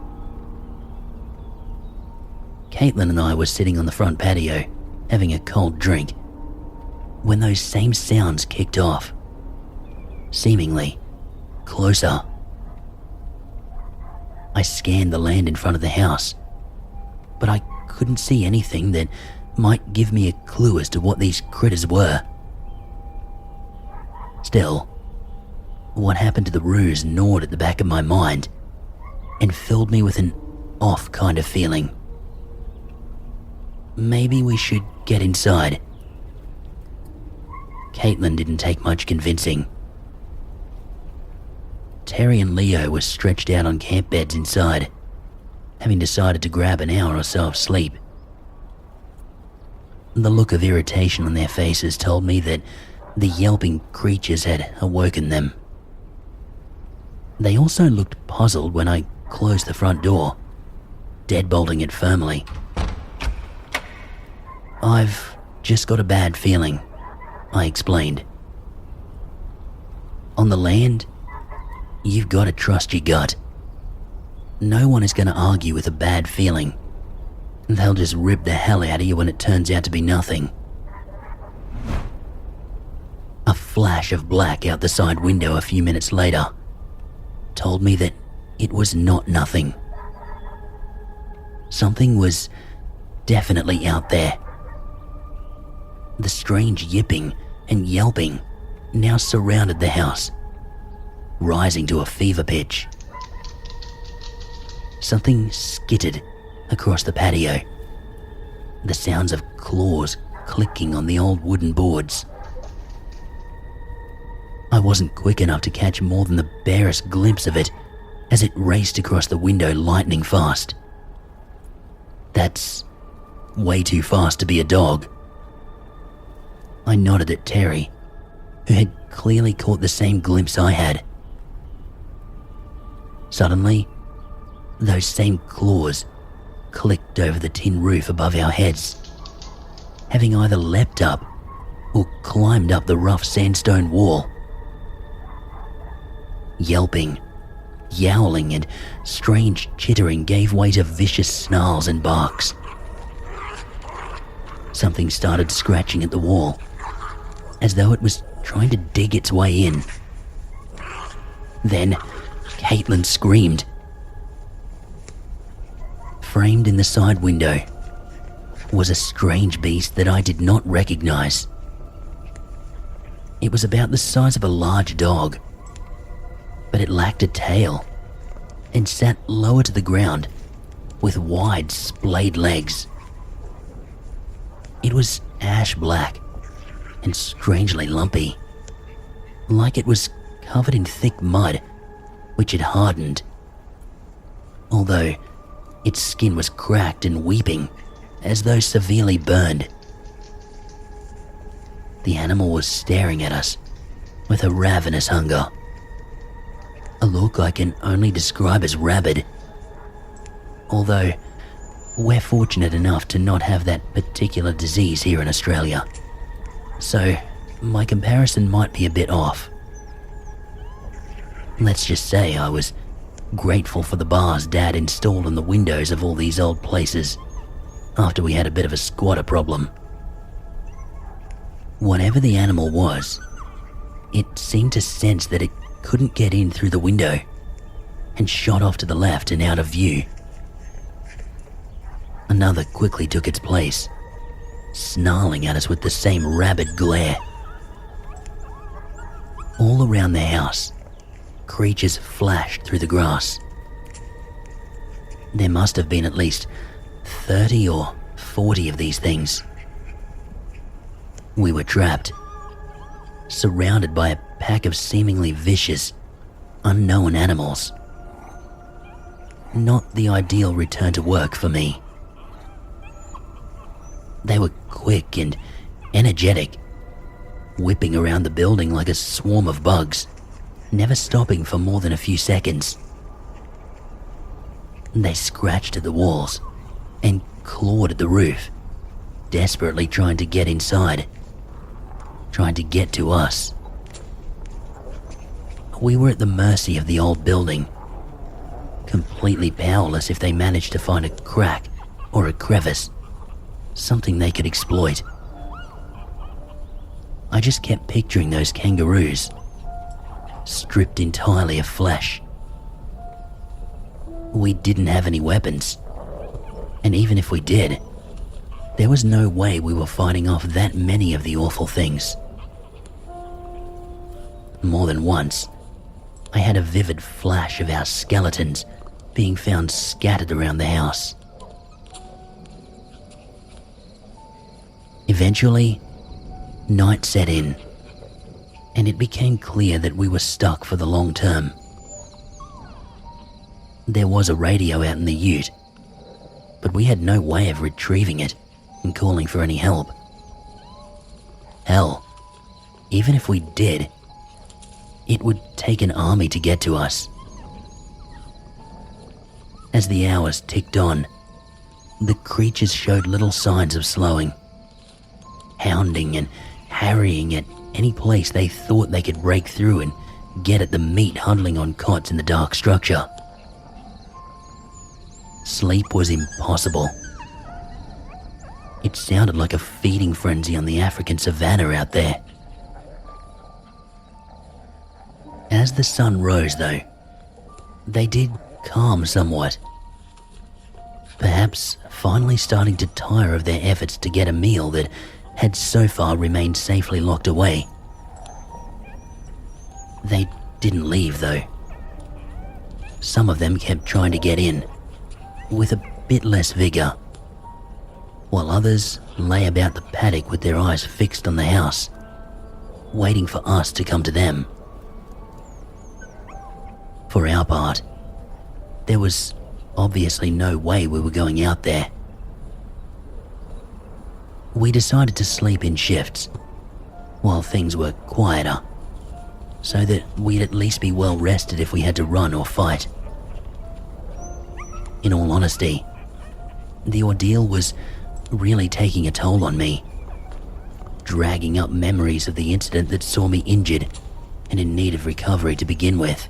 S1: Caitlin and I were sitting on the front patio, having a cold drink, when those same sounds kicked off, seemingly closer. I scanned the land in front of the house, but I couldn't see anything that might give me a clue as to what these critters were. Still, what happened to the roos gnawed at the back of my mind and filled me with an off kind of feeling. Maybe we should get inside. Caitlin didn't take much convincing. Terry and Leo were stretched out on camp beds inside, having decided to grab an hour or so of sleep. The look of irritation on their faces told me that the yelping creatures had awoken them. They also looked puzzled when I closed the front door, deadbolting it firmly. "I've just got a bad feeling," I explained. "On the land, you've got to trust your gut. No one is going to argue with a bad feeling. They'll just rip the hell out of you when it turns out to be nothing." A flash of black out the side window a few minutes later told me that it was not nothing. Something was definitely out there. The strange yipping and yelping now surrounded the house, rising to a fever pitch. Something skittered across the patio, the sounds of claws clicking on the old wooden boards. I wasn't quick enough to catch more than the barest glimpse of it as it raced across the window lightning fast. That's way too fast to be a dog. I nodded at Terry, who had clearly caught the same glimpse I had. Suddenly, those same claws clicked over the tin roof above our heads, having either leapt up or climbed up the rough sandstone wall. Yelping, yowling, and strange chittering gave way to vicious snarls and barks. Something started scratching at the wall, as though it was trying to dig its way in. Then, Caitlin screamed. Framed in the side window was a strange beast that I did not recognize. It was about the size of a large dog, but it lacked a tail and sat lower to the ground with wide, splayed legs. It was ash black and strangely lumpy, like it was covered in thick mud which had hardened, although its skin was cracked and weeping as though severely burned. The animal was staring at us with a ravenous hunger. A look I can only describe as rabid. Although, we're fortunate enough to not have that particular disease here in Australia, so my comparison might be a bit off. Let's just say I was grateful for the bars Dad installed on the windows of all these old places after we had a bit of a squatter problem. Whatever the animal was, it seemed to sense that it couldn't get in through the window and shot off to the left and out of view. Another quickly took its place, snarling at us with the same rabid glare. All around the house, creatures flashed through the grass. There must have been at least 30 or 40 of these things. We were trapped, surrounded by a pack of seemingly vicious, unknown animals. Not the ideal return to work for me. They were quick and energetic, whipping around the building like a swarm of bugs, never stopping for more than a few seconds. They scratched at the walls and clawed at the roof, desperately trying to get inside, trying to get to us. We were at the mercy of the old building, completely powerless if they managed to find a crack or a crevice, something they could exploit. I just kept picturing those kangaroos, stripped entirely of flesh. We didn't have any weapons, and even if we did, there was no way we were fighting off that many of the awful things. More than once, I had a vivid flash of our skeletons being found scattered around the house. Eventually, night set in, and it became clear that we were stuck for the long term. There was a radio out in the ute, but we had no way of retrieving it and calling for any help. Hell, even if we did, it would take an army to get to us. As the hours ticked on, the creatures showed little signs of slowing, hounding and harrying at any place they thought they could break through and get at the meat huddling on cots in the dark structure. Sleep was impossible. It sounded like a feeding frenzy on the African savanna out there. As the sun rose, though, they did calm somewhat. Perhaps finally starting to tire of their efforts to get a meal that had so far remained safely locked away. They didn't leave, though. Some of them kept trying to get in, with a bit less vigor, while others lay about the paddock with their eyes fixed on the house, waiting for us to come to them. For our part, there was obviously no way we were going out there. We decided to sleep in shifts, while things were quieter, so that we'd at least be well rested if we had to run or fight. In all honesty, the ordeal was really taking a toll on me, dragging up memories of the incident that saw me injured and in need of recovery to begin with.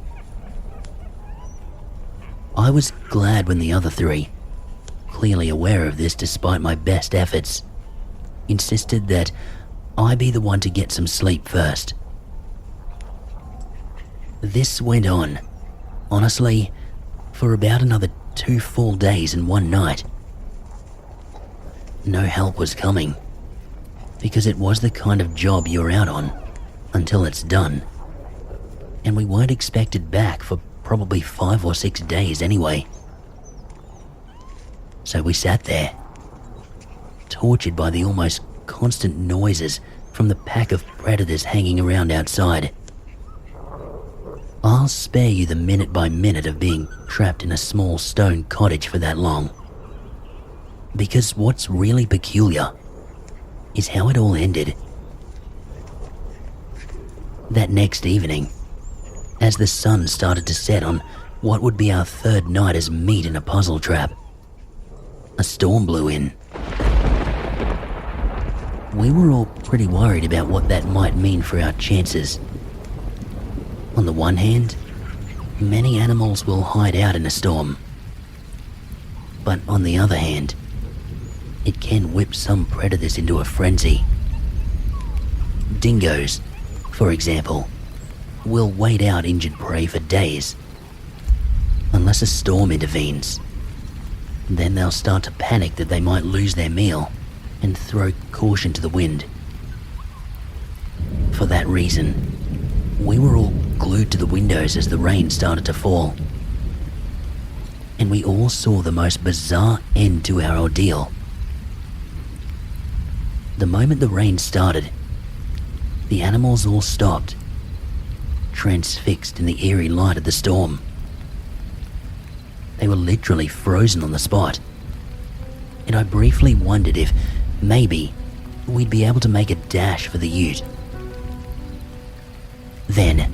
S1: I was glad when the other three, clearly aware of this despite my best efforts, insisted that I be the one to get some sleep first. This went on, honestly, for about another 2 full days and 1 night. No help was coming, because it was the kind of job you're out on until it's done, and we weren't expected back for probably 5 or 6 days anyway. So we sat there, tortured by the almost constant noises from the pack of predators hanging around outside. I'll spare you the minute by minute of being trapped in a small stone cottage for that long, because what's really peculiar is how it all ended. That next evening, as the sun started to set on what would be our third night as meat in a puzzle trap, a storm blew in. We were all pretty worried about what that might mean for our chances. On the one hand, many animals will hide out in a storm. But on the other hand, it can whip some predators into a frenzy. Dingoes, for example, will wait out injured prey for days. Unless a storm intervenes, then they'll start to panic that they might lose their meal and throw caution to the wind. For that reason, we were all glued to the windows as the rain started to fall. And we all saw the most bizarre end to our ordeal. The moment the rain started, the animals all stopped, transfixed in the eerie light of the storm. They were literally frozen on the spot, and I briefly wondered if maybe we'd be able to make a dash for the ute. Then,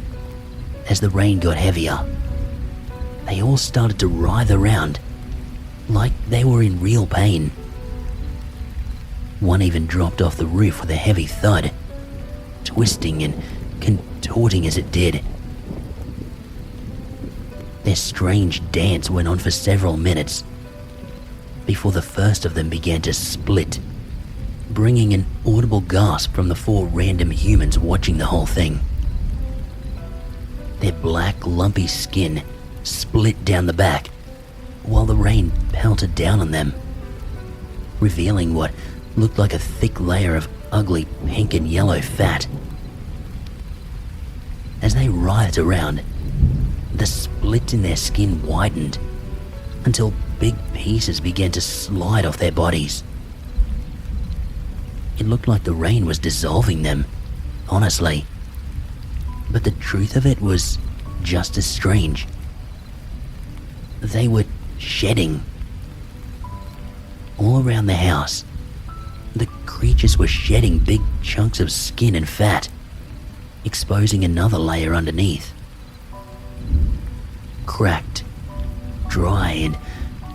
S1: as the rain got heavier, they all started to writhe around, like they were in real pain. One even dropped off the roof with a heavy thud, twisting and contorting as it did. Their strange dance went on for several minutes before the first of them began to split, bringing an audible gasp from the 4 random humans watching the whole thing. Their black, lumpy skin split down the back while the rain pelted down on them, revealing what looked like a thick layer of ugly pink and yellow fat. As they writhed around, the split in their skin widened until big pieces began to slide off their bodies. It looked like the rain was dissolving them, honestly. But the truth of it was just as strange. They were shedding. All around the house, the creatures were shedding big chunks of skin and fat, exposing another layer underneath. Cracked, dry and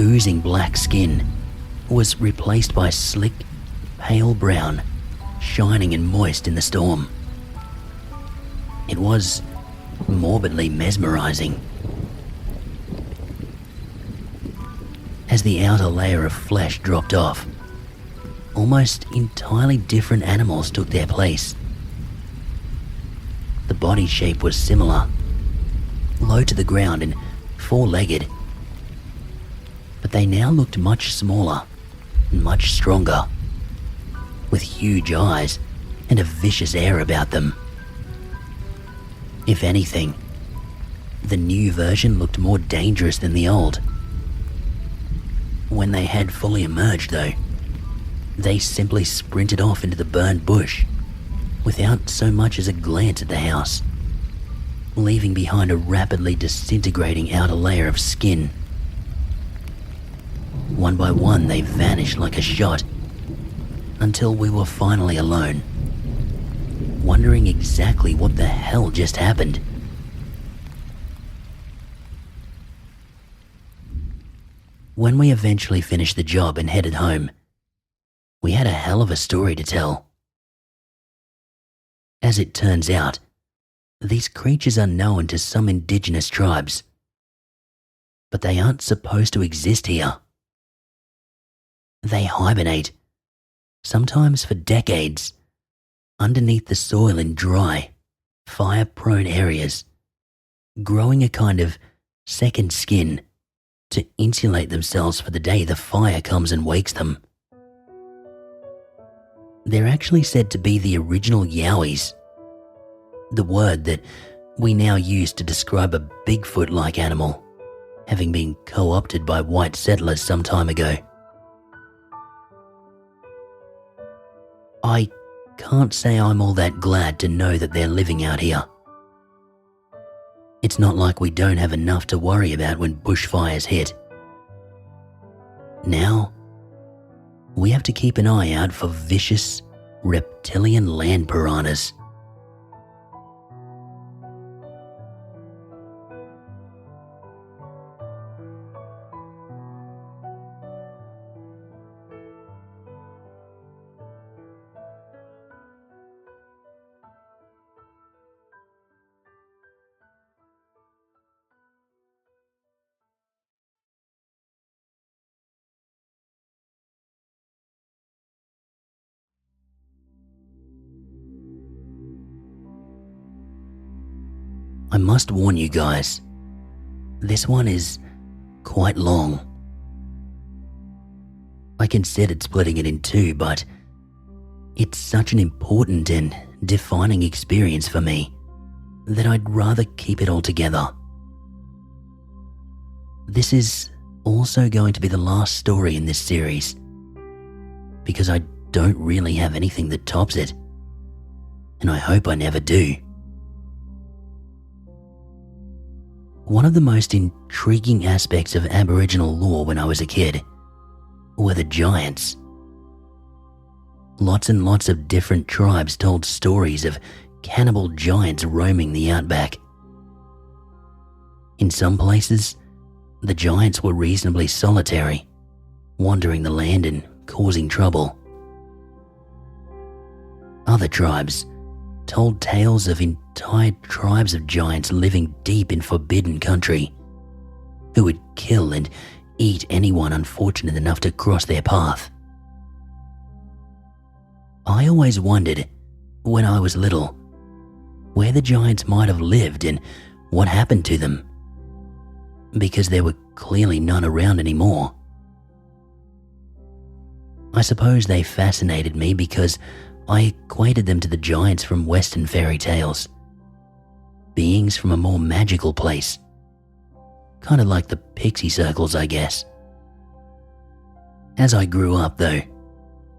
S1: oozing black skin was replaced by slick, pale brown, shining and moist in the storm. It was morbidly mesmerizing. As the outer layer of flesh dropped off, almost entirely different animals took their place. The body shape was similar, low to the ground and 4-legged, but they now looked much smaller and much stronger, with huge eyes and a vicious air about them. If anything, the new version looked more dangerous than the old. When they had fully emerged, though, they simply sprinted off into the burned bush without so much as a glance at the house, leaving behind a rapidly disintegrating outer layer of skin. One by one, they vanished like a shot, until we were finally alone, wondering exactly what the hell just happened. When we eventually finished the job and headed home, we had a hell of a story to tell. As it turns out, these creatures are known to some indigenous tribes, but they aren't supposed to exist here. They hibernate, sometimes for decades, underneath the soil in dry, fire-prone areas, growing a kind of second skin to insulate themselves for the day the fire comes and wakes them. They're actually said to be the original Yowies, the word that we now use to describe a Bigfoot-like animal, having been co-opted by white settlers some time ago. I can't say I'm all that glad to know that they're living out here. It's not like we don't have enough to worry about when bushfires hit. Now, we have to keep an eye out for vicious, reptilian land piranhas. I must warn you guys, this one is quite long. I considered splitting it in two, but it's such an important and defining experience for me that I'd rather keep it all together. This is also going to be the last story in this series, because I don't really have anything that tops it, and I hope I never do. One of the most intriguing aspects of Aboriginal lore when I was a kid were the giants. Lots and lots of different tribes told stories of cannibal giants roaming the outback. In some places, the giants were reasonably solitary, wandering the land and causing trouble. Other tribes told tales of entire tribes of giants living deep in forbidden country, who would kill and eat anyone unfortunate enough to cross their path. I always wondered, when I was little, where the giants might have lived and what happened to them, because there were clearly none around anymore. I suppose they fascinated me because I equated them to the giants from Western fairy tales, beings from a more magical place, kind of like the Pixie Circles, I guess. As I grew up, though,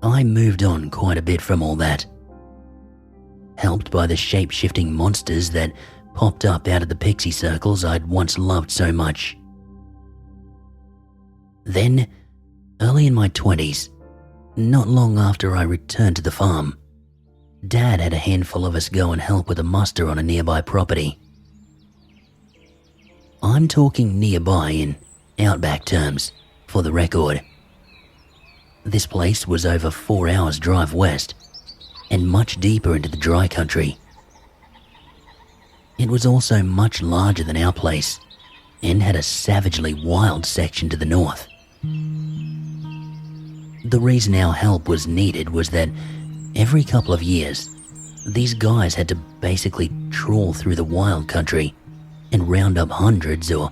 S1: I moved on quite a bit from all that, helped by the shape-shifting monsters that popped up out of the Pixie Circles I'd once loved so much. Then, early in my 20s, not long after I returned to the farm, Dad had a handful of us go and help with a muster on a nearby property. I'm talking nearby in Outback terms, for the record. This place was over 4 hours drive west and much deeper into the dry country. It was also much larger than our place and had a savagely wild section to the north. The reason our help was needed was that every couple of years, these guys had to basically trawl through the wild country and round up hundreds or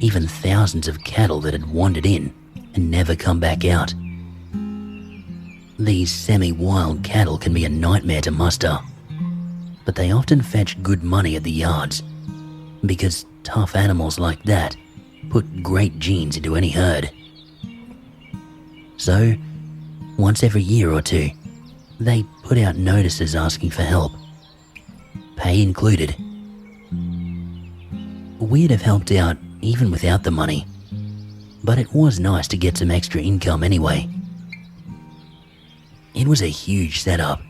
S1: even thousands of cattle that had wandered in and never come back out. These semi-wild cattle can be a nightmare to muster, but they often fetch good money at the yards because tough animals like that put great genes into any herd. So, once every year or two, they put out notices asking for help, pay included. We'd have helped out even without the money, but it was nice to get some extra income anyway. It was a huge setup,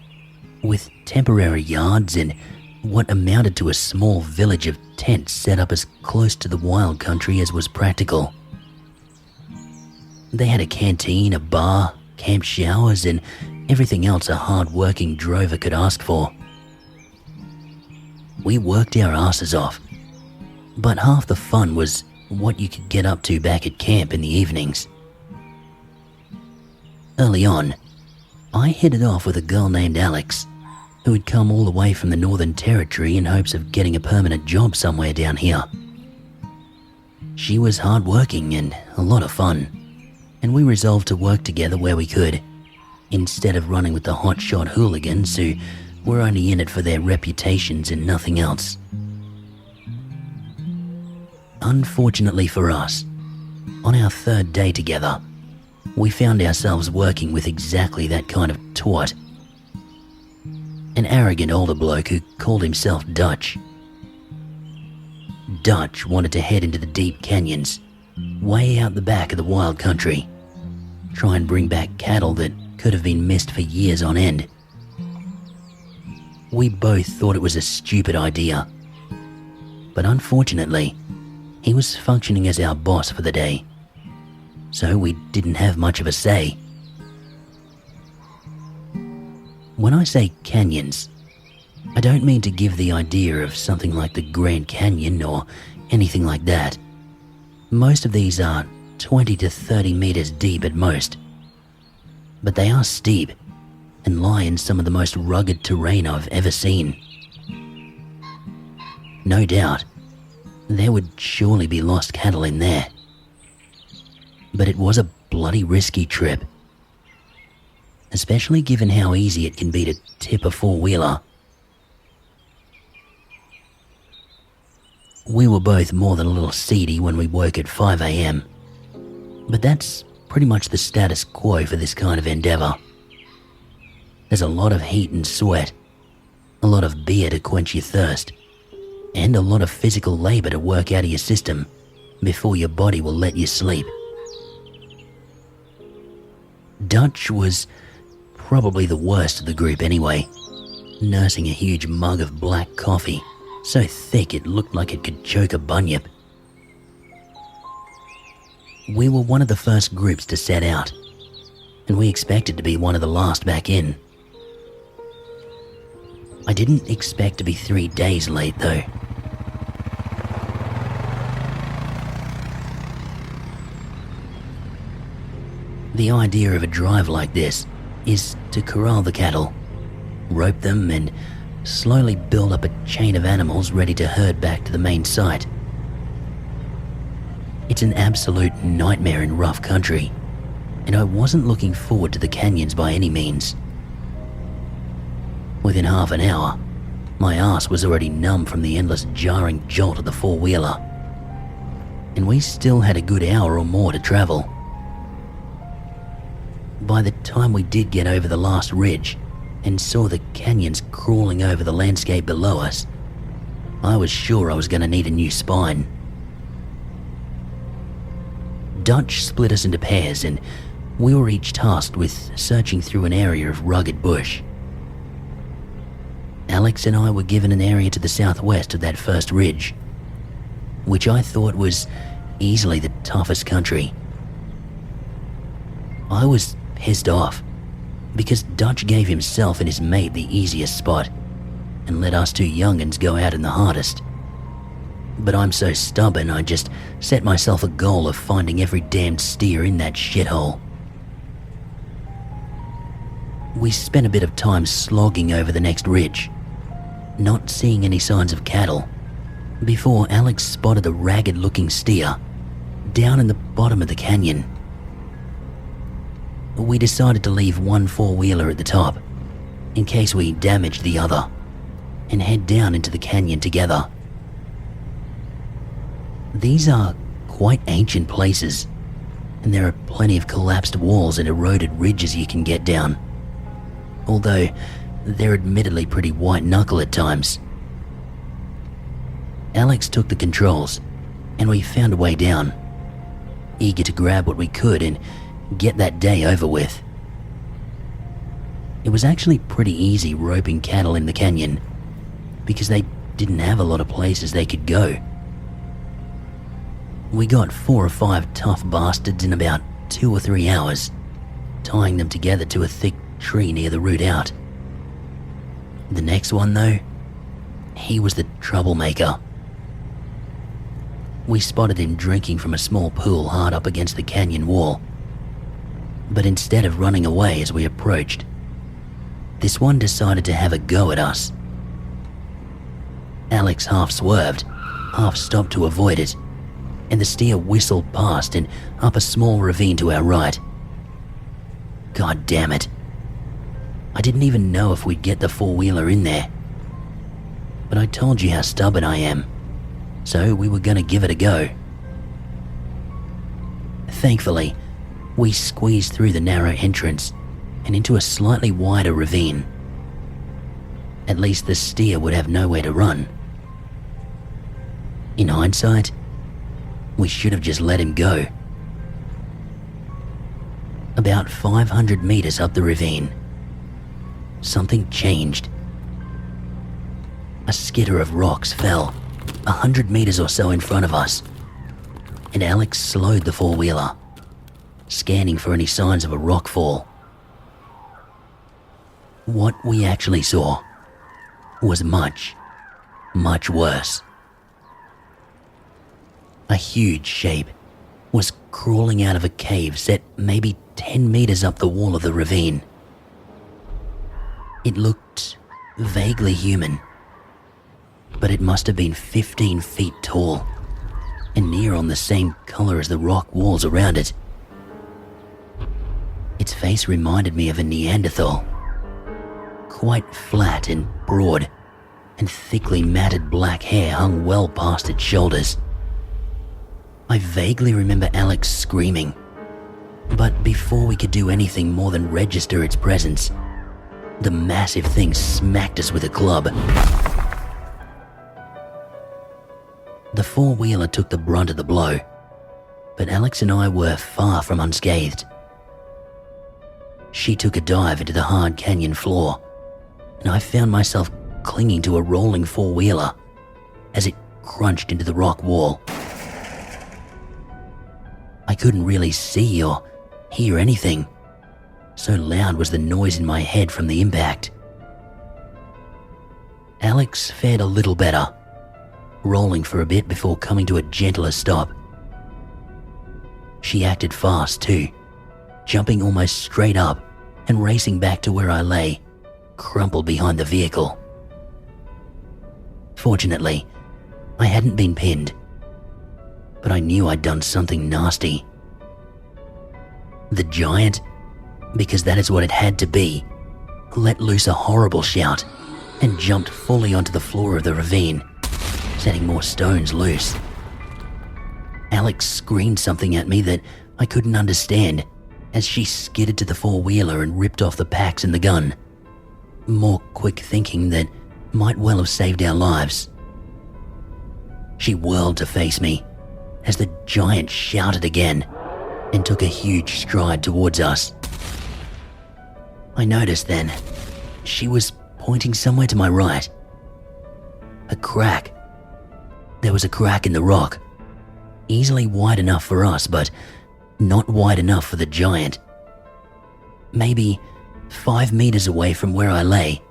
S1: with temporary yards and what amounted to a small village of tents set up as close to the wild country as was practical. They had a canteen, a bar, camp showers, and everything else a hard-working drover could ask for. We worked our asses off, but half the fun was what you could get up to back at camp in the evenings. Early on, I hit it off with a girl named Alex, who had come all the way from the Northern Territory in hopes of getting a permanent job somewhere down here. She was hard-working and a lot of fun, and we resolved to work together where we could, instead of running with the hotshot hooligans who were only in it for their reputations and nothing else. Unfortunately for us, on our third day together, we found ourselves working with exactly that kind of twat. An arrogant older bloke who called himself Dutch. Dutch wanted to head into the deep canyons, way out the back of the wild country, try and bring back cattle that could have been missed for years on end. We both thought it was a stupid idea, but unfortunately, he was functioning as our boss for the day, so we didn't have much of a say. When I say canyons, I don't mean to give the idea of something like the Grand Canyon or anything like that. Most of these are 20 to 30 meters deep at most, but they are steep and lie in some of the most rugged terrain I've ever seen. no doubt, there would surely be lost cattle in there. But it was a bloody risky trip, especially given how easy it can be to tip a four-wheeler. We were both more than a little seedy when we woke at 5 a.m, but that's pretty much the status quo for this kind of endeavour. There's a lot of heat and sweat, a lot of beer to quench your thirst, and a lot of physical labour to work out of your system before your body will let you sleep. Dutch was probably the worst of the group anyway, nursing a huge mug of black coffee, so thick it looked like it could choke a bunyip. We were one of the first groups to set out, and we expected to be one of the last back in. I didn't expect to be 3 days late though. The idea of a drive like this is to corral the cattle, rope them, and slowly build up a chain of animals ready to herd back to the main site. It's an absolute nightmare in rough country, and I wasn't looking forward to the canyons by any means. Within half an hour, my ass was already numb from the endless jarring jolt of the four-wheeler, and we still had a good hour or more to travel. By the time we did get over the last ridge and saw the canyons crawling over the landscape below us, I was sure I was going to need a new spine. Dutch split us into pairs, and we were each tasked with searching through an area of rugged bush. Alex and I were given an area to the southwest of that first ridge, which I thought was easily the toughest country. I was pissed off because Dutch gave himself and his mate the easiest spot and let us two young'uns go out in the hardest. But I'm so stubborn I just set myself a goal of finding every damned steer in that shithole. We spent a bit of time slogging over the next ridge, not seeing any signs of cattle, before Alex spotted a ragged-looking steer down in the bottom of the canyon. We decided to leave one four-wheeler at the top, in case we damaged the other, and head down into the canyon together. These are quite ancient places, and there are plenty of collapsed walls and eroded ridges you can get down, although they're admittedly pretty white-knuckle at times. Alex took the controls, and we found a way down, eager to grab what we could and get that day over with. It was actually pretty easy roping cattle in the canyon, because they didn't have a lot of places they could go. We got 4 or 5 tough bastards in about 2 or 3 hours, tying them together to a thick tree near the route out. The next one though, he was the troublemaker. We spotted him drinking from a small pool hard up against the canyon wall, but instead of running away as we approached, this one decided to have a go at us. Alex half swerved, half stopped to avoid it, and the steer whistled past and up a small ravine to our right. God damn it. I didn't even know if we'd get the four-wheeler in there. But I told you how stubborn I am, so we were gonna give it a go. Thankfully, we squeezed through the narrow entrance and into a slightly wider ravine. At least the steer would have nowhere to run. In hindsight, we should have just let him go. About 500 meters up the ravine, something changed. A skitter of rocks fell 100 meters or so in front of us, and Alex slowed the four-wheeler, scanning for any signs of a rock fall. What we actually saw was much, much worse. A huge shape was crawling out of a cave set maybe 10 meters up the wall of the ravine. It looked vaguely human, but it must have been 15 feet tall and near on the same color as the rock walls around it. Its face reminded me of a Neanderthal, quite flat and broad, and thickly matted black hair hung well past its shoulders. I vaguely remember Alex screaming, but before we could do anything more than register its presence, the massive thing smacked us with a club. The four-wheeler took the brunt of the blow, but Alex and I were far from unscathed. She took a dive into the hard canyon floor, and I found myself clinging to a rolling four-wheeler as it crunched into the rock wall. I couldn't really see or hear anything, so loud was the noise in my head from the impact. Alex fared a little better, rolling for a bit before coming to a gentler stop. She acted fast too, jumping almost straight up and racing back to where I lay, crumpled behind the vehicle. Fortunately, I hadn't been pinned, but I knew I'd done something nasty. The giant, because that is what it had to be, let loose a horrible shout and jumped fully onto the floor of the ravine, setting more stones loose. Alex screamed something at me that I couldn't understand as she skidded to the four-wheeler and ripped off the packs and the gun, more quick thinking that might well have saved our lives. She whirled to face me as the giant shouted again and took a huge stride towards us. I noticed then she was pointing somewhere to my right. A crack. There was a crack in the rock, easily wide enough for us, but not wide enough for the giant. Maybe 5 meters away from where I lay.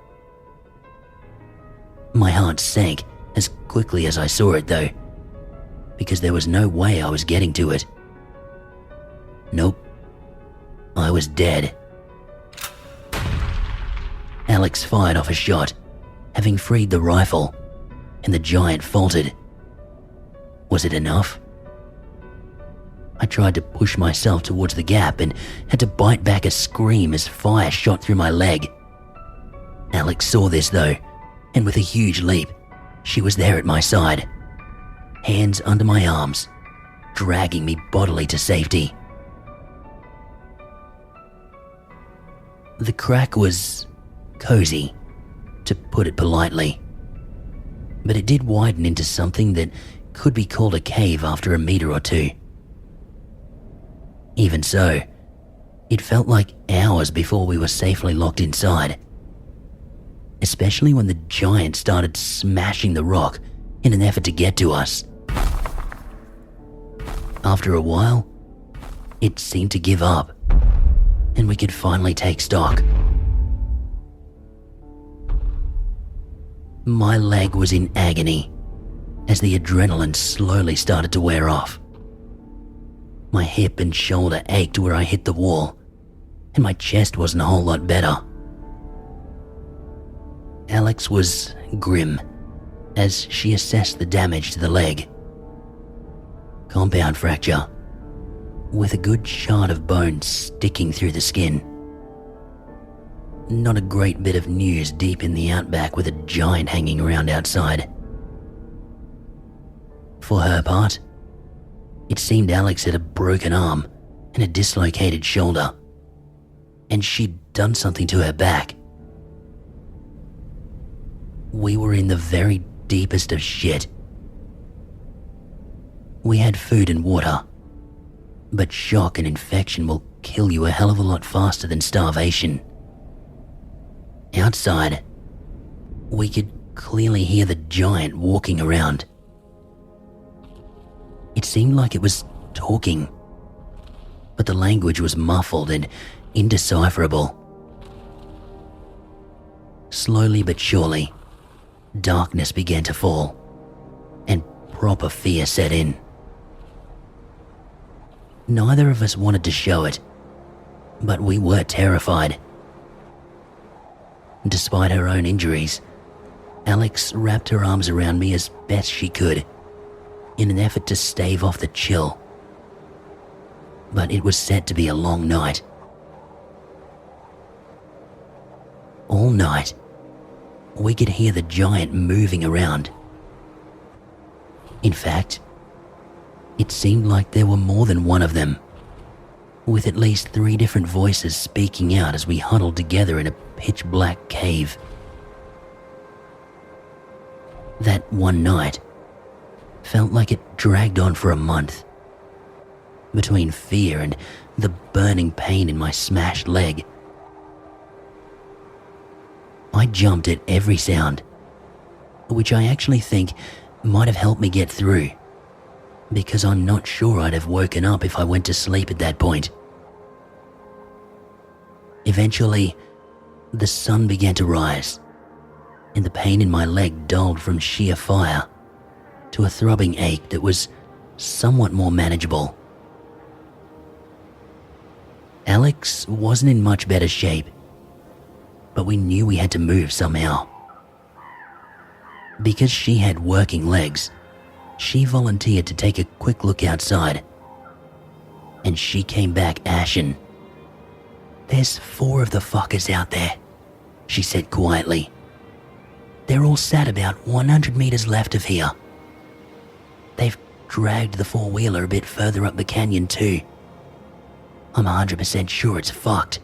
S1: My heart sank as quickly as I saw it though, because there was no way I was getting to it. Nope, I was dead. Alex fired off a shot, having freed the rifle, and the giant faltered. Was it enough? I tried to push myself towards the gap and had to bite back a scream as fire shot through my leg. Alex saw this though, and with a huge leap, she was there at my side, hands under my arms, dragging me bodily to safety. The crack was cozy, to put it politely, but it did widen into something that could be called a cave after a meter or two. Even so, it felt like hours before we were safely locked inside, especially when the giant started smashing the rock in an effort to get to us. After a while, it seemed to give up, and we could finally take stock. My leg was in agony as the adrenaline slowly started to wear off. My hip and shoulder ached where I hit the wall, and my chest wasn't a whole lot better. Alex was grim as she assessed the damage to the leg. Compound fracture, with a good shard of bone sticking through the skin. Not a great bit of news deep in the Outback with a giant hanging around outside. For her part, it seemed Alex had a broken arm and a dislocated shoulder, and she'd done something to her back. We were in the very deepest of shit. We had food and water, but shock and infection will kill you a hell of a lot faster than starvation. Outside, we could clearly hear the giant walking around. It seemed like it was talking, but the language was muffled and indecipherable. Slowly but surely, darkness began to fall, and proper fear set in. Neither of us wanted to show it, but we were terrified. Despite her own injuries, Alex wrapped her arms around me as best she could in an effort to stave off the chill. But it was set to be a long night. All night, we could hear the giant moving around. In fact, it seemed like there were more than one of them, with at least 3 different voices speaking out as we huddled together in a pitch-black cave. That one night felt like it dragged on for a month. Between fear and the burning pain in my smashed leg, I jumped at every sound, which I actually think might have helped me get through, because I'm not sure I'd have woken up if I went to sleep at that point. Eventually, the sun began to rise, and the pain in my leg dulled from sheer fire to a throbbing ache that was somewhat more manageable. Alex wasn't in much better shape, but we knew we had to move somehow. Because she had working legs, she volunteered to take a quick look outside, and she came back ashen. "There's 4 of the fuckers out there," she said quietly. "They're all sat about 100 meters left of here. They've dragged the 4-wheeler a bit further up the canyon too. I'm 100% sure it's fucked,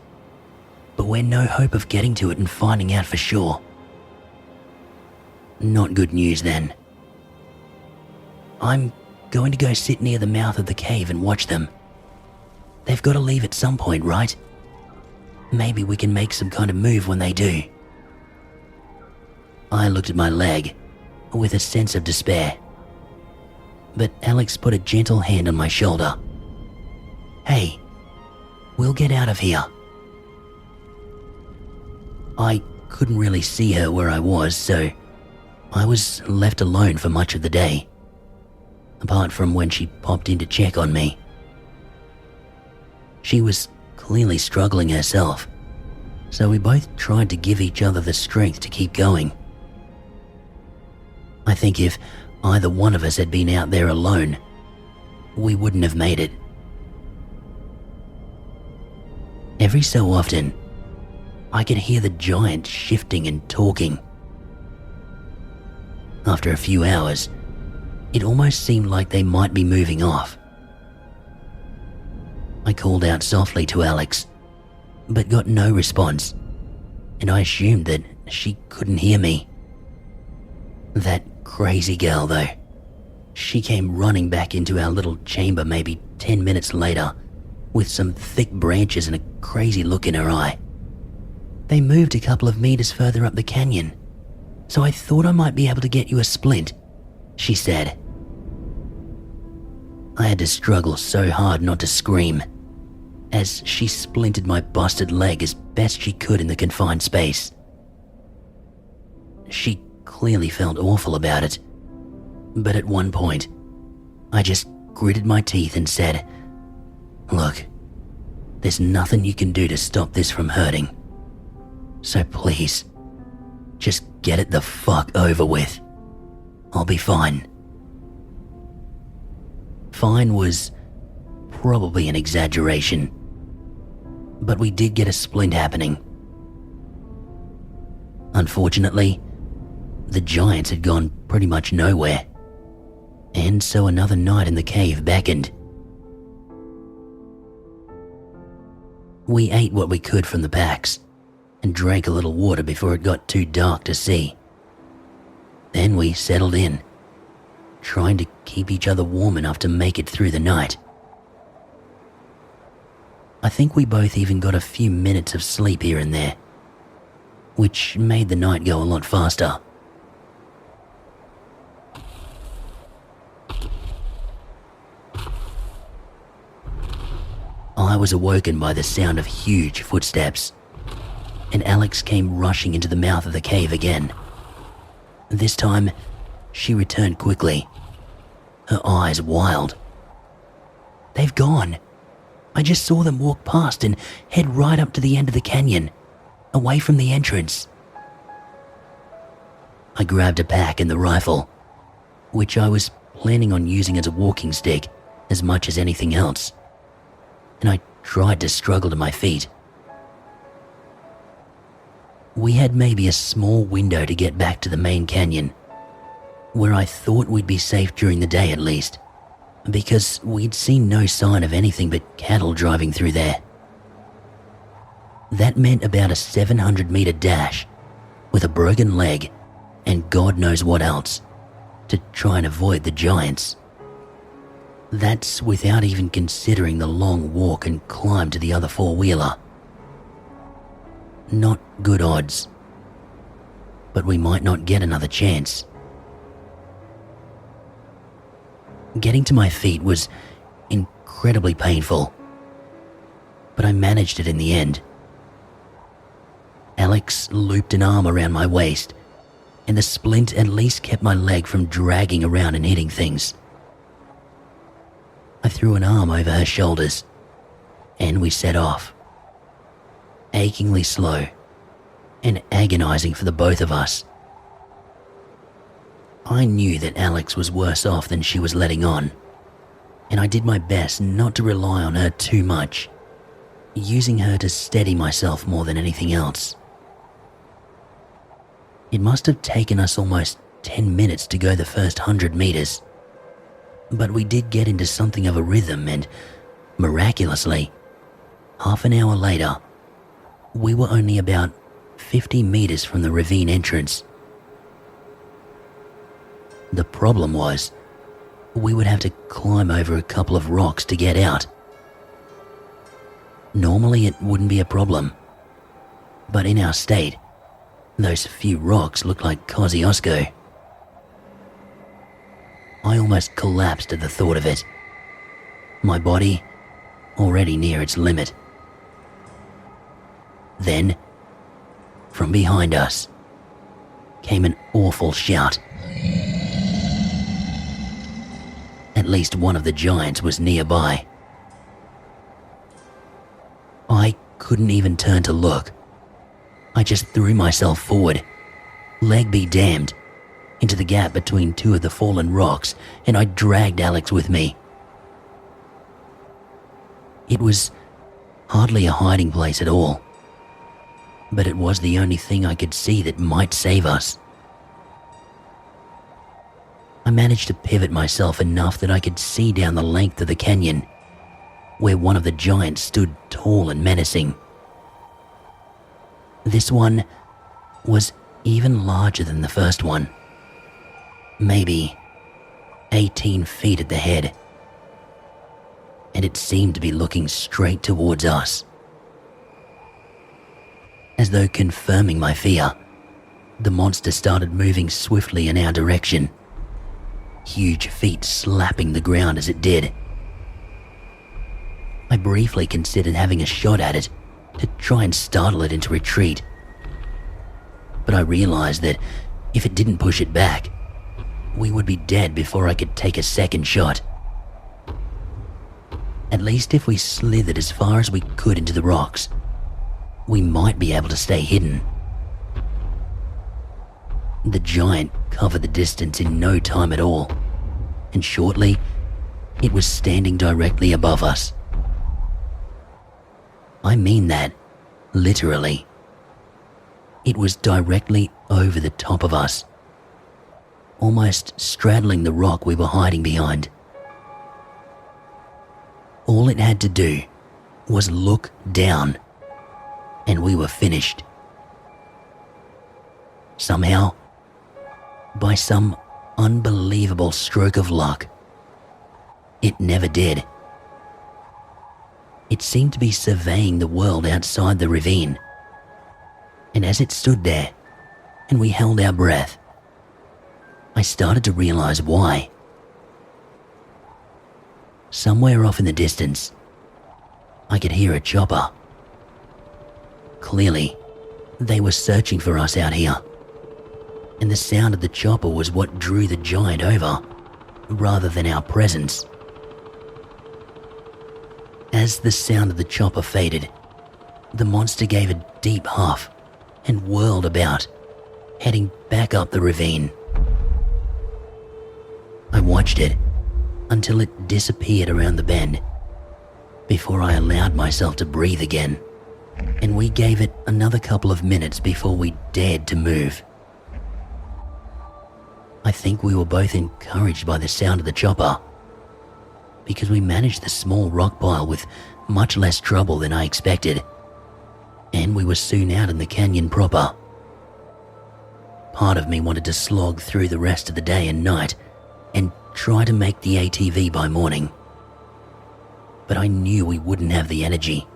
S1: but we're no hope of getting to it and finding out for sure." Not good news then. "I'm going to go sit near the mouth of the cave and watch them. They've got to leave at some point, right? Maybe we can make some kind of move when they do." I looked at my leg with a sense of despair, but Alex put a gentle hand on my shoulder. "Hey, we'll get out of here." I couldn't really see her where I was, so I was left alone for much of the day, apart from when she popped in to check on me. She was clearly struggling herself, so we both tried to give each other the strength to keep going. I think if either one of us had been out there alone, we wouldn't have made it. Every so often, I could hear the giant shifting and talking. After a few hours, it almost seemed like they might be moving off. I called out softly to Alex, but got no response, and I assumed that she couldn't hear me. That crazy girl, though, she came running back into our little chamber maybe 10 minutes later, with some thick branches and a crazy look in her eye. "They moved a couple of meters further up the canyon, so I thought I might be able to get you a splint," she said. I had to struggle so hard not to scream, as she splinted my busted leg as best she could in the confined space. She clearly felt awful about it, but at one point, I just gritted my teeth and said, "Look, there's nothing you can do to stop this from hurting. So please, just get it the fuck over with. I'll be fine." Fine was probably an exaggeration, but we did get a splint happening. Unfortunately, the giants had gone pretty much nowhere, and so another night in the cave beckoned. We ate what we could from the packs and drank a little water before it got too dark to see. Then we settled in, trying to keep each other warm enough to make it through the night. I think we both even got a few minutes of sleep here and there, which made the night go a lot faster. I was awoken by the sound of huge footsteps, and Alex came rushing into the mouth of the cave again. This time, she returned quickly, her eyes wild. "They've gone. I just saw them walk past and head right up to the end of the canyon, away from the entrance." I grabbed a pack and the rifle, which I was planning on using as a walking stick as much as anything else, and I tried to struggle to my feet. We had maybe a small window to get back to the main canyon, where I thought we'd be safe during the day at least, because we'd seen no sign of anything but cattle driving through there. That meant about a 700-meter dash with a broken leg and God knows what else to try and avoid the giants. That's without even considering the long walk and climb to the other four-wheeler. Not good odds, but we might not get another chance. Getting to my feet was incredibly painful, but I managed it in the end. Alex looped an arm around my waist, and the splint at least kept my leg from dragging around and hitting things. I threw an arm over her shoulders, and we set off, achingly slow and agonizing for the both of us. I knew that Alex was worse off than she was letting on, and I did my best not to rely on her too much, using her to steady myself more than anything else. It must have taken us almost 10 minutes to go the first 100 meters, but we did get into something of a rhythm, and miraculously, half an hour later, we were only about 50 meters from the ravine entrance. The problem was, we would have to climb over a couple of rocks to get out. Normally it wouldn't be a problem, but in our state, those few rocks looked like Kosciuszko. I almost collapsed at the thought of it, my body already near its limit. Then, from behind us, came an awful shout. At least one of the giants was nearby. I couldn't even turn to look. I just threw myself forward, leg be damned, into the gap between two of the fallen rocks, and I dragged Alex with me. It was hardly a hiding place at all, but it was the only thing I could see that might save us. I managed to pivot myself enough that I could see down the length of the canyon, where one of the giants stood tall and menacing. This one was even larger than the first one, maybe 18 feet at the head, and it seemed to be looking straight towards us. As though confirming my fear, the monster started moving swiftly in our direction, huge feet slapping the ground as it did. I briefly considered having a shot at it to try and startle it into retreat, but I realized that if it didn't push it back, we would be dead before I could take a second shot. At least if we slithered as far as we could into the rocks, we might be able to stay hidden. The giant covered the distance in no time at all, and shortly, it was standing directly above us. I mean that, literally. It was directly over the top of us, almost straddling the rock we were hiding behind. All it had to do was look down, and we were finished. Somehow, by some unbelievable stroke of luck, it never did. It seemed to be surveying the world outside the ravine, and as it stood there and we held our breath, I started to realize why. Somewhere off in the distance, I could hear a chopper. Clearly, they were searching for us out here, and the sound of the chopper was what drew the giant over, rather than our presence. As the sound of the chopper faded, the monster gave a deep huff and whirled about, heading back up the ravine. I watched it until it disappeared around the bend before I allowed myself to breathe again, and we gave it another couple of minutes before we dared to move. I think we were both encouraged by the sound of the chopper, because we managed the small rock pile with much less trouble than I expected, and we were soon out in the canyon proper. Part of me wanted to slog through the rest of the day and night and try to make the ATV by morning. But I knew we wouldn't have the energy,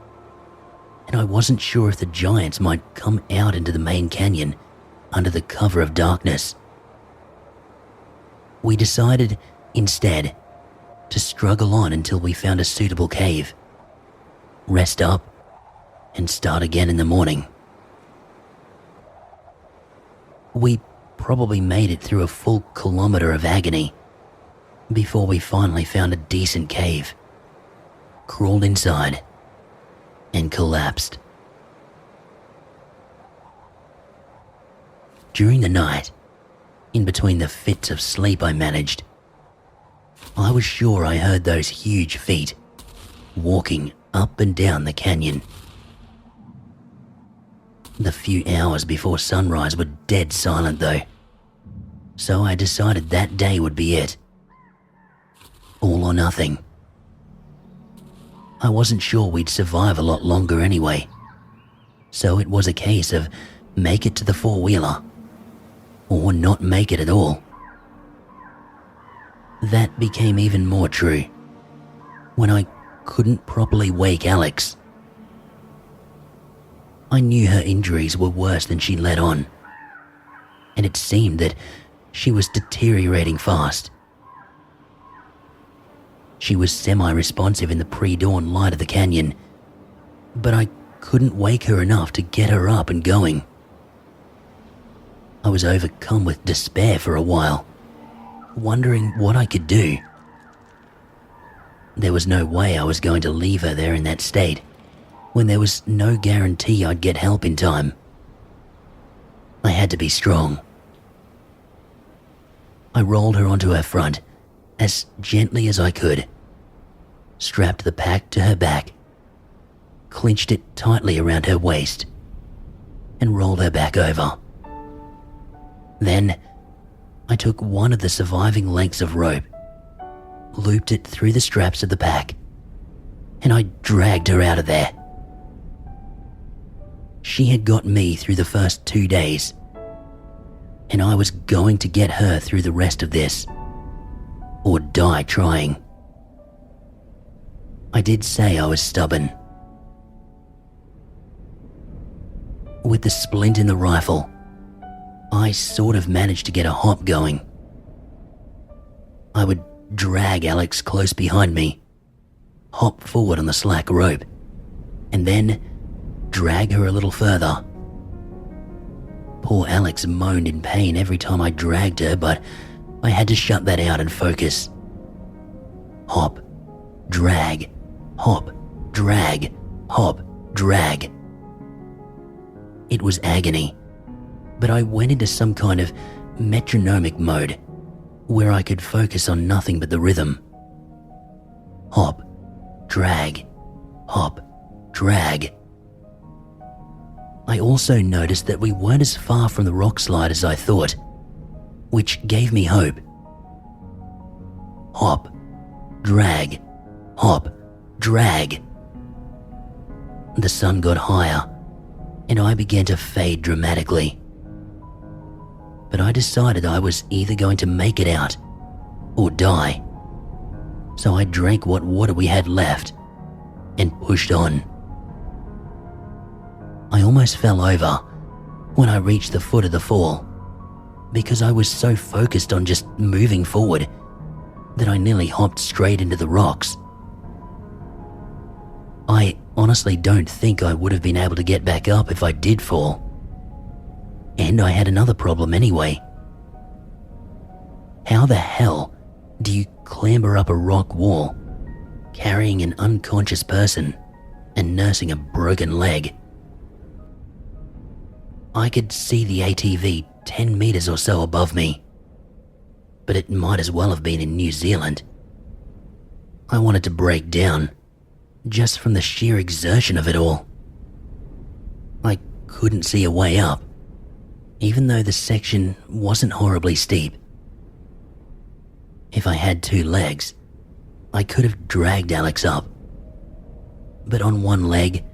S1: and I wasn't sure if the giants might come out into the main canyon under the cover of darkness. We decided, instead, to struggle on until we found a suitable cave, rest up, and start again in the morning. We probably made it through a full kilometer of agony before we finally found a decent cave, crawled inside, and collapsed. During the night, in between the fits of sleep I managed, I was sure I heard those huge feet walking up and down the canyon. The few hours before sunrise were dead silent though, so I decided that day would be it. All or nothing. I wasn't sure we'd survive a lot longer anyway, so it was a case of make it to the four-wheeler or not make it at all. That became even more true when I couldn't properly wake Alex. I knew her injuries were worse than she let on, and it seemed that she was deteriorating fast. She was semi-responsive in the pre-dawn light of the canyon, but I couldn't wake her enough to get her up and going. I was overcome with despair for a while, wondering what I could do. There was no way I was going to leave her there in that state, when there was no guarantee I'd get help in time. I had to be strong. I rolled her onto her front as gently as I could, strapped the pack to her back, clinched it tightly around her waist, and rolled her back over. Then, I took one of the surviving lengths of rope, looped it through the straps of the pack, and I dragged her out of there. She had got me through the first 2 days, and I was going to get her through the rest of this, or die trying. I did say I was stubborn. With the splint in the rifle, I sort of managed to get a hop going. I would drag Alex close behind me, hop forward on the slack rope, and then drag her a little further. Poor Alex moaned in pain every time I dragged her, but I had to shut that out and focus. Hop, drag, hop, drag, hop, drag. It was agony, but I went into some kind of metronomic mode where I could focus on nothing but the rhythm. Hop, drag, hop, drag. I also noticed that we weren't as far from the rock slide as I thought, which gave me hope. Hop, drag, hop, drag. The sun got higher, and I began to fade dramatically. But I decided I was either going to make it out or die, so I drank what water we had left and pushed on. I almost fell over when I reached the foot of the fall because I was so focused on just moving forward that I nearly hopped straight into the rocks. I honestly don't think I would have been able to get back up if I did fall. And I had another problem anyway. How the hell do you clamber up a rock wall carrying an unconscious person and nursing a broken leg? I could see the ATV 10 meters or so above me, but it might as well have been in New Zealand. I wanted to break down, just from the sheer exertion of it all. I couldn't see a way up, even though the section wasn't horribly steep. If I had 2 legs, I could have dragged Alex up, but on one leg,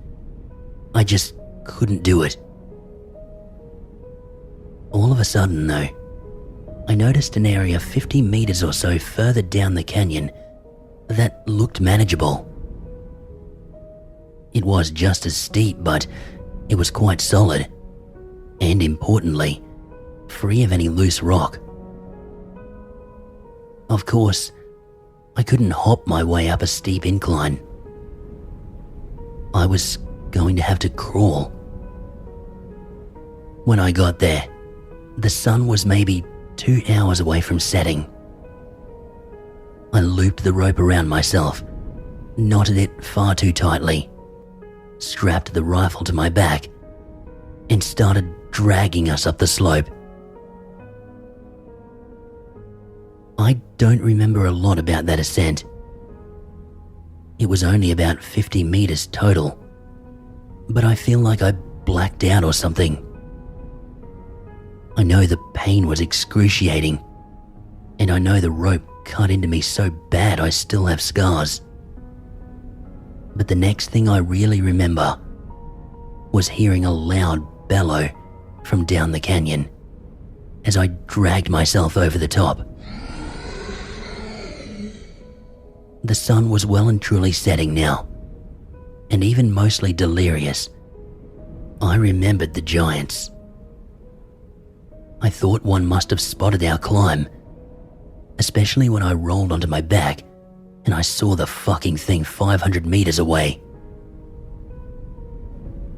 S1: I just couldn't do it. All of a sudden, though, I noticed an area 50 meters or so further down the canyon that looked manageable. It was just as steep, but it was quite solid, and importantly, free of any loose rock. Of course, I couldn't hop my way up a steep incline. I was going to have to crawl. When I got there, the sun was maybe 2 hours away from setting. I looped the rope around myself, knotted it far too tightly, strapped the rifle to my back, and started dragging us up the slope. I don't remember a lot about that ascent. It was only about 50 meters total, but I feel like I blacked out or something. I know the pain was excruciating, and I know the rope cut into me so bad I still have scars. But the next thing I really remember was hearing a loud bellow from down the canyon as I dragged myself over the top. The sun was well and truly setting now, and even mostly delirious, I remembered the giants. I thought one must have spotted our climb, especially when I rolled onto my back and I saw the fucking thing 500 meters away.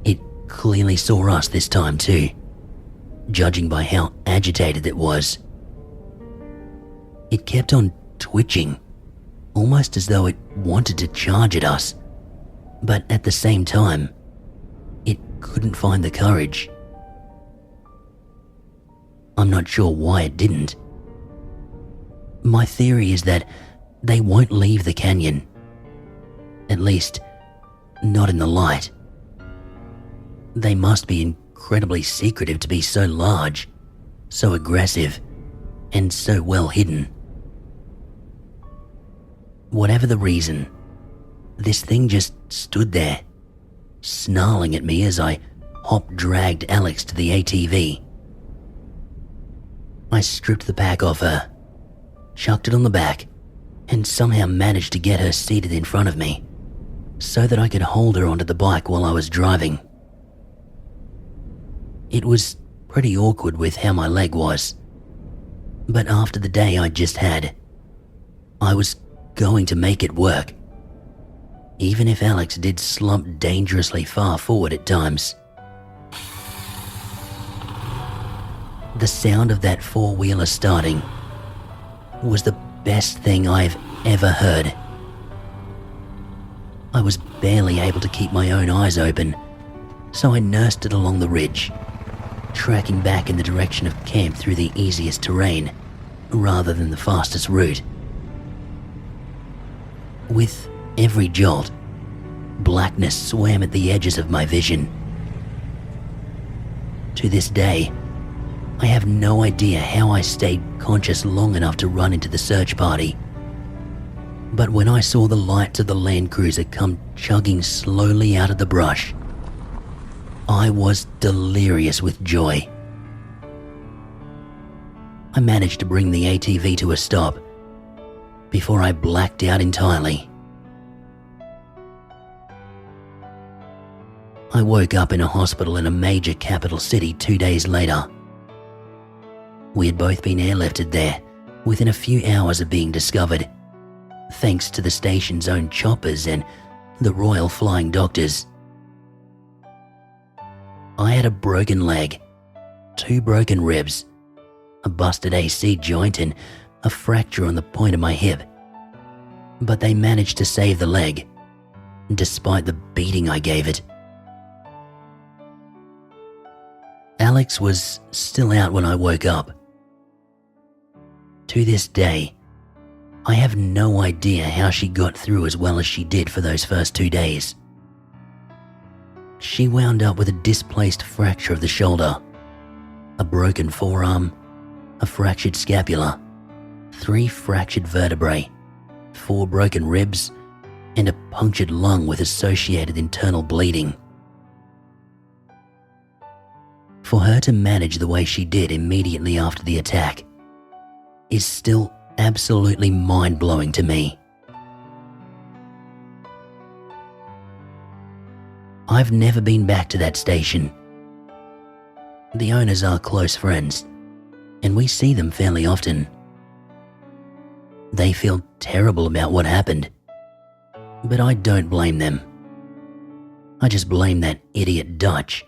S1: It clearly saw us this time too, judging by how agitated it was. It kept on twitching, almost as though it wanted to charge at us, but at the same time, it couldn't find the courage. I'm not sure why it didn't. My theory is that they won't leave the canyon. At least, not in the light. They must be incredibly secretive to be so large, so aggressive, and so well hidden. Whatever the reason, this thing just stood there, snarling at me as I hop-dragged Alex to the ATV. I stripped the pack off her, chucked it on the back, and somehow managed to get her seated in front of me so that I could hold her onto the bike while I was driving. It was pretty awkward with how my leg was, but after the day I just had, I was going to make it work, even if Alex did slump dangerously far forward at times. The sound of that four-wheeler starting was the best thing I've ever heard. I was barely able to keep my own eyes open, so I nursed it along the ridge, tracking back in the direction of camp through the easiest terrain, rather than the fastest route. With every jolt, blackness swam at the edges of my vision. To this day, I have no idea how I stayed conscious long enough to run into the search party. But when I saw the lights of the Land Cruiser come chugging slowly out of the brush, I was delirious with joy. I managed to bring the ATV to a stop before I blacked out entirely. I woke up in a hospital in a major capital city 2 days later. We had both been airlifted there within a few hours of being discovered, thanks to the station's own choppers and the Royal Flying Doctors. I had a broken leg, 2 broken ribs, a busted AC joint and a fracture on the point of my hip. But they managed to save the leg, despite the beating I gave it. Alex was still out when I woke up. To this day, I have no idea how she got through as well as she did for those first 2 days. She wound up with a displaced fracture of the shoulder, a broken forearm, a fractured scapula, 3 fractured vertebrae, 4 broken ribs, and a punctured lung with associated internal bleeding. For her to manage the way she did immediately after the attack is still absolutely mind-blowing to me. I've never been back to that station. The owners are close friends, and we see them fairly often. They feel terrible about what happened, but I don't blame them. I just blame that idiot Dutch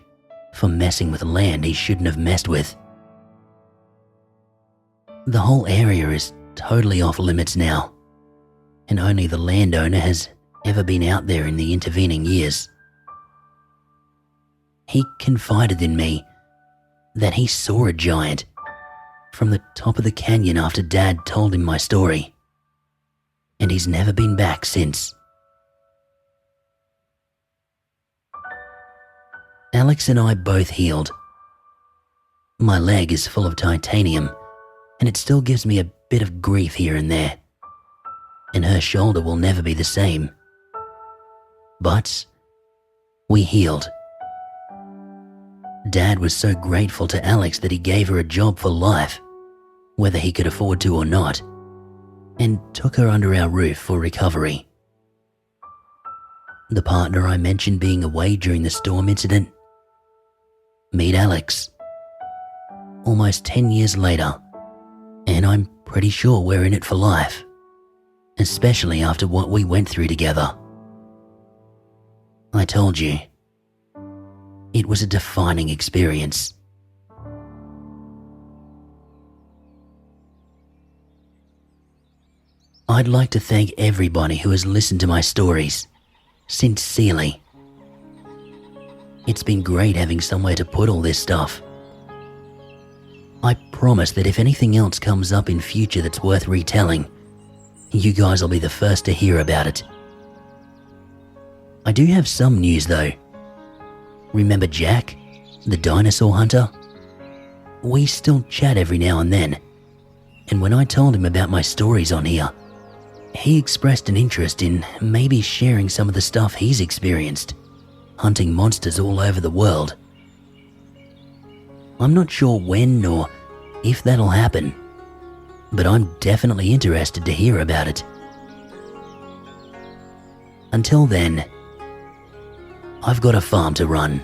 S1: for messing with land he shouldn't have messed with. The whole area is totally off limits now, and only the landowner has ever been out there in the intervening years. He confided in me that he saw a giant from the top of the canyon after Dad told him my story, and he's never been back since. Alex and I both healed. My leg is full of titanium, and it still gives me a bit of grief here and there, and her shoulder will never be the same. But we healed. Dad was so grateful to Alex that he gave her a job for life, whether he could afford to or not, and took her under our roof for recovery. The partner I mentioned being away during the storm incident? Meet Alex. Almost 10 years later, and I'm pretty sure we're in it for life, especially after what we went through together. I told you, it was a defining experience. I'd like to thank everybody who has listened to my stories, sincerely. It's been great having somewhere to put all this stuff. I promise that if anything else comes up in future that's worth retelling, you guys will be the first to hear about it. I do have some news though. Remember Jack, the dinosaur hunter? We still chat every now and then, and when I told him about my stories on here, he expressed an interest in maybe sharing some of the stuff he's experienced, hunting monsters all over the world. I'm not sure when or if that'll happen, but I'm definitely interested to hear about it. Until then, I've got a farm to run.